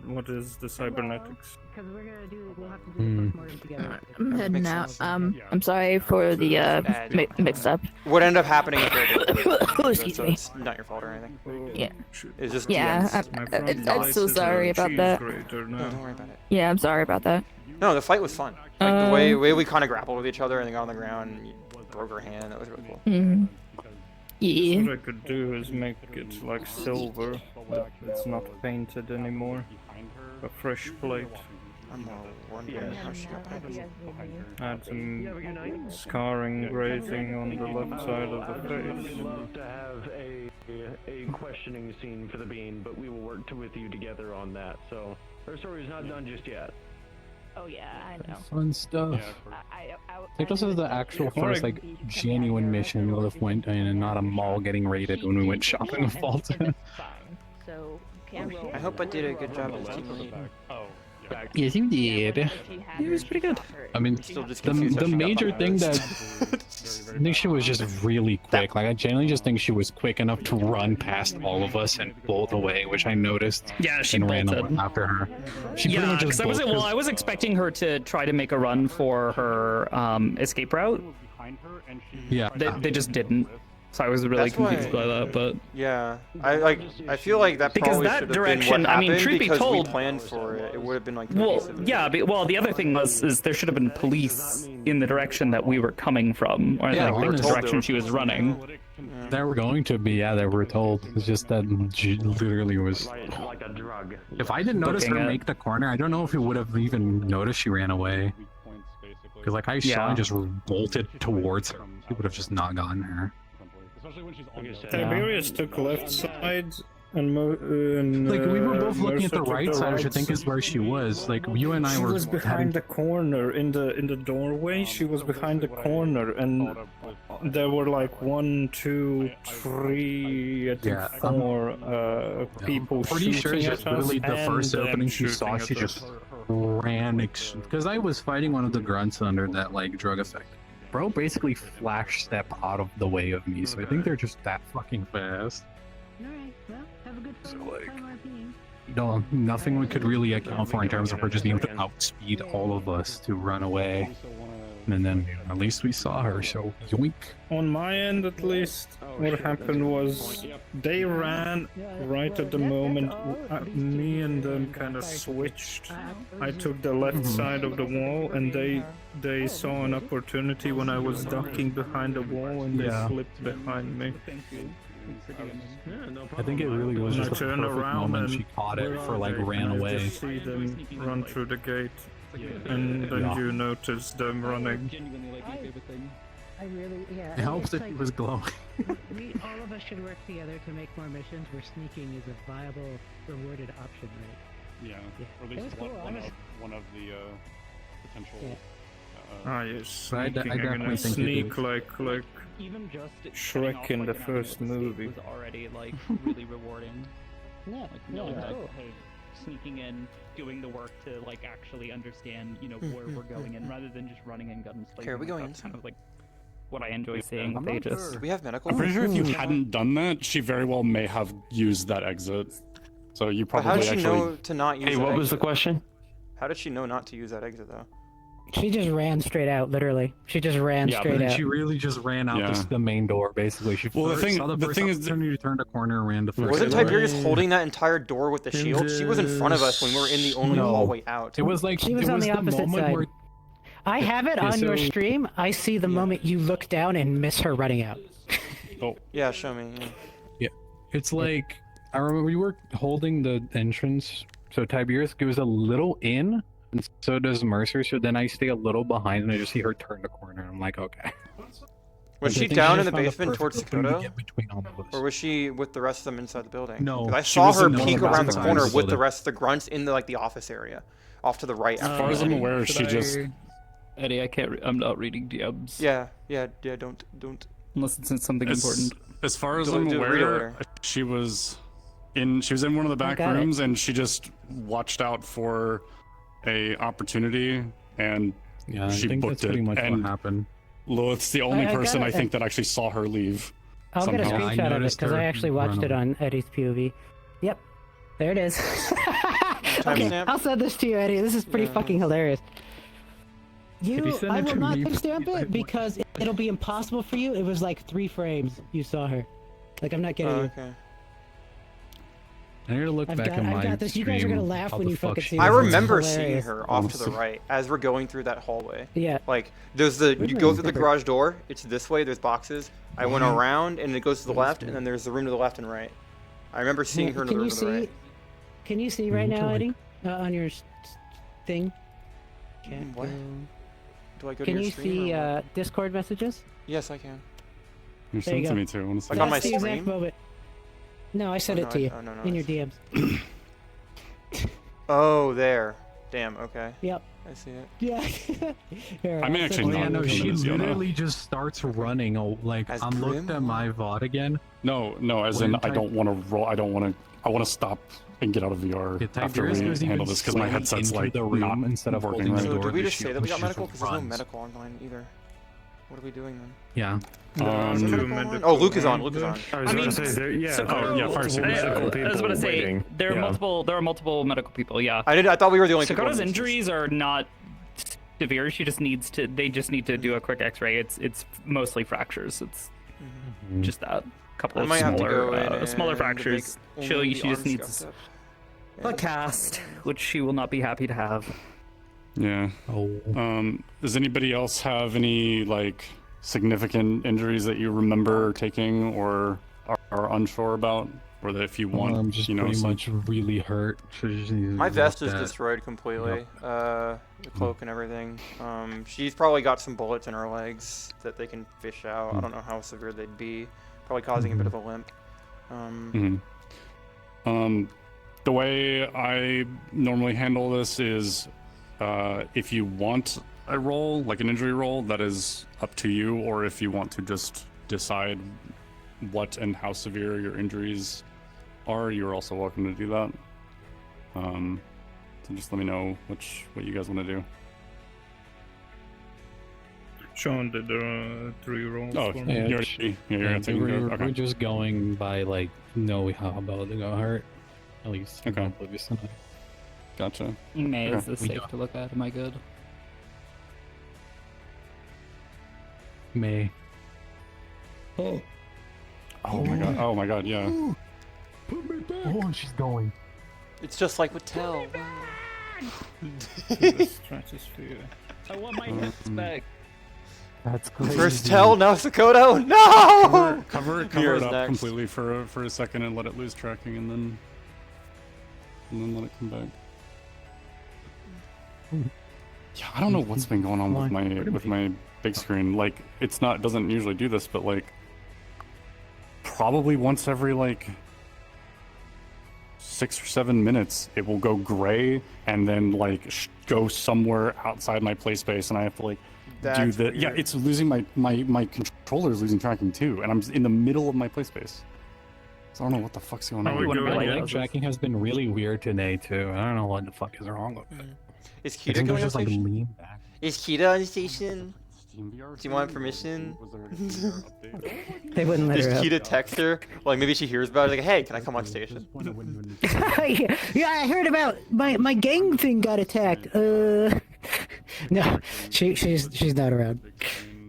what is the cybernetics. Because we'll have to do the postmortem together. I'm heading makes out. sense. I'm sorry for the mix up. What ended up happening? Excuse me. It's not your fault or anything. Yeah. It's just Yeah, DMs. I'm so sorry about that. No, don't worry about it. Yeah, I'm sorry about that. No, the fight was fun. Like the way we kind of grappled with each other and then got on the ground and you broke her hand. That was really cool. Mm. Yeah. What I could do is make it like silver, but it's not painted anymore. A fresh plate. I'm wondering how she got painted. Add some scarring grazing on the left side of the face. We'd love to have a questioning scene for the bean, but we will work with you together on that. So her story is not done just yet. Oh yeah, I know. Fun stuff. I Like this is the actual first like genuine mission we both went in, and not a mall getting raided when we went shopping with Fulton. So I hope I did a good job as team lead. Yes, you did. It was pretty good. I mean, Still just the confused how she got major behind thing us. that I think she was just really quick. Like I genuinely just think she was quick enough to run past all of us and bolt away, which I noticed. Yeah, she and ran bolted. after her. She pretty Yeah, much just because bolted. I was expecting her to try to make a run for her escape route. Yeah. They just didn't. So I was really That's why- confused by that, but Yeah, I feel like that because probably that should have direction, been what I mean, happened truth be because told, we planned for it. It would have been like well, cohesive. yeah, well, the other thing is there should have been police in the direction that we were coming from, or Yeah, like the honestly. direction she was running. They were going to be, yeah, they were told. It's just that she literally was. Like a drug. If I didn't notice her Booking it. make the corner, I don't know if we would have even noticed she ran away. Because like I saw Yeah. and just bolted towards her. She would have just not gotten her. Tiberius took left side and Like we were both looking at the Mercer right took side, which I right think is where she was. Like you and I She were. was behind the corner in the doorway. She was behind the corner, and there were like 1, 2, 3, I think Yeah, 4 people Pretty sure shooting just at us, literally the and first them opening she shooting saw, at she us. just ran. Because I was fighting one of the grunts under that like drug effect. Bro basically flash step out of the way of me, so I think they're just that fucking fast. Alright, well, have a good So, time. like, Time RPing. No, nothing we could really account for in terms of her just being able to outspeed all of us to run away. And then at least we saw her, so yoink. On my end, at least, what happened was they ran right at the moment. Me and them kind of switched. I took the left side of the wall, and they saw an opportunity when I was ducking behind the wall, and they Yeah. slipped behind me. I think it really was And I just a turned perfect around moment and she caught it for like ran I away. just see them run through the gate, and then Yeah. you notice them running. I really, yeah. It helps it's that like, he was glowing. all of us should work together to make more missions where sneaking is a viable, rewarded option, right? Yeah, Yeah. or at It least was cool, honestly. one of the potential. Yeah. Yes, I sneaking. definitely I'm gonna think you sneak do. like Even just Shrek in the first movie. was already like really rewarding. Yeah, Like yeah, knowing that cool. hey, sneaking in, doing the work to like actually understand, you know, where we're going in, rather than just running in guns. Okay, are we going Kind of like what I enjoy seeing with Aegis. Do we have medical? I'm pretty sure if you hadn't done that, she very well may have used that exit. So you But probably how did she actually. know to not use Hey, that what was the exit? question? How did she know not to use that exit though? She just ran straight out, literally. She just ran Yeah, straight but out. she really just ran out Yeah. the main door, basically. She Well, the thing- saw the thing is opportunity to turn the corner and ran the first Wasn't door. Tiberius holding that entire door with the shield? She was in front of us when we were in the only No. hallway out. It was like She was it on was the opposite moment side. where I have it Okay, on your so- stream. I see the moment you look down and miss her running out. Oh. Yeah, show me. Yeah. Yeah, it's like I remember we were holding the entrance, so Tiberius goes a little in, and so does Mercer. So then I stay a little behind, and I just see her turn the corner. I'm like, okay. Was I she think down in just the found basement perfect towards opening to Dakota? get between all of us. Or was she with the rest of them inside the building? No, 'Cause I she saw was her in the peek building. around the Outside corner the with the building. rest of the grunts in the the office area, off to the right. As far as I'm aware, she Should just. Eddie, I can't. I'm not reading DMs. Yeah. Don't. Unless it's something As, important. as far as Do- I'm do read it aware, later. she was in one of the back got it. rooms, and she just watched out for a opportunity, and Yeah, I she think booked that's pretty it. much and what happened. Lilith's the only I got person it. I think that actually saw her leave. I'll get a somehow. Yeah, I screenshot of it noticed because I her actually watched run it away. on Eddie's POV. Yep, there it is. Okay, Timestamp? I'll send this to you, Eddie. This is pretty Yeah. fucking hilarious. you send I it will to not me, timestamp please? it because it'll be impossible for you. It was like 3 frames you saw her. Like, I'm not kidding Oh, you. okay. I need to look I've back got- at I've my got this. You guys are stream, gonna laugh how when the you fuck fucking she see I this. was. It's remember seeing hilarious. her off to the right as we're going through that hallway. Yeah. Like there's the Where's you my go through the zipper? garage door. It's this way. There's boxes. I went around and it goes to the left, and then there's the room to the left and right. I remember seeing her in the Can room you to see? the right. Can you see right Mhm. now, Like- Eddie? On your thing. What? Do I go to Can your you stream see or what? Discord messages? Yes, I can. You There sent you it go. to me too. I want to see Like on my That's the exact stream? moment. No, I sent Oh, it no, to you oh, no, in I your see. DMs. Oh, there. Damn. Okay. Yep. I see it. Yeah. Here, I may I'll actually send Oh, it yeah, not to no, you. she minutes ago now. literally just starts running. Oh, like As I'm looked Grim? at my VOD again. No, as When in I don't want to roll. I want to stop and get out of VR Yeah, after Tiberius we goes handle even this because my slightly headset's into like the room not instead of working holding right. the So door. did we the just say that shield we got just medical? Because there's no runs. medical online either. What are we doing then? Yeah. Is there medical on? Oh, Luke is on. Luke is on. I was going to say, there, yeah, so- there are yeah, fire multiple service. medical I was people going to say waiting. there are Yeah. multiple. There are multiple medical people. Yeah. I thought we were the only people. Dakota's in this. injuries are not severe. She just needs to. They just need to do a quick X-ray. It's mostly fractures. It's just that couple I of might have to smaller go in smaller and fractures. make She only the just arm needs scuffed a cast, which she will not be happy to have. Yeah. Oh. Does anybody else have any like significant injuries that you remember taking or are unsure about, or that if you want, I'm just pretty much really hurt. So just need to My vest look is at- destroyed completely. The cloak and everything. She's probably got some bullets in her legs that they can fish out. I don't know how severe they'd be. Probably causing a bit of a limp. The way I normally handle this is, if you want a roll, like an injury roll, that is up to you, or if you want to just decide what and how severe your injuries are, you're also welcome to do that. So just let me know what you guys want to do. Sean did 3 rolls. Oh, for yeah, me. you already, yeah, you're taking we're, okay. we're just going by like no how about they got hurt. At least Okay. oblivious tonight. Gotcha. May Okay. is this safe to look at? Am I good? May. Oh my god. Oh my god. Yeah. Oh, and she's going. It's just like with Tell. The stratosphere. I want my hips back. That's crazy. First Tell, now Sakoto. No! Cover it Mira's up next. completely for a second and let it lose tracking, and then let it come back. Yeah, I don't know what's been going on with my big screen. Like, it doesn't usually do this, but like probably once every like 6 or 7 minutes, it will go gray and then like go somewhere outside my play space, and I have to like do the yeah. It's losing my controller is losing tracking too, and I'm in the middle of my play space. So I don't know what the fuck's going on. My leg tracking has been really weird today too. I don't know what the fuck is wrong with it. Is I Kita think going I on just like station? lean back. Is Kita on station? Team VR. Do you want permission? Was there a Team VR update? They wouldn't let Just her key up. to text her. Like maybe she hears about it. Like, hey, can I come on station? Yeah, I heard about my gang thing got attacked. No, she's not around.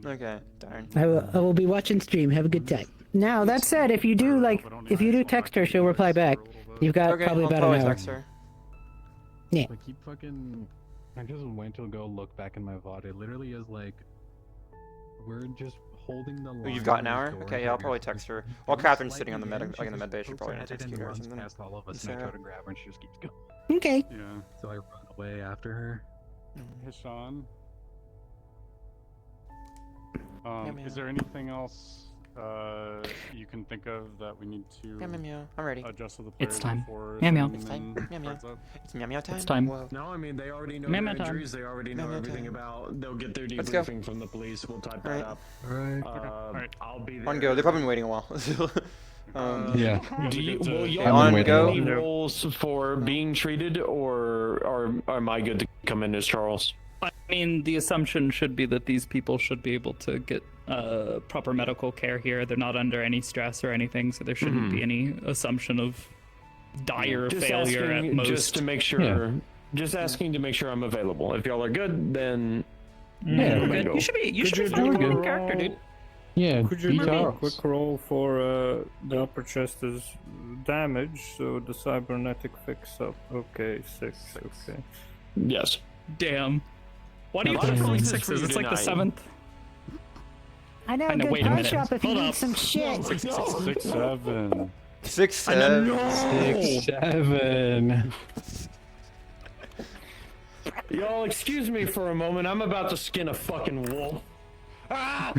Okay, darn. I will be watching stream. Have a good time. Now that said, if you do text her, she'll reply back. You've got Okay, probably I'll about probably an hour. text her. Yeah. I keep fucking. I just went to go look back in my VOD. It literally is like we're just holding the line. Oh, you've got an of hour? the door Okay, yeah, I'll here. probably text her. If While there's Catherine's slight sitting on the med, again, like in the she med bay, just she's probably gonna pokes her text head you and or runs something. past all of us, So- and I try to grab her, and she just keeps going. Okay. Yeah. So I run away after her. Hey, Sean. meow. Is there anything else you can think of that we need to Meow, meow, meow. I'm ready. adjust to the players It's time. before Meow, meow. sending It's time. them Meow, meow. cards up? It's meow meow time. It's time. Whoa. No, I mean they already know Meow, their meow time. injuries. They already know Meow, meow everything time. about. They'll get their Let's go. debriefing from the police. We'll type Alright. that up. Alright. I'll be there. On go. They've probably been waiting a while. Yeah. Do you, will I'm y'all on have go. any roles for being treated, or am I good to come in as Charles? I mean, the assumption should be that these people should be able to get proper medical care here. They're not under any stress or anything, so there shouldn't be any assumption of dire Just failure asking, at most. just to make sure. Yeah. Just asking to make sure I'm available. If y'all are good, then Yeah, we're good. good. You should be. You Could should be you fine do with a the character, dude. Yeah. Could you be do a Charles. quick roll for the upper chest is damage, so the cybernetic fix up. Okay, 6. Okay. Yes. Damn. Why do you A lot keep of rolling places for sixes? you It's like the tonight. seventh. I know I a know, good wait a pawn minute. shop if you Hold need up. some shit. 6, 7. 6, 7. 6, 7. Y'all excuse me for a moment. I'm about to skin a fucking wolf. Ah!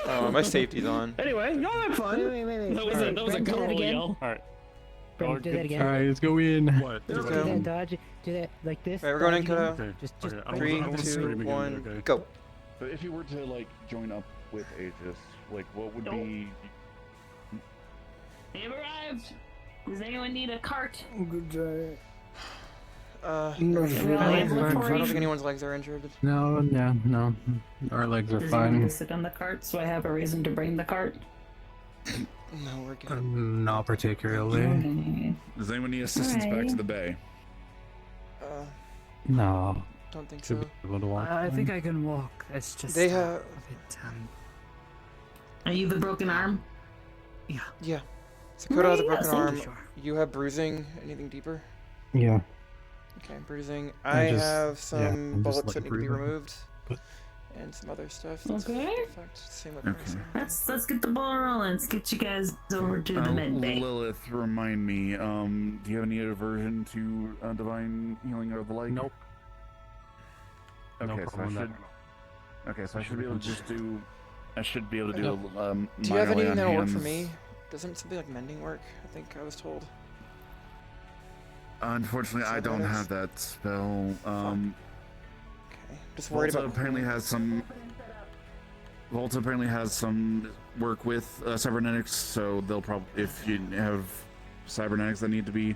Oh, my safety's on. Anyway, y'all have fun. Wait. That was a Brent, do that girl again. yell. All right. Brent, do that again. Alright, let's go in. What? Let's Do go. that dodge. Do that like this. Alright, we're going in, dodge Kodo. again. Okay. Just Okay. I 3, will 2, stream again, 1, okay. go. But if you were to like join up with Aegis, like what would be? They've arrived. Does anyone need a cart? Good day. I No, don't think anyone's legs are injured. No. Our legs are Does anyone need fine. to sit on the cart so I have a reason to bring the cart? No, we're good. Not particularly. Does anyone need assistance back to the bay? No. Don't think Should so. be able to walk. I think I can walk. It's just They a have. bit. Are you the broken arm? Yeah. Sakura has a broken Yes, arm. sure. You have bruising. Anything deeper? Yeah. Okay, bruising. I I just- have yeah, some I'm just, bullets like, that need to be breathing. removed. But- And some other stuff. That's Okay. perfect. Same with bruising. Let's get the ball rolling. Let's get you guys over to the med bay. Lilith, remind me. Do you have any aversion to divine healing or the like? Nope. No Okay, problem so I with should. Okay, so I should be able to just do. I should be able to do. Do you have minor lay anything on that'll work for hands. me? Doesn't something like mending work? I think I was told. Unfortunately, I don't Cybernetics? have that spell. Okay. Just worried Volta about. apparently has some. Volta apparently has some work with cybernetics, so they'll probably, if you have cybernetics that need to be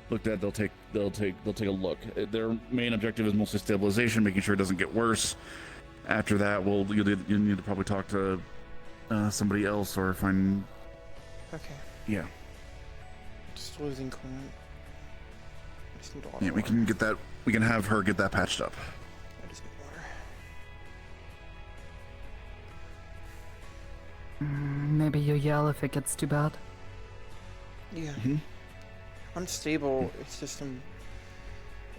looked at, they'll take a look. Their main objective is mostly stabilization, making sure it doesn't get worse. After that, you'll need to probably talk to somebody else or find. Okay. Yeah. Just losing coolant. I just need water. Yeah, we can get that. We can have her get that patched up. I just need water. Maybe you yell if it gets too bad. Yeah. Mm-hmm. I'm stable. It's just I'm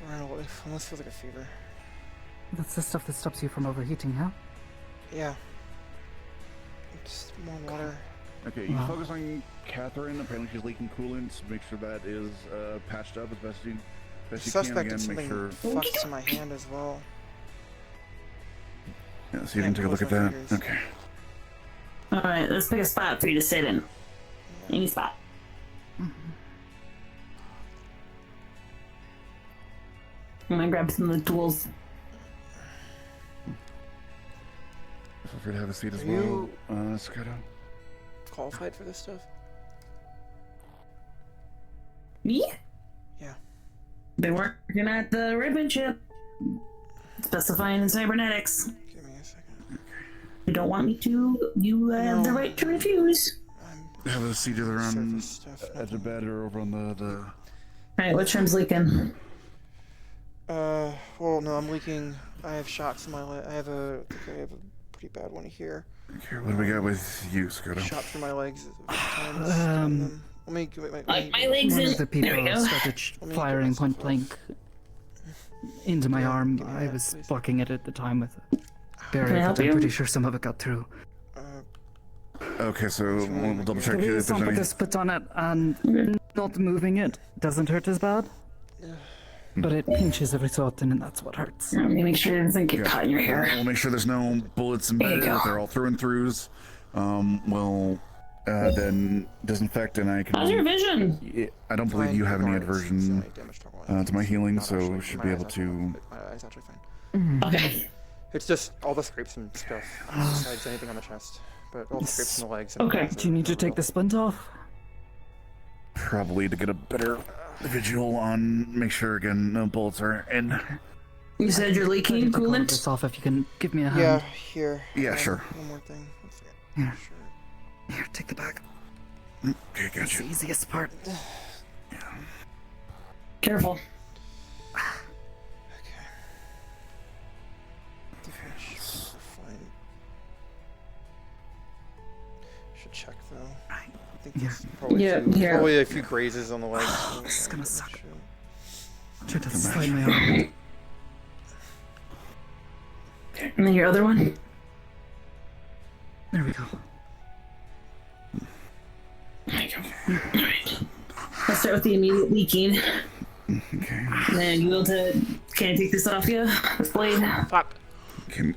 around a little. Almost feels like a fever. That's the stuff that stops you from overheating, huh? Yeah. Just more water. Okay, you Wow. focus on Katherine. Apparently, she's leaking coolant. So make sure that is patched up as best you Suspect can. did Again, make something sure. fucks to my hand as well. Yeah, so you can Can't take a look at close my that. fingers. Okay. All right, let's pick a spot for you to sit in. Any spot. I'm gonna grab some of the tools. Feel free to have a seat as Are well. you- Skoda. Qualified for this stuff? Me? Yeah. Been working at the ribbon ship. Specifying in cybernetics. Give me a second. you don't want me to, you have the right to refuse. Have a seat either on at the bed or over on the. Alright, which room's leaking? Well, no, I'm leaking. I have shots in my leg. I think I have a pretty bad one here. Okay, what do we got with you, Scoto? Shot through my legs. Let me my legs One in. of the There we people go. started firing point blank into my arm. I was blocking it at the time with a barrier, help but I'm you? pretty sure some of it got through. Okay, so we'll double check There if is some there's put any. the spit on it, and not moving it doesn't hurt as bad. But it pinches every so often, and that's what hurts. Let me make sure it doesn't get caught in your hair. We'll make sure there's no bullets embedded. go. If they're all through and throughs, we'll then disinfect, and I can. How's your vision? Yeah, I don't believe you have any aversion to my healing, so we should be able to. My eye's actually fine. Okay. It's just all the scrapes and stuff. Besides anything on the chest, but all the scrapes in the legs. And Okay. Do you need to take the splint off? Probably to get a better visual on. Make sure again, no bullets are in. You said you're leaking Take all coolant? this off if you can give me a hand. Yeah, here. Yeah, sure. One more thing. Let's see. Here. Here, take the bag. Okay, That's gotcha. the easiest part. Careful. Fine. Should check though. I think Yeah. there's probably, Yeah, two, here. probably a few grazes on the legs. This is gonna suck. Shit. Try to slide my arm. And then your other one? There we go. There you go. Alright. Let's start with the immediate leaking. Okay. And then you able to. Can I take this off you? This blade? Pop. Can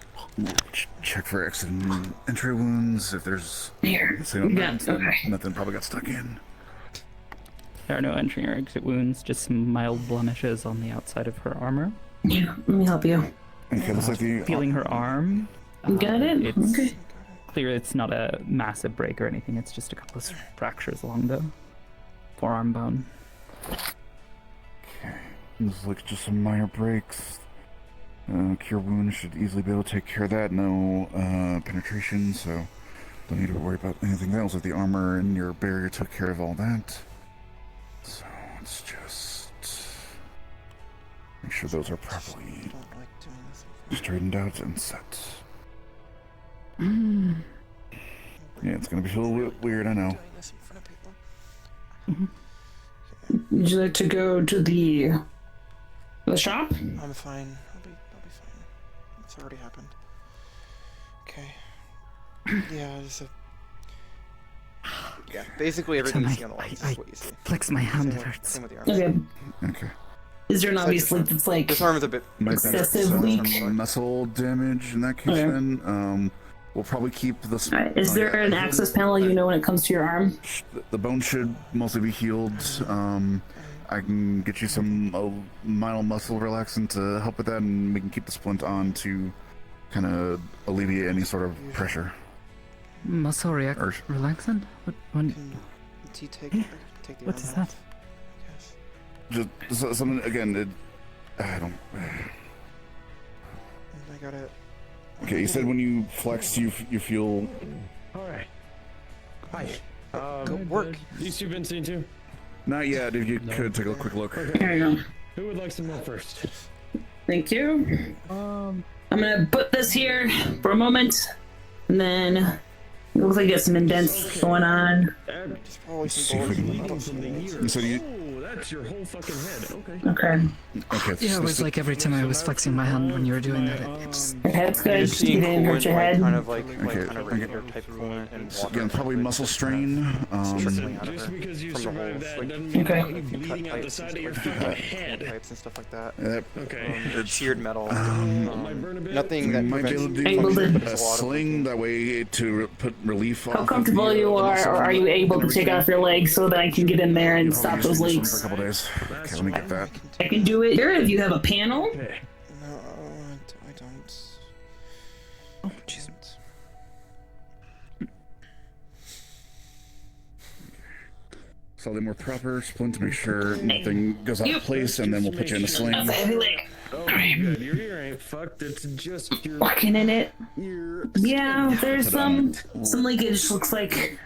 check for exit and entry wounds if there's. Here. Yeah, okay. Nothing probably got stuck in. There are no entry or exit wounds, just some mild blemishes on the outside of her armor. Yeah, let me help you. Okay, looks like the. Feeling her arm. You got it? It's Okay. clear it's not a massive break or anything, it's just a couple of fractures along the forearm bone. Okay. Looks like just some minor breaks. Cure wound should easily be able to take care of that. No penetration, so don't need to worry about anything else. With the armor and your barrier took care of all that. So let's just make sure those are properly straightened out and set. Yeah, it's gonna be a little bit weird, I know. Would you like to go to the shop? I'm fine. I'll be fine. It's already happened. Okay. Yeah, there's a. Yeah, basically everything you see on the legs is what you see. Flex my hand, Same it with- hurts. Same with the arms. Okay. Okay. Is there an obvious link that's like This arm is a bit excessive leak? Muscle damage in that case. Okay. Then we'll probably keep this. Alright, is there an access panel you know when it comes to your arm? The bone should mostly be healed. I can get you some mild muscle relaxant to help with that, and we can keep the splint on to kind of alleviate any sort of pressure. Muscle relaxant? What? Can you take the What arm is off? that? Just something again. I don't. I got it. Okay, you said when you flex, you feel. All right. Hi. Good work. These two been seen too? Not yet. If you could take a quick look. Okay. Here you go. Who would like some more first? Thank you. I'm gonna put this here for a moment, and then it looks like you got some indents going on. See if we can. You said you. Oh, that's your whole fucking head. Okay. Okay. Okay. Yeah, it was like every time I was flexing my hand when you were doing that, it just... Your head's good. Just You seeing didn't hurt coolant, your like, head. kind of like Okay, kind of okay. regular type coolant and water. Again, probably muscle strain. Trickling out of Just her because you from the survived holes, that like, doesn't mean Okay. you're bleeding out the pipes and side of your stuff fucking like that. head. Pipes and stuff like that. Okay. Seared metal. Might burn a bit. Nothing We that might be able to prevents do function, but a it's a lot of sling that way to put relief. How comfortable you are, or are you able to take off your legs so that I can get in there and stop those For a leaks? couple days. Okay, let me get that. I can do it here if you have a panel. No, I don't. Oh, jeez. Slightly more proper splint to make sure nothing goes out of place, and then we'll put you in a sling. That's a heavy leg. good. Your ear ain't fucked. It's just your Fucking in it. ear. Yeah, there's some leakage. Looks like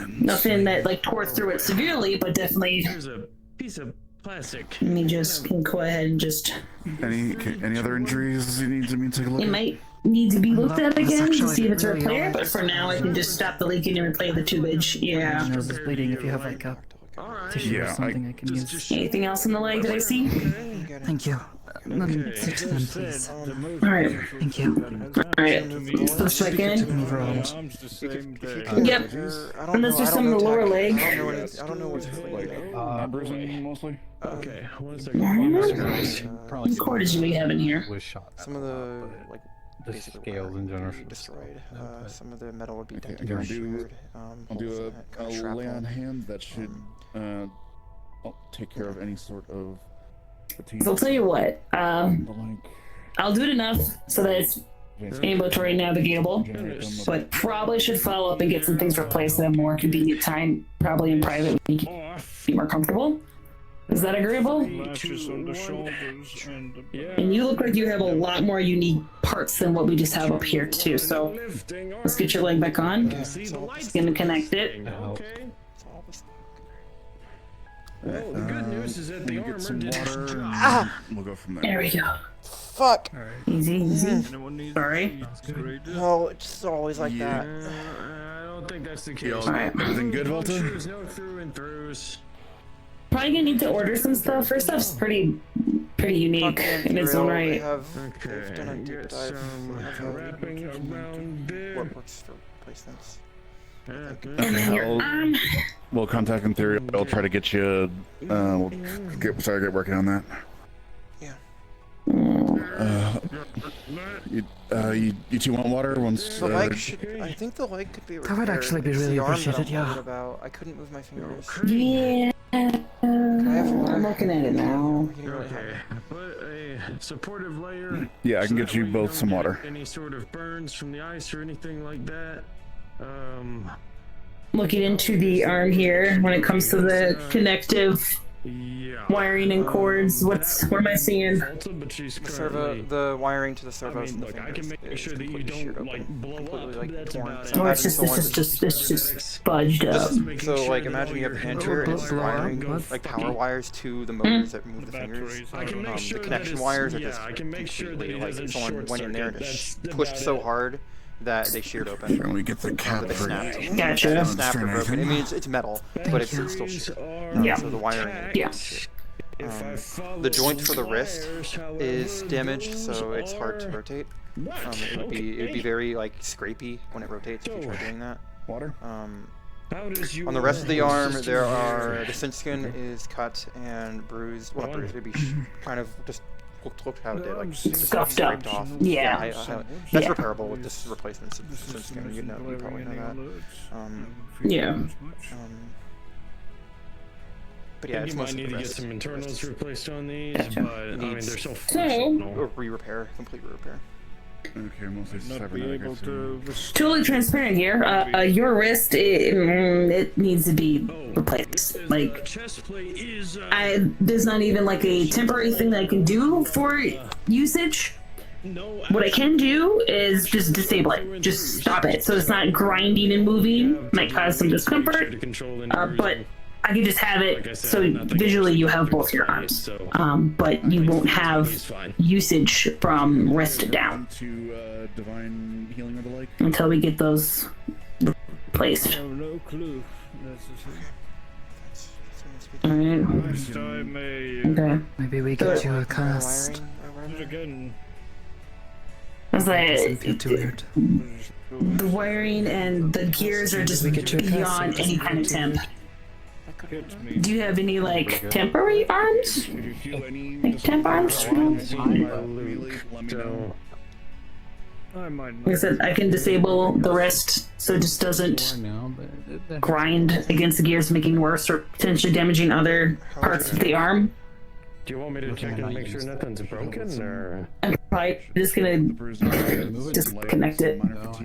nothing that like tore through it severely, but definitely. There's a piece of plastic. Let me just go ahead and just. Any other injuries you need me to take a look It at? might need to be looked at again to see if it's a repair, but for now I can just stop the leaking and replay the tubage. Yeah. Nose is bleeding. If you have like a tissue or something, I can use. Anything else in the leg that I see? Thank you. Fix them, please. Alright. Thank you. Alright. Let's check in. Move around. Yep. And let's do some of the lower leg. I don't know what's like. Bruising mostly. Okay, 1 second. What cordage do we have in here? Some of the like the scales in general destroyed. Some of the metal would be Okay, dented I'll or do sheared. I'll do a lay on hand that should take care of any sort of fatigue. So I'll tell you what. I'll do it enough so that it's ambulatory navigatable, but probably should follow up and get some things replaced at a more convenient time, probably in private, when you can be more comfortable. Is that agreeable? Matches on the shoulders and the And you look like you have a lot more unique parts than what we just have up here too, so let's get your leg back on. Just gonna connect it. Well, the good news is that the armor didn't drop. Ah! We'll go from there. There we go. Fuck! Easy, easy. Sorry. No, it's always like that. I don't think that's the case. Alright. Everything good, Volta? There's no through and throughs. Probably gonna need to order some stuff. Her stuff's pretty unique in its own right. They've done a deep dive. Wrapping around there. What works for replacements? Okay, we'll contact Ethereal. I'll try to get you. We'll get working on that. You two want water once? The leg should. I think the leg could be repaired. That would actually be It's really the arm that appreciated, I'm yeah. worried about. I couldn't move my fingers. Yeah. I'm looking at it now. Okay, put a supportive layer. Yeah, I can get you both some water. Any sort of burns from the ice or anything like that. Looking into the arm here when it comes to the connective wiring and cords. What am I seeing? The wiring to the servos. I mean, look, I can make sure that you don't like blow up. That's about it. Oh, it's just fudged up. So like, imagine you have a hand here and it's wiring like power wires to the motors that move the fingers. The connection wires are just completely like someone went in there and just pushed so hard that they sheared open. Can we get the cap they for snapped. Gotcha. Snapped or broken. I mean, it's metal, but it's still sheared. Yeah. So the wiring. Yeah. The joint for the wrist is damaged, so it's hard to rotate. It would be very like scrapey when it rotates if you try doing that. Water. On the rest of the arm, the cinch skin is cut and bruised. Well, not bruised. It'd be kind of just looked how it did, like scuffed up. scraped off. Yeah. That's repairable with this replacement cinch skin. You probably know that. Yeah. But yeah, it's you might mostly need to the get rest. some internals replaced on these, Gotcha. but I mean they're so Or re-repair, complete re-repair. Okay, mostly not be able to. Totally transparent here. Your wrist, it needs to be replaced. Like, there's not even like a temporary thing that I can do for usage. What I can do is just disable it. Just stop it so it's not grinding and moving. Might cause some discomfort. But I can just have it so visually you have both your arms. But you won't have usage from wrist down To divine healing of the leg. until we get those replaced. I have no clue. Alright. Next time Okay. Maybe we get you a cast. again. It's like Doesn't feel too weird. the wiring and the gears are just beyond any kind of temp. Do you have any like temporary arms? Like temp arms? Like I said, I can disable the wrist so it just doesn't grind against the gears, making worse or potentially damaging other parts of the arm. Do you want me to check and make sure nothing's broken, or? I'm probably just gonna disconnect it,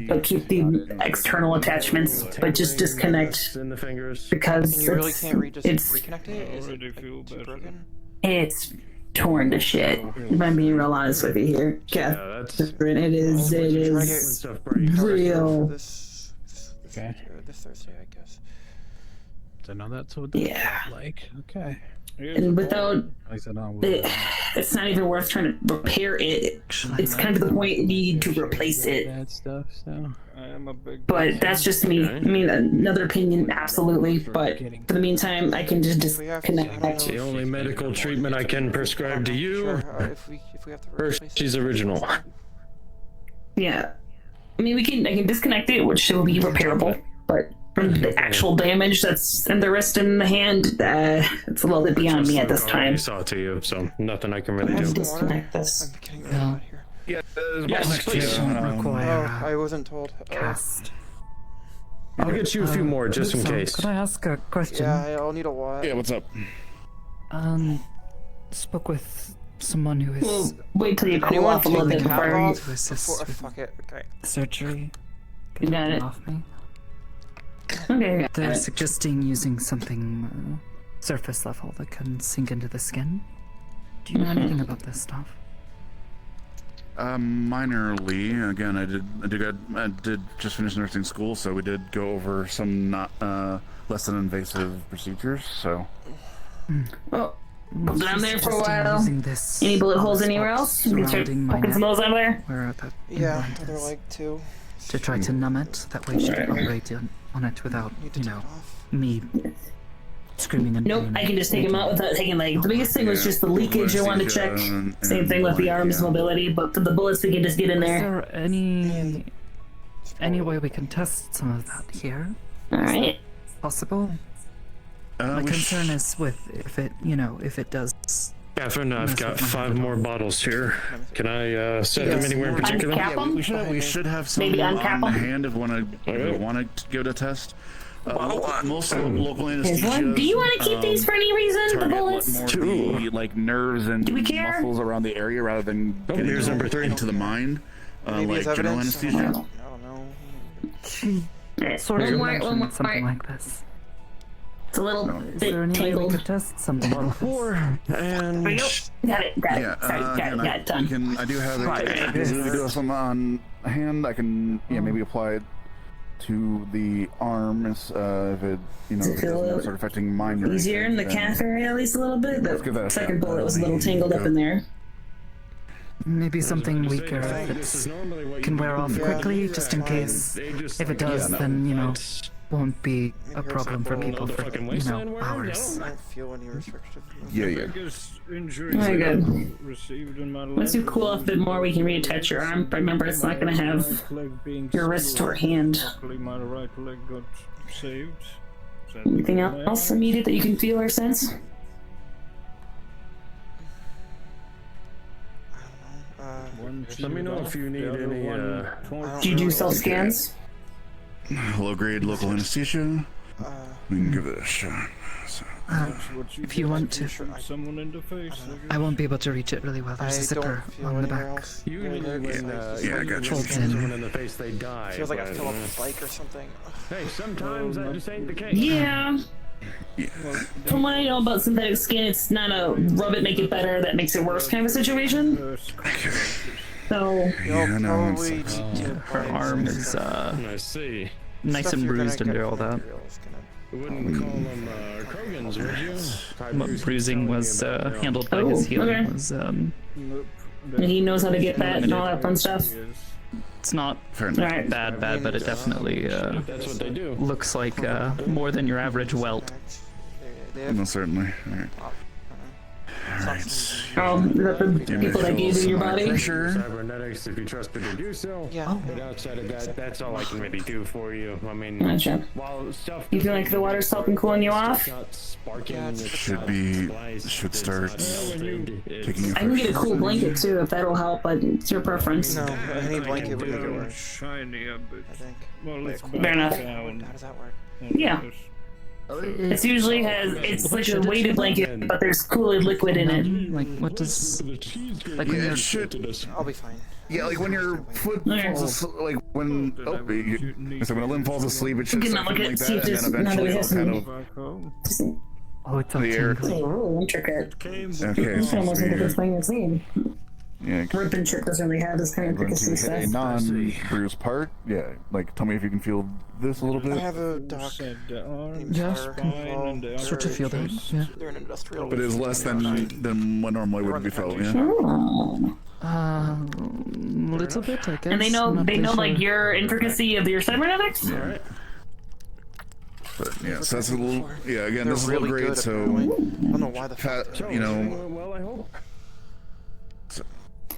but keep the external attachments, but just disconnect In the fingers. because And you really can't just it's reconnect it? Is it too broken? it's torn to shit. If I'm being real honest with you here, Catherine, it is real. Okay. This Thursday, I guess. So now that's what that felt like. Okay. And without I said, it's not even worth trying to repair it. It's kind of the point you need to replace it. Bad stuff. So. But that's just me. I mean, another opinion, absolutely. But for the meantime, I can just disconnect. The only medical treatment I can prescribe to you, Hershey's Original. Yeah, I mean, I can disconnect it, which will be repairable. But from the actual damage that's in the wrist and the hand, it's a little bit beyond me at this time. I saw it to you, so nothing I can really do. Disconnect this. Yeah, yes, please. I wasn't told. I'll get you a few more just in case. Could I ask a question? Yeah, I'll need a lot. Yeah, what's up? Spoke with someone who is. Well, wait till you cool off a little bit before. Fuck it. Okay. Surgery. You got it. Off me. Okay. They're suggesting using something surface level that can sink into the skin. Do you know anything about this stuff? Minorly. Again, I did just finish nursing school, so we did go over some not less than invasive procedures. So. Well, hold down there for a while. Any bullet holes anywhere else? You can start poking some holes out there. Where the Yeah, implant they're is, like two. to try to numb it. That way she can operate on it without, me screaming in Nope, pain. I can just take him out without taking like the biggest thing was just the leakage I wanted to check. Same thing with the arms mobility, but for the bullets we can just get in Is there. there any way we can test some of that here? Alright. Possible? My concern is with if it does. Catherine, I've got 5 more bottles here. Can I set them anywhere in particular? Yeah, we should have some on hand if we want to give it a test. Most local anesthesia. Do you want to keep these for any reason? The bullets? More the, like nerves and muscles around the area rather than getting here's number 3 into the mind. Like general anesthesia. Sort of One more. something like this. It's a little Is there bit any way we tangled. could test something like this? 4 and There you go. Got it. Yeah, Sorry, got it done. I do have some on hand. I can maybe apply it to the arms if it Does it feel doesn't start affecting mine. Easier in the calf area at least a little bit. Let's give that The a second shot. bullet was a little tangled up in there. Maybe something weaker that can wear off quickly, just in case. If it does, then won't be a problem for people for hours. I don't feel any restrictive. Yeah. Very good. Once you cool off a bit more, we can reattach your arm. But remember, it's not going to have your wrist or hand. My right leg got saved. Anything else immediate that you can feel or sense? Let me know if you need any. Do you do self scans? Low grade local anesthesia. We can give it a shot. If you want to, Someone in the face. I won't be able to reach it really well. There's a zipper on the back. Usually when I got you. Folds someone in. in the face, they die. Feels like I but, fell off a bike or something. Hey, sometimes that just ain't the case. Yeah. From what I know about synthetic skin, it's not a rub it, make it better, that makes it worse kind of a situation. So. Her arm is I see. nice and bruised under all that. You wouldn't call them Krogans, would you? What bruising was handled by his healing was And he knows how to get that and all that fun stuff. it's not Alright. bad, but it definitely That's what they do. looks like more than your average welt. Most certainly. Alright. Oh, is that the people that gaze in your body? Cybernetics, if you trust me to do so. Yeah. But outside of that, that's all I can really do for you. I mean, Gotcha. while stuff. You feel like the water's helping cooling you off? Not sparking. Should start taking I can get a cool blanket too if that'll help, but it's your preference. No, any blanket would make it worse. Shiny a bit. I think. Well, let's Fair enough. How does that work? Yeah. It's usually it's like a weighted blanket, but there's cooler liquid in it. Like, what does... Like, Yeah, it should. I'll be fine. Yeah, like when your foot falls asleep, like when when a limb falls asleep, it should Get start look feeling at like see if that, and there's then now that we eventually have it'll kind some. of Oh, it's all The air- tingly. Oh, intricate. Okay, It's so almost the you're- biggest thing I've seen. Yeah. Rip and chip doesn't really have this kind of Going intricacy to hit a stuff. non-bruised part. Yeah, like tell me if you can feel this a little bit. I have a doc. Yes, sort of feel that. Yeah. They're an industrial. But it's less than what normally would be felt. Yeah. Oh. Little bit, I guess. And they know Not really like sure. your intricacy of your cybernetics? Yeah. But yeah, so that's a little. Yeah, again, They're this is a really little great. good, So apparently. I don't know why the you know. Well, I hope.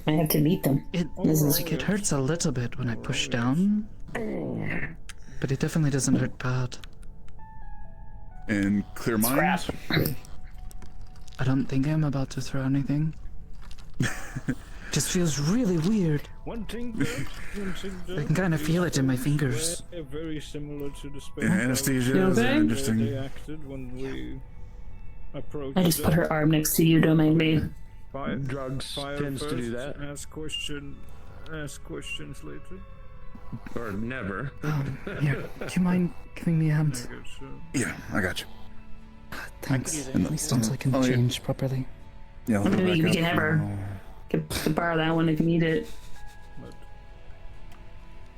I have to meet them. It hurts a little bit when I push down, but it definitely doesn't hurt bad. And clear minds. I don't think I'm about to throw anything. Just feels really weird. One thing I can kind of feel it in my fingers. very similar to the Yeah, anesthesia You is okay? interesting. They acted when we approached. I just put her arm next to you, don't mind me. Drugs tends to do that. Ask questions later. Or never. Here, do you mind giving me a hand? Yeah, I got you. Thanks. At least until I can change properly. Yeah, let me Maybe back we up. can have her. Could borrow that one if you need it.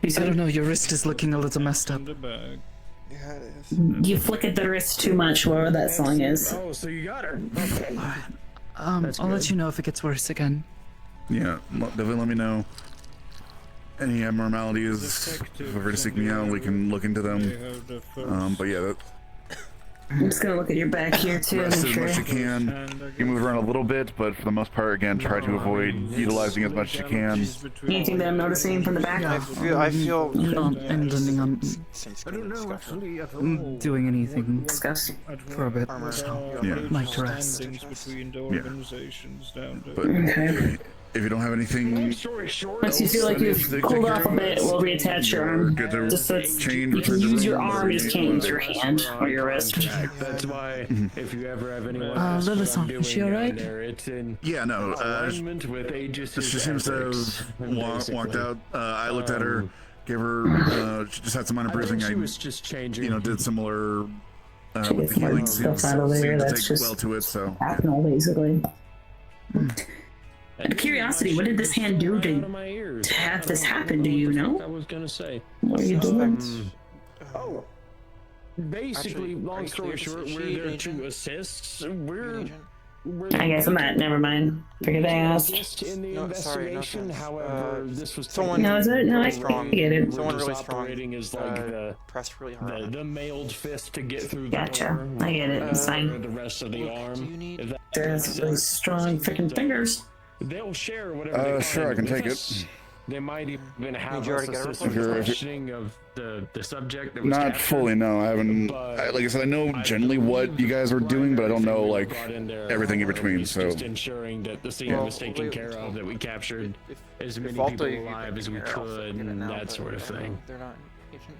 I don't know, your wrist is looking a little messed up. Yeah, it is. You flick at the wrist too much, whatever that song is. Oh, so you got her. Okay. I'll let you know if it gets worse again. Yeah, definitely let me know. Any abnormalities, if ever to seek me out, we can look into them. But yeah, that, I'm just gonna look at your back here too. rest Make as sure. much as you can. You move around a little bit, but for the most part, again, try to avoid utilizing as much as you can. Anything that I'm noticing from the back? I feel. Not ending on I don't know actually at all. doing anything Discuss. for a bit. So, Yeah. like to rest. Between the Yeah. organizations down there. But if you don't have anything, Once you feel like you've cooled off a bit, we'll reattach your arm. good to Just so it's, change. you can use your arm, you just can't use your hand or your wrist. That's why if you ever have anyone Lillison, is she alright? it's in Yeah, no. alignment with Aegis. She seems to have walked out. I looked at her, gave her. She just had some minor bruising. She was just changing. Did similar. She With gets the more healing stuff seems out of there, to that's take just well to it. So. Acnol, basically. Out of curiosity, what did this hand do to have this happen? Do you know? I was gonna say. What are you doing? Oh. Basically, long story short, we're there to assist. We're I guess I'm not. Never mind. Forget I asked. in the investigation. However, this was someone. No, is it? No, I get it. Someone really operating as like pressed really hard. the mailed fist to get through. Gotcha. The door, I get it. It's fine. The rest of the arm. There's really strong freaking fingers. They'll share whatever. They Sure, I can find take with it. us. They might even have you us already get a assist report? with If you're- questioning of the subject that was Not captured. fully, no. I haven't. Like I said, I know generally what you guys are doing, but I don't know like everything in between. So. Just ensuring that the scene was taken care of, that we captured as many Volta, people you can alive as take we care of, I'll could, get it and now, that but, sort of thing. They're not agent,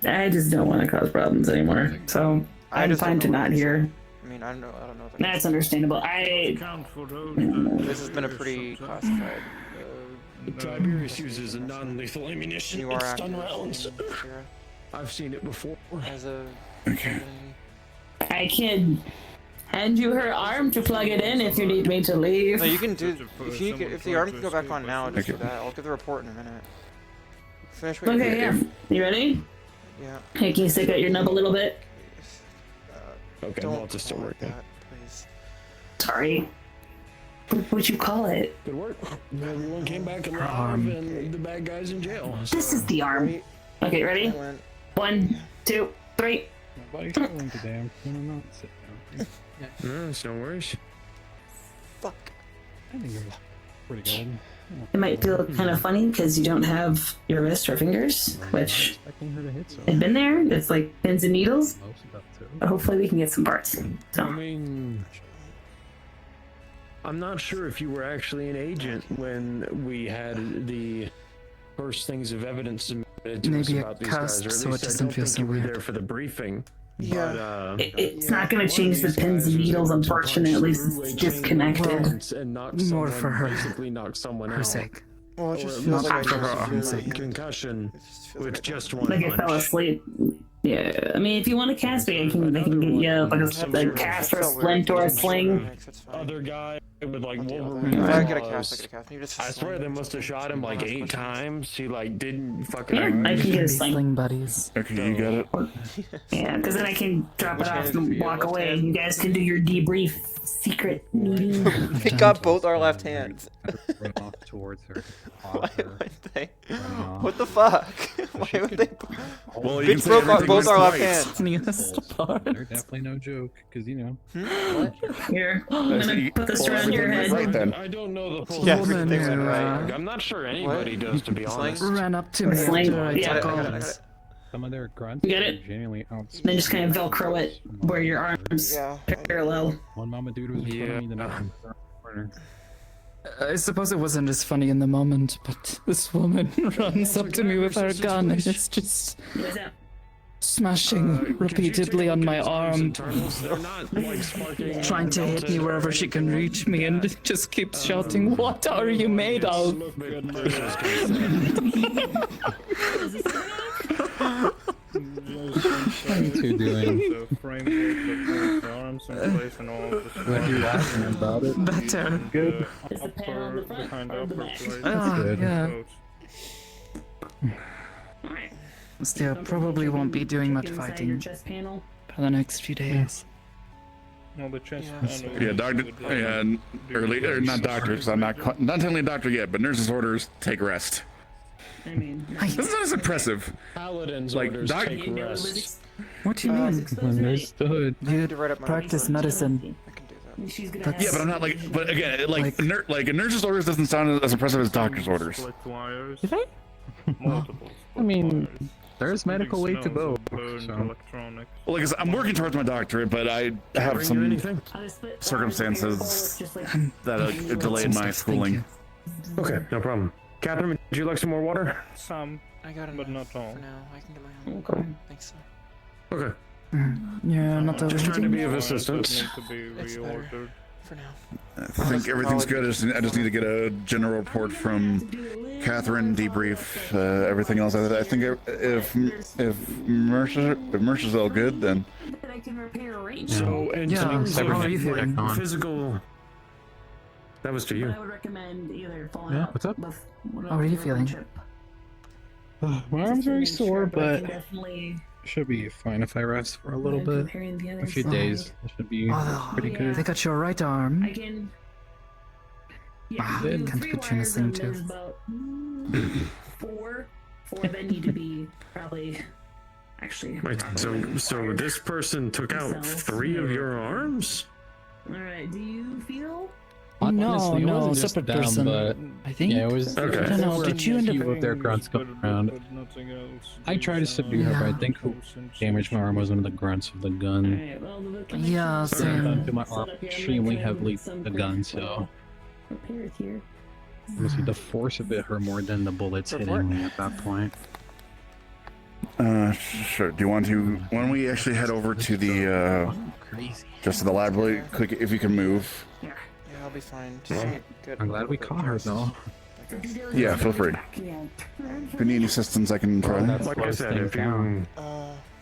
right? I just don't want to cause problems anymore. So I I'm just fine to don't know not what hear. I mean, I don't know. If That's understandable. This has been a pretty classified. Tiberius uses a non-lethal ammunition You in are stun active, rounds. Shira, I've seen it before. as a. I can hand you her arm to plug it in if you need me to leave. No, you can do. If the arm can go back on now, just do that. I'll give the report in a minute. Finish what Okay, yeah. You ready? Yeah. Hey, can you stick out your nub a little bit? Okay, Don't Walter's still call it working. that, please. Sorry. What'd you call it? Good work. Everyone came back alive, and the bad guys in jail. This is the arm. Okay, ready? 1, 2, 3. Nobody's going today. I'm gonna not sit down. No, it's no worries. Fuck. I think it was pretty good. It might feel kind of funny because you don't have your wrist or fingers, which Expecting her to hit so have been there. It's like pins and needles. most of that too. But hopefully we can get some parts. I So mean, I'm not sure if you were actually an agent when we had the first things of evidence submitted to us Maybe a about these cusp, guys, or so at it least I doesn't don't feel think so you were weird. there for the briefing. Yeah. But, it's not going to change the pins and needles, unfortunately. It's disconnected. and knock More someone, for her- basically knock someone her out. sake. Well, it Or just at feels least like for her I arm's sake. concussion It just feels with like just I- one Like I punch. fell asleep. Yeah, I mean, if you want to cast me, I can get you like a cast or a splint or a sling. Other guy with like Wolverine. If I get a cast, I get a cast. Maybe just I swear they must have shot him like 8 times. He like didn't fucking. Yeah, I can get a sling. Sling buddies. Okay, you got it. Yeah, because then I can drop it off and walk away, and you guys can do your debrief secret meeting. We got both our left hands. Run off towards her. Why would they? What the fuck? Why would they? Well, you Bitch can say broke both our left everything hands. Funniest part. They're definitely no joke, because you know. Here, I'm gonna put this around your head. Right then. I don't know the full Yeah, woman everything's who, right. I'm not sure anybody does, to be honest. ran up to me Sling. after I Yeah. took I got it, I off. got it. Some of their grunts You get are it? genuinely Then just kind of Velcro it where your arms Yeah. parallel. One mama dude was in front of me, the next one was in the corner. I suppose it wasn't as funny in the moment, but this woman runs up to me with her gun and it's just What's that? smashing repeatedly on my arm, They're not like sparking. trying to hit me wherever she can reach me, and it just keeps shouting, "What are you made of?" What are you two doing? The framework, the arms in place and all. What are you laughing about it? Better. Good. Is the panel on the front Behind or upper the back? plate. Ah, good. yeah. Alright. Still, probably won't be doing much Inside your fighting chest panel. for the next few days. No, the chest Yeah. panel. Yeah, doctor. Yeah, early or not doctors. I'm not technically a doctor yet, but nurses' orders take rest. I mean, This is not as impressive. Paladin's Like, orders doc- take rest. What do you mean? Understood. You to write up my practice medicine. I can do that. she's gonna That's- Yeah, but I'm not like. But again, like a nurse's orders doesn't sound as impressive as doctor's orders. Split wires. Did I? Multiple. I mean, split there's medical Big way to smells both. of burned So. electronics. Well, like I said, I'm working towards my doctorate, but I have Bring you some anything? circumstances that delayed my Thank schooling. you. Okay, no problem. Catherine, would you like some more water? Some, I got it. but not all. For now, I can get my own. Okay. Thanks. Okay. Yeah, not Just trying to be of Wires that assistance. need to be It's better. reordered. For now. I think everything's good. I just need to get a general report from Katherine, debrief everything else. I think if Mercer's all good, then I can repair a range. So, in Yeah, terms how of are you feeling? like, physical. That was to But you. I would recommend either following Yeah, up what's up? with one How are you of your feeling? chip. My arm's very Just to make sore, sure, I but can definitely should be fine if I rest for a little bit. comparing the other A few side. days. It should be Oh, pretty good. they got your right arm. I can. Yeah, Ah, do can't 3 put you in a wires sling and too. there's about 4 that need to be probably actually. Wait, so this person took out 3 of your arms? All right. Do you feel? No, Honestly, it no, wasn't just separate them, person. but I think. yeah, it was. Okay. I don't know. there were Did you end a up? few of their grunts going around? Nothing else. I tried to subdue her, but I think who damaged my arm was one of the grunts of the gun. Alright, well, the Yeah, same. To my arm extremely heavily with the gun, so repair it here. honestly, the force of it hurt more than the bullets hitting me at that point. Sure. Do you want to? Why don't we actually head over to the just to the lab really quick, if you can move? Yeah, I'll be fine. Just good. I'm glad we caught her though. Yeah, feel free. If you need any assistance, I can try. Like I said, if you,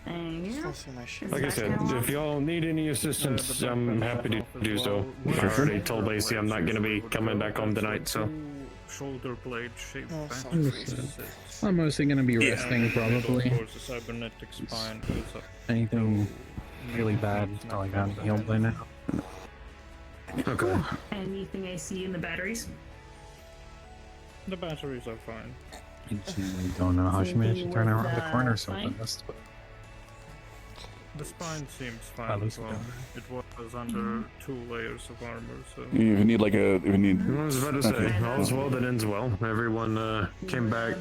Just wanna see my shit. like I said, if y'all need any assistance, I'm happy to do so. I already told Lacey I'm not gonna be coming back home tonight, so. Shoulder blade shaped Oh, back. Understood. I'm mostly gonna be resting probably. Towards the cybernetic spine goes up. Anything really bad, oh, I got healed by now. Okay. Anything I see in the batteries? The batteries are fine. I genuinely don't know how she managed to turn around the corner so fast, but The spine seems I fine lose as well. It was under 2 layers of armor, so. If you need like a, if you need. I was about to say, all's well that ends well. Everyone came back.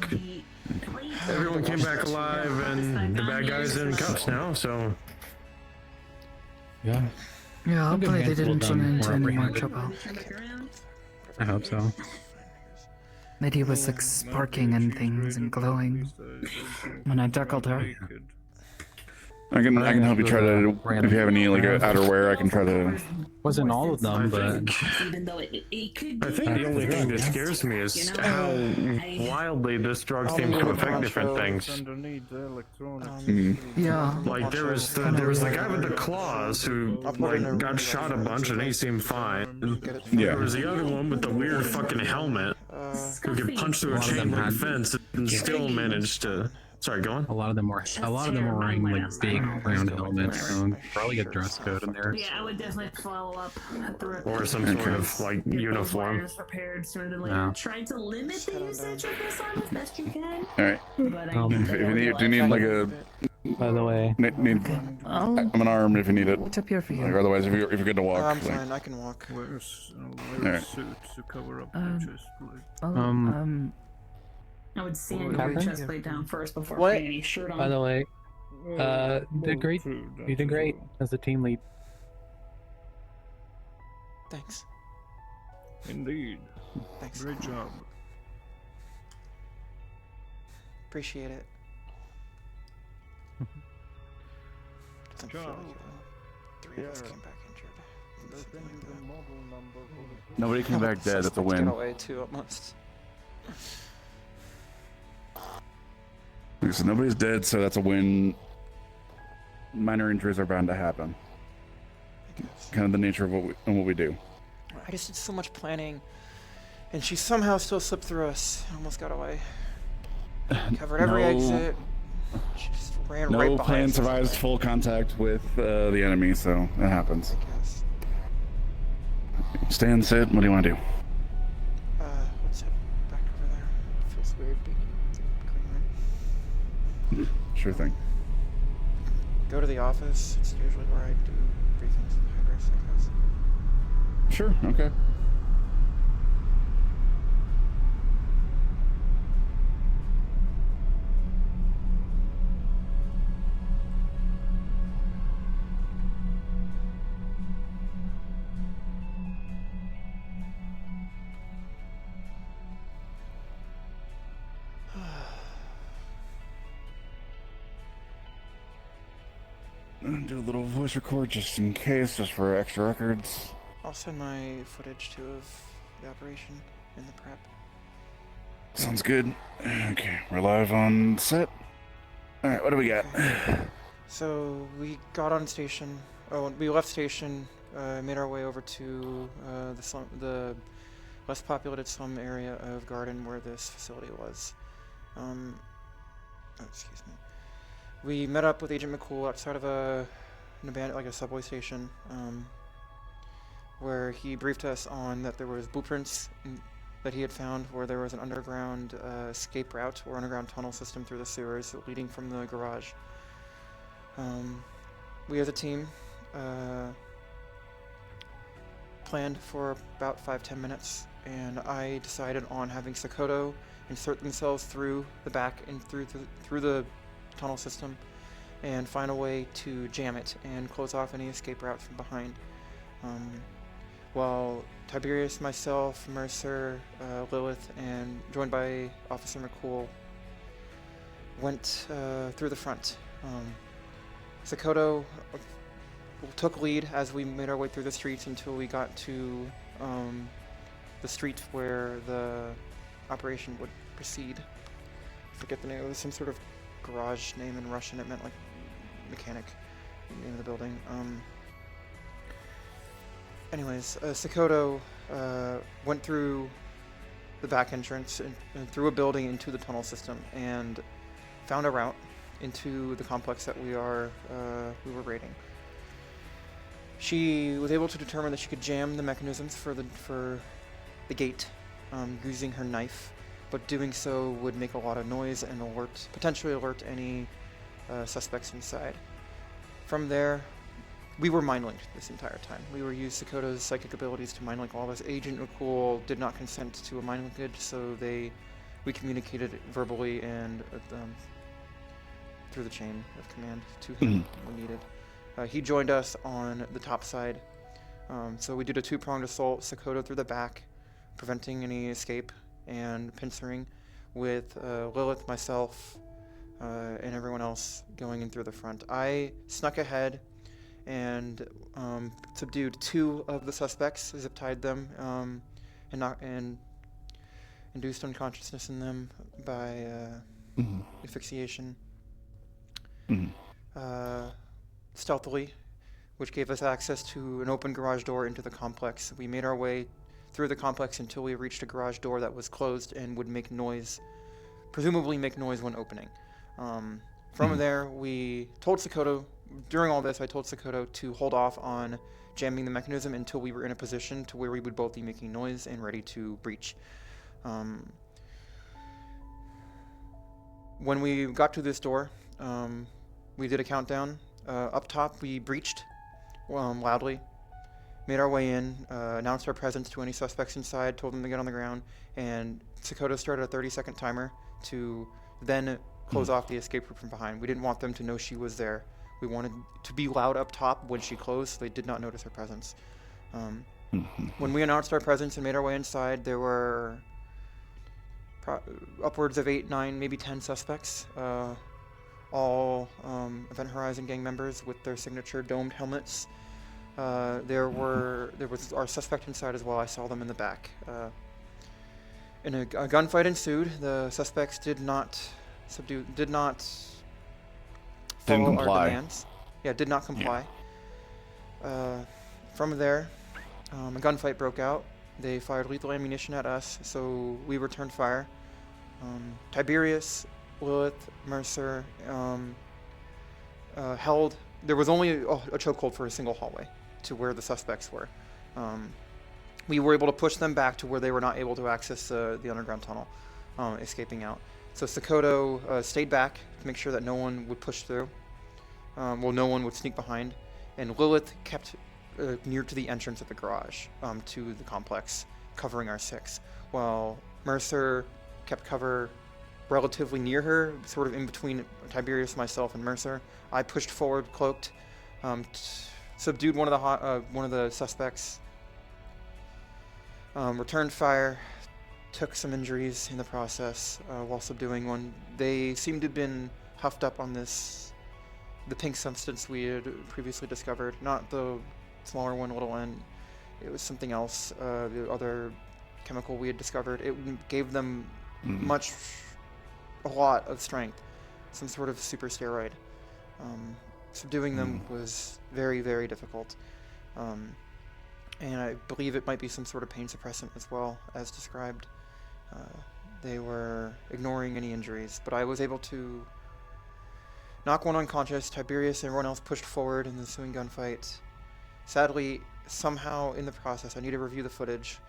Everyone came back alive, and the bad guys in cuffs now. So. yeah, Yeah, A good hopefully they handful didn't run done, into more any more apprehended. trouble. I hope so. Lady was like sparking and things and glowing when I tackled her. I can help you try to. If you have any like outerwear, I can try to. Wasn't all of them, but Even though it could I think the only thing that scares me is how wildly this drug seems to affect different things. Yeah. Like there was the guy with the claws who like got shot a bunch and he seemed fine. Yeah. There was the other one with the weird fucking helmet who could punch through a chain link fence and still managed to. Sorry, go on. a lot of them were wearing like big round helmets, so probably a dress code in there. Yeah, I would definitely follow up at the Or some sort of like uniform. Prepared sooner than later. Yeah. Try to limit the usage of this arm as best you can. All right. But If you need, do you need like a? By the way, I'm an arm if you need it. What's up here for you? Like, otherwise, if you're good to walk. I'm like- fine. I can walk. Where's Alright. suit to cover up Um, the chest plate? I would sand your Catherine? chest plate down first before What? putting any shirt on. by the way, did great. You did great as the team lead. Thanks. Indeed. Thanks. Great job. Appreciate it. Doesn't feel like it, three of us came back injured. Something like that. Nobody came back dead. That's a win. Get away too almost. Like I said, nobody's dead, so that's a win. Minor injuries are bound to happen. Kind of the nature of what we do. I just did so much planning, and she somehow still slipped through us and almost got away. Covered every exit. She just ran right No behind plan us. survives full contact with the enemy, so that happens. Stand, sit. What do you want to do? Let's head back over there. Feels weird being clean room. Sure thing. Go to the office. It's usually where I do briefings with high risk, I guess. Sure. Okay. Do a little voice record just in case, just for extra records. I'll send my footage too of the operation and the prep. Sounds good. Okay, we're live on set. All right, what do we got? So we got on station. Oh, we left station. Made our way over to the less populated slum area of Garden, where this facility was. Oh, excuse me. We met up with Agent McCool outside of an abandoned, like a subway station, where he briefed us on that there was blueprints that he had found where there was an underground escape route or underground tunnel system through the sewers leading from the garage. We as a team planned for about 5-10 minutes, and I decided on having Sakoto insert themselves through the back and through the tunnel system and find a way to jam it and close off any escape routes from behind. While Tiberius, myself, Mercer, Lilith, and joined by Officer McCool went through the front. Sakoto took lead as we made our way through the streets until we got to the street where the operation would proceed. I forget the name. It was some sort of garage name in Russian. It meant like mechanic, name of the building. Anyways, Sakoto went through the back entrance and through a building into the tunnel system and found a route into the complex that we were raiding. She was able to determine that she could jam the mechanisms for the gate using her knife, but doing so would make a lot of noise and potentially alert any suspects inside. From there, we were mind linked this entire time. We were using Sakoto's psychic abilities to mind link all of us. Agent McCool did not consent to a mind linkage, so we communicated verbally and through the chain of command to him when needed. He joined us on the top side, so we did a two-pronged assault. Sakoto through the back, preventing any escape and pincering, with Lilith, myself, and everyone else going in through the front. I snuck ahead and subdued 2 of the suspects, zip-tied them, and induced unconsciousness in them by asphyxiation. Stealthily, which gave us access to an open garage door into the complex. We made our way through the complex until we reached a garage door that was closed and would make noise, presumably make noise when opening. From there, we told Sakoto, during all this, I told Sakoto to hold off on jamming the mechanism until we were in a position to where we would both be making noise and ready to breach. When we got to this door, we did a countdown. Up top, we breached loudly, made our way in, announced our presence to any suspects inside, told them to get on the ground, and Sakoto started a 30-second timer to then close off the escape route from behind. We didn't want them to know she was there. We wanted to be loud up top when she closed, so they did not notice her presence. When we announced our presence and made our way inside, there were upwards of 8, 9, maybe 10 suspects, all Event Horizon gang members with their signature domed helmets. There was our suspect inside as well. I saw them in the back. A gunfight ensued. The suspects did not follow our demands. Yeah, did not comply. From there, a gunfight broke out. They fired lethal ammunition at us, so we returned fire. Tiberius, Lilith, Mercer held. There was only a chokehold for a single hallway to where the suspects were. We were able to push them back to where they were not able to access the underground tunnel, escaping out. So Sakoto stayed back to make sure that no one would push through. No one would sneak behind. And Lilith kept near to the entrance of the garage to the complex, covering our 6, while Mercer kept cover relatively near her, sort of in between Tiberius, myself, and Mercer. I pushed forward, cloaked, subdued one of the suspects, returned fire, took some injuries in the process while subduing one. They seemed to have been huffed up on the pink substance we had previously discovered, not the smaller one, little n. It was something else, the other chemical we had discovered. It gave them a lot of strength, some sort of super steroid. Subduing them was very, very difficult. And I believe it might be some sort of pain suppressant as well, as described. They were ignoring any injuries, but I was able to knock one unconscious. Tiberius and everyone else pushed forward in the ensuing gunfight. Sadly, somehow in the process, I need to review the footage.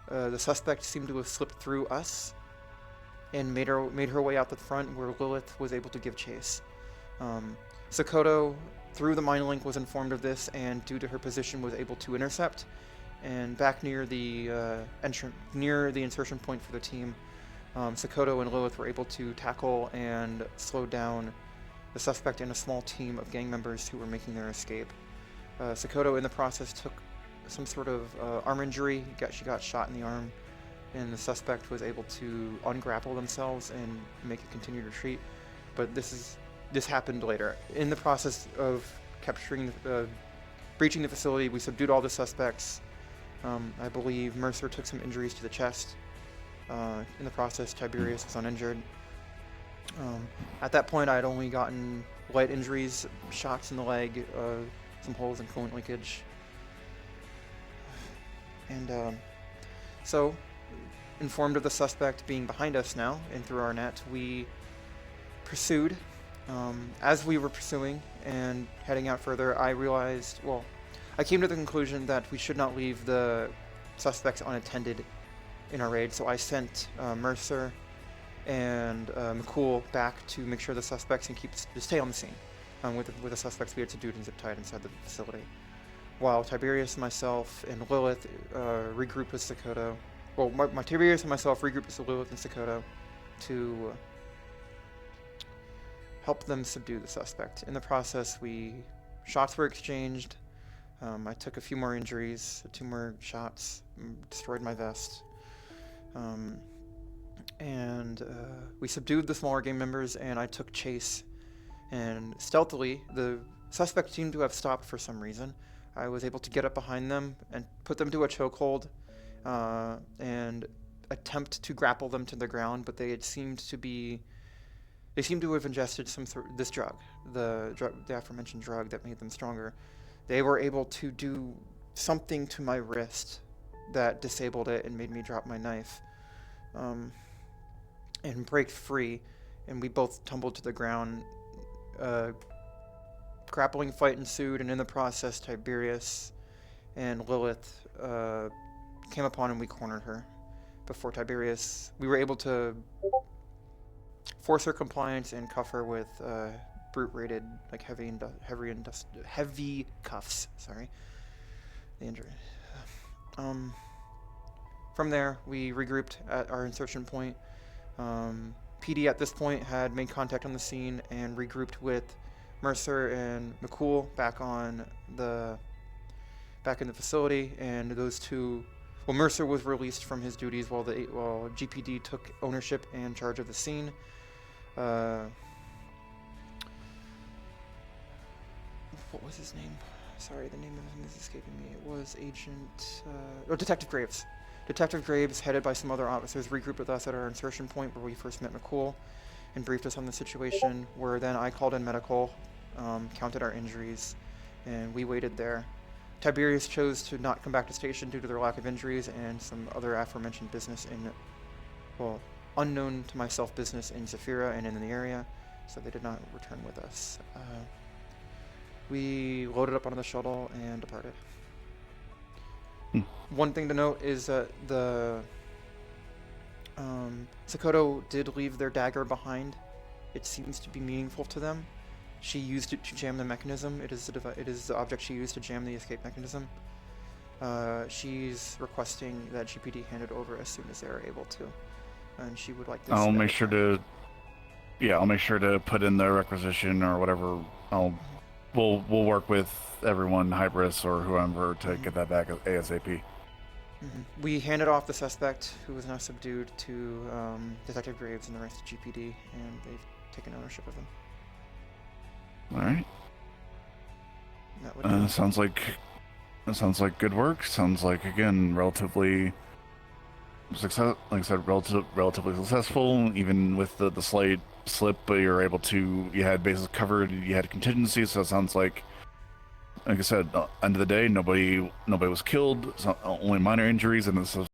The suspect seemed to have slipped through us and made her way out the front, where Lilith was able to give chase. Sakoto, through the mind link, was informed of this, and due to her position, was able to intercept. And back near the near the insertion point for the team, Sakoto and Lilith were able to tackle and slow down the suspect and a small team of gang members who were making their escape. Sakoto, in the process, took some sort of arm injury. She got shot in the arm, and the suspect was able to ungrapple themselves and make a continued retreat. But this happened later. In the process of capturing, breaching the facility, we subdued all the suspects. I believe Mercer took some injuries to the chest. In the process, Tiberius was uninjured. At that point, I had only gotten light injuries, shots in the leg, some holes in coolant leakage. And so, informed of the suspect being behind us now and through our net, we pursued. As we were pursuing and heading out further, I came to the conclusion that we should not leave the suspects unattended in our raid, so I sent Mercer and McCool back to make sure the suspects can stay on the scene with the suspects we had subdued and zip-tied inside the facility. While Tiberius, myself, and Lilith regrouped with Sakoto. Well, my Tiberius and myself regrouped with Lilith and Sakoto to help them subdue the suspect. In the process, shots were exchanged. I took a few more injuries, 2 more shots, destroyed my vest. and we subdued the smaller gang members, and I took chase. And stealthily, the suspect seemed to have stopped for some reason. I was able to get up behind them and put them to a chokehold, and attempt to grapple them to the ground, but they seemed to have ingested this drug, the aforementioned drug that made them stronger. They were able to do something to my wrist that disabled it and made me drop my knife, and break free, and we both tumbled to the ground. Grappling fight ensued, and in the process, Tiberius and Lilith came upon, and we cornered her. Before Tiberius, we were able to force her compliance and cuff her with brute-rated, like heavy cuffs. Sorry, the injury. From there, we regrouped at our insertion point. PD at this point had made contact on the scene and regrouped with Mercer and McCool back in the facility, and those two. Well, Mercer was released from his duties while GPD took ownership and charge of the scene. What was his name? Sorry, the name of him is escaping me. It was Detective Graves. Detective Graves, headed by some other officers, regrouped with us at our insertion point where we first met McCool and briefed us on the situation, where then I called in medical, counted our injuries, and we waited there. Tiberius chose to not come back to station due to their lack of injuries and some other aforementioned business unknown to myself business in Zafira and in the area, so they did not return with us. We loaded up onto the shuttle and departed. One thing to note is that the Sakoto did leave their dagger behind. It seems to be meaningful to them. She used it to jam the mechanism. It is the object she used to jam the escape mechanism. She's requesting that GPD hand it over as soon as they are able to, and she would like this. I'll make sure to put in the requisition or whatever. We'll work with everyone, Hybris or whoever, to get that back ASAP. We handed off the suspect, who was now subdued, to Detective Graves and the rest of GPD, and they've taken ownership of him. All right. Sounds like good work. Sounds like, again, relatively relatively successful, even with the slight slip. But you had bases covered, you had contingency. So it sounds like I said, end of the day, nobody was killed. Only minor injuries, and this is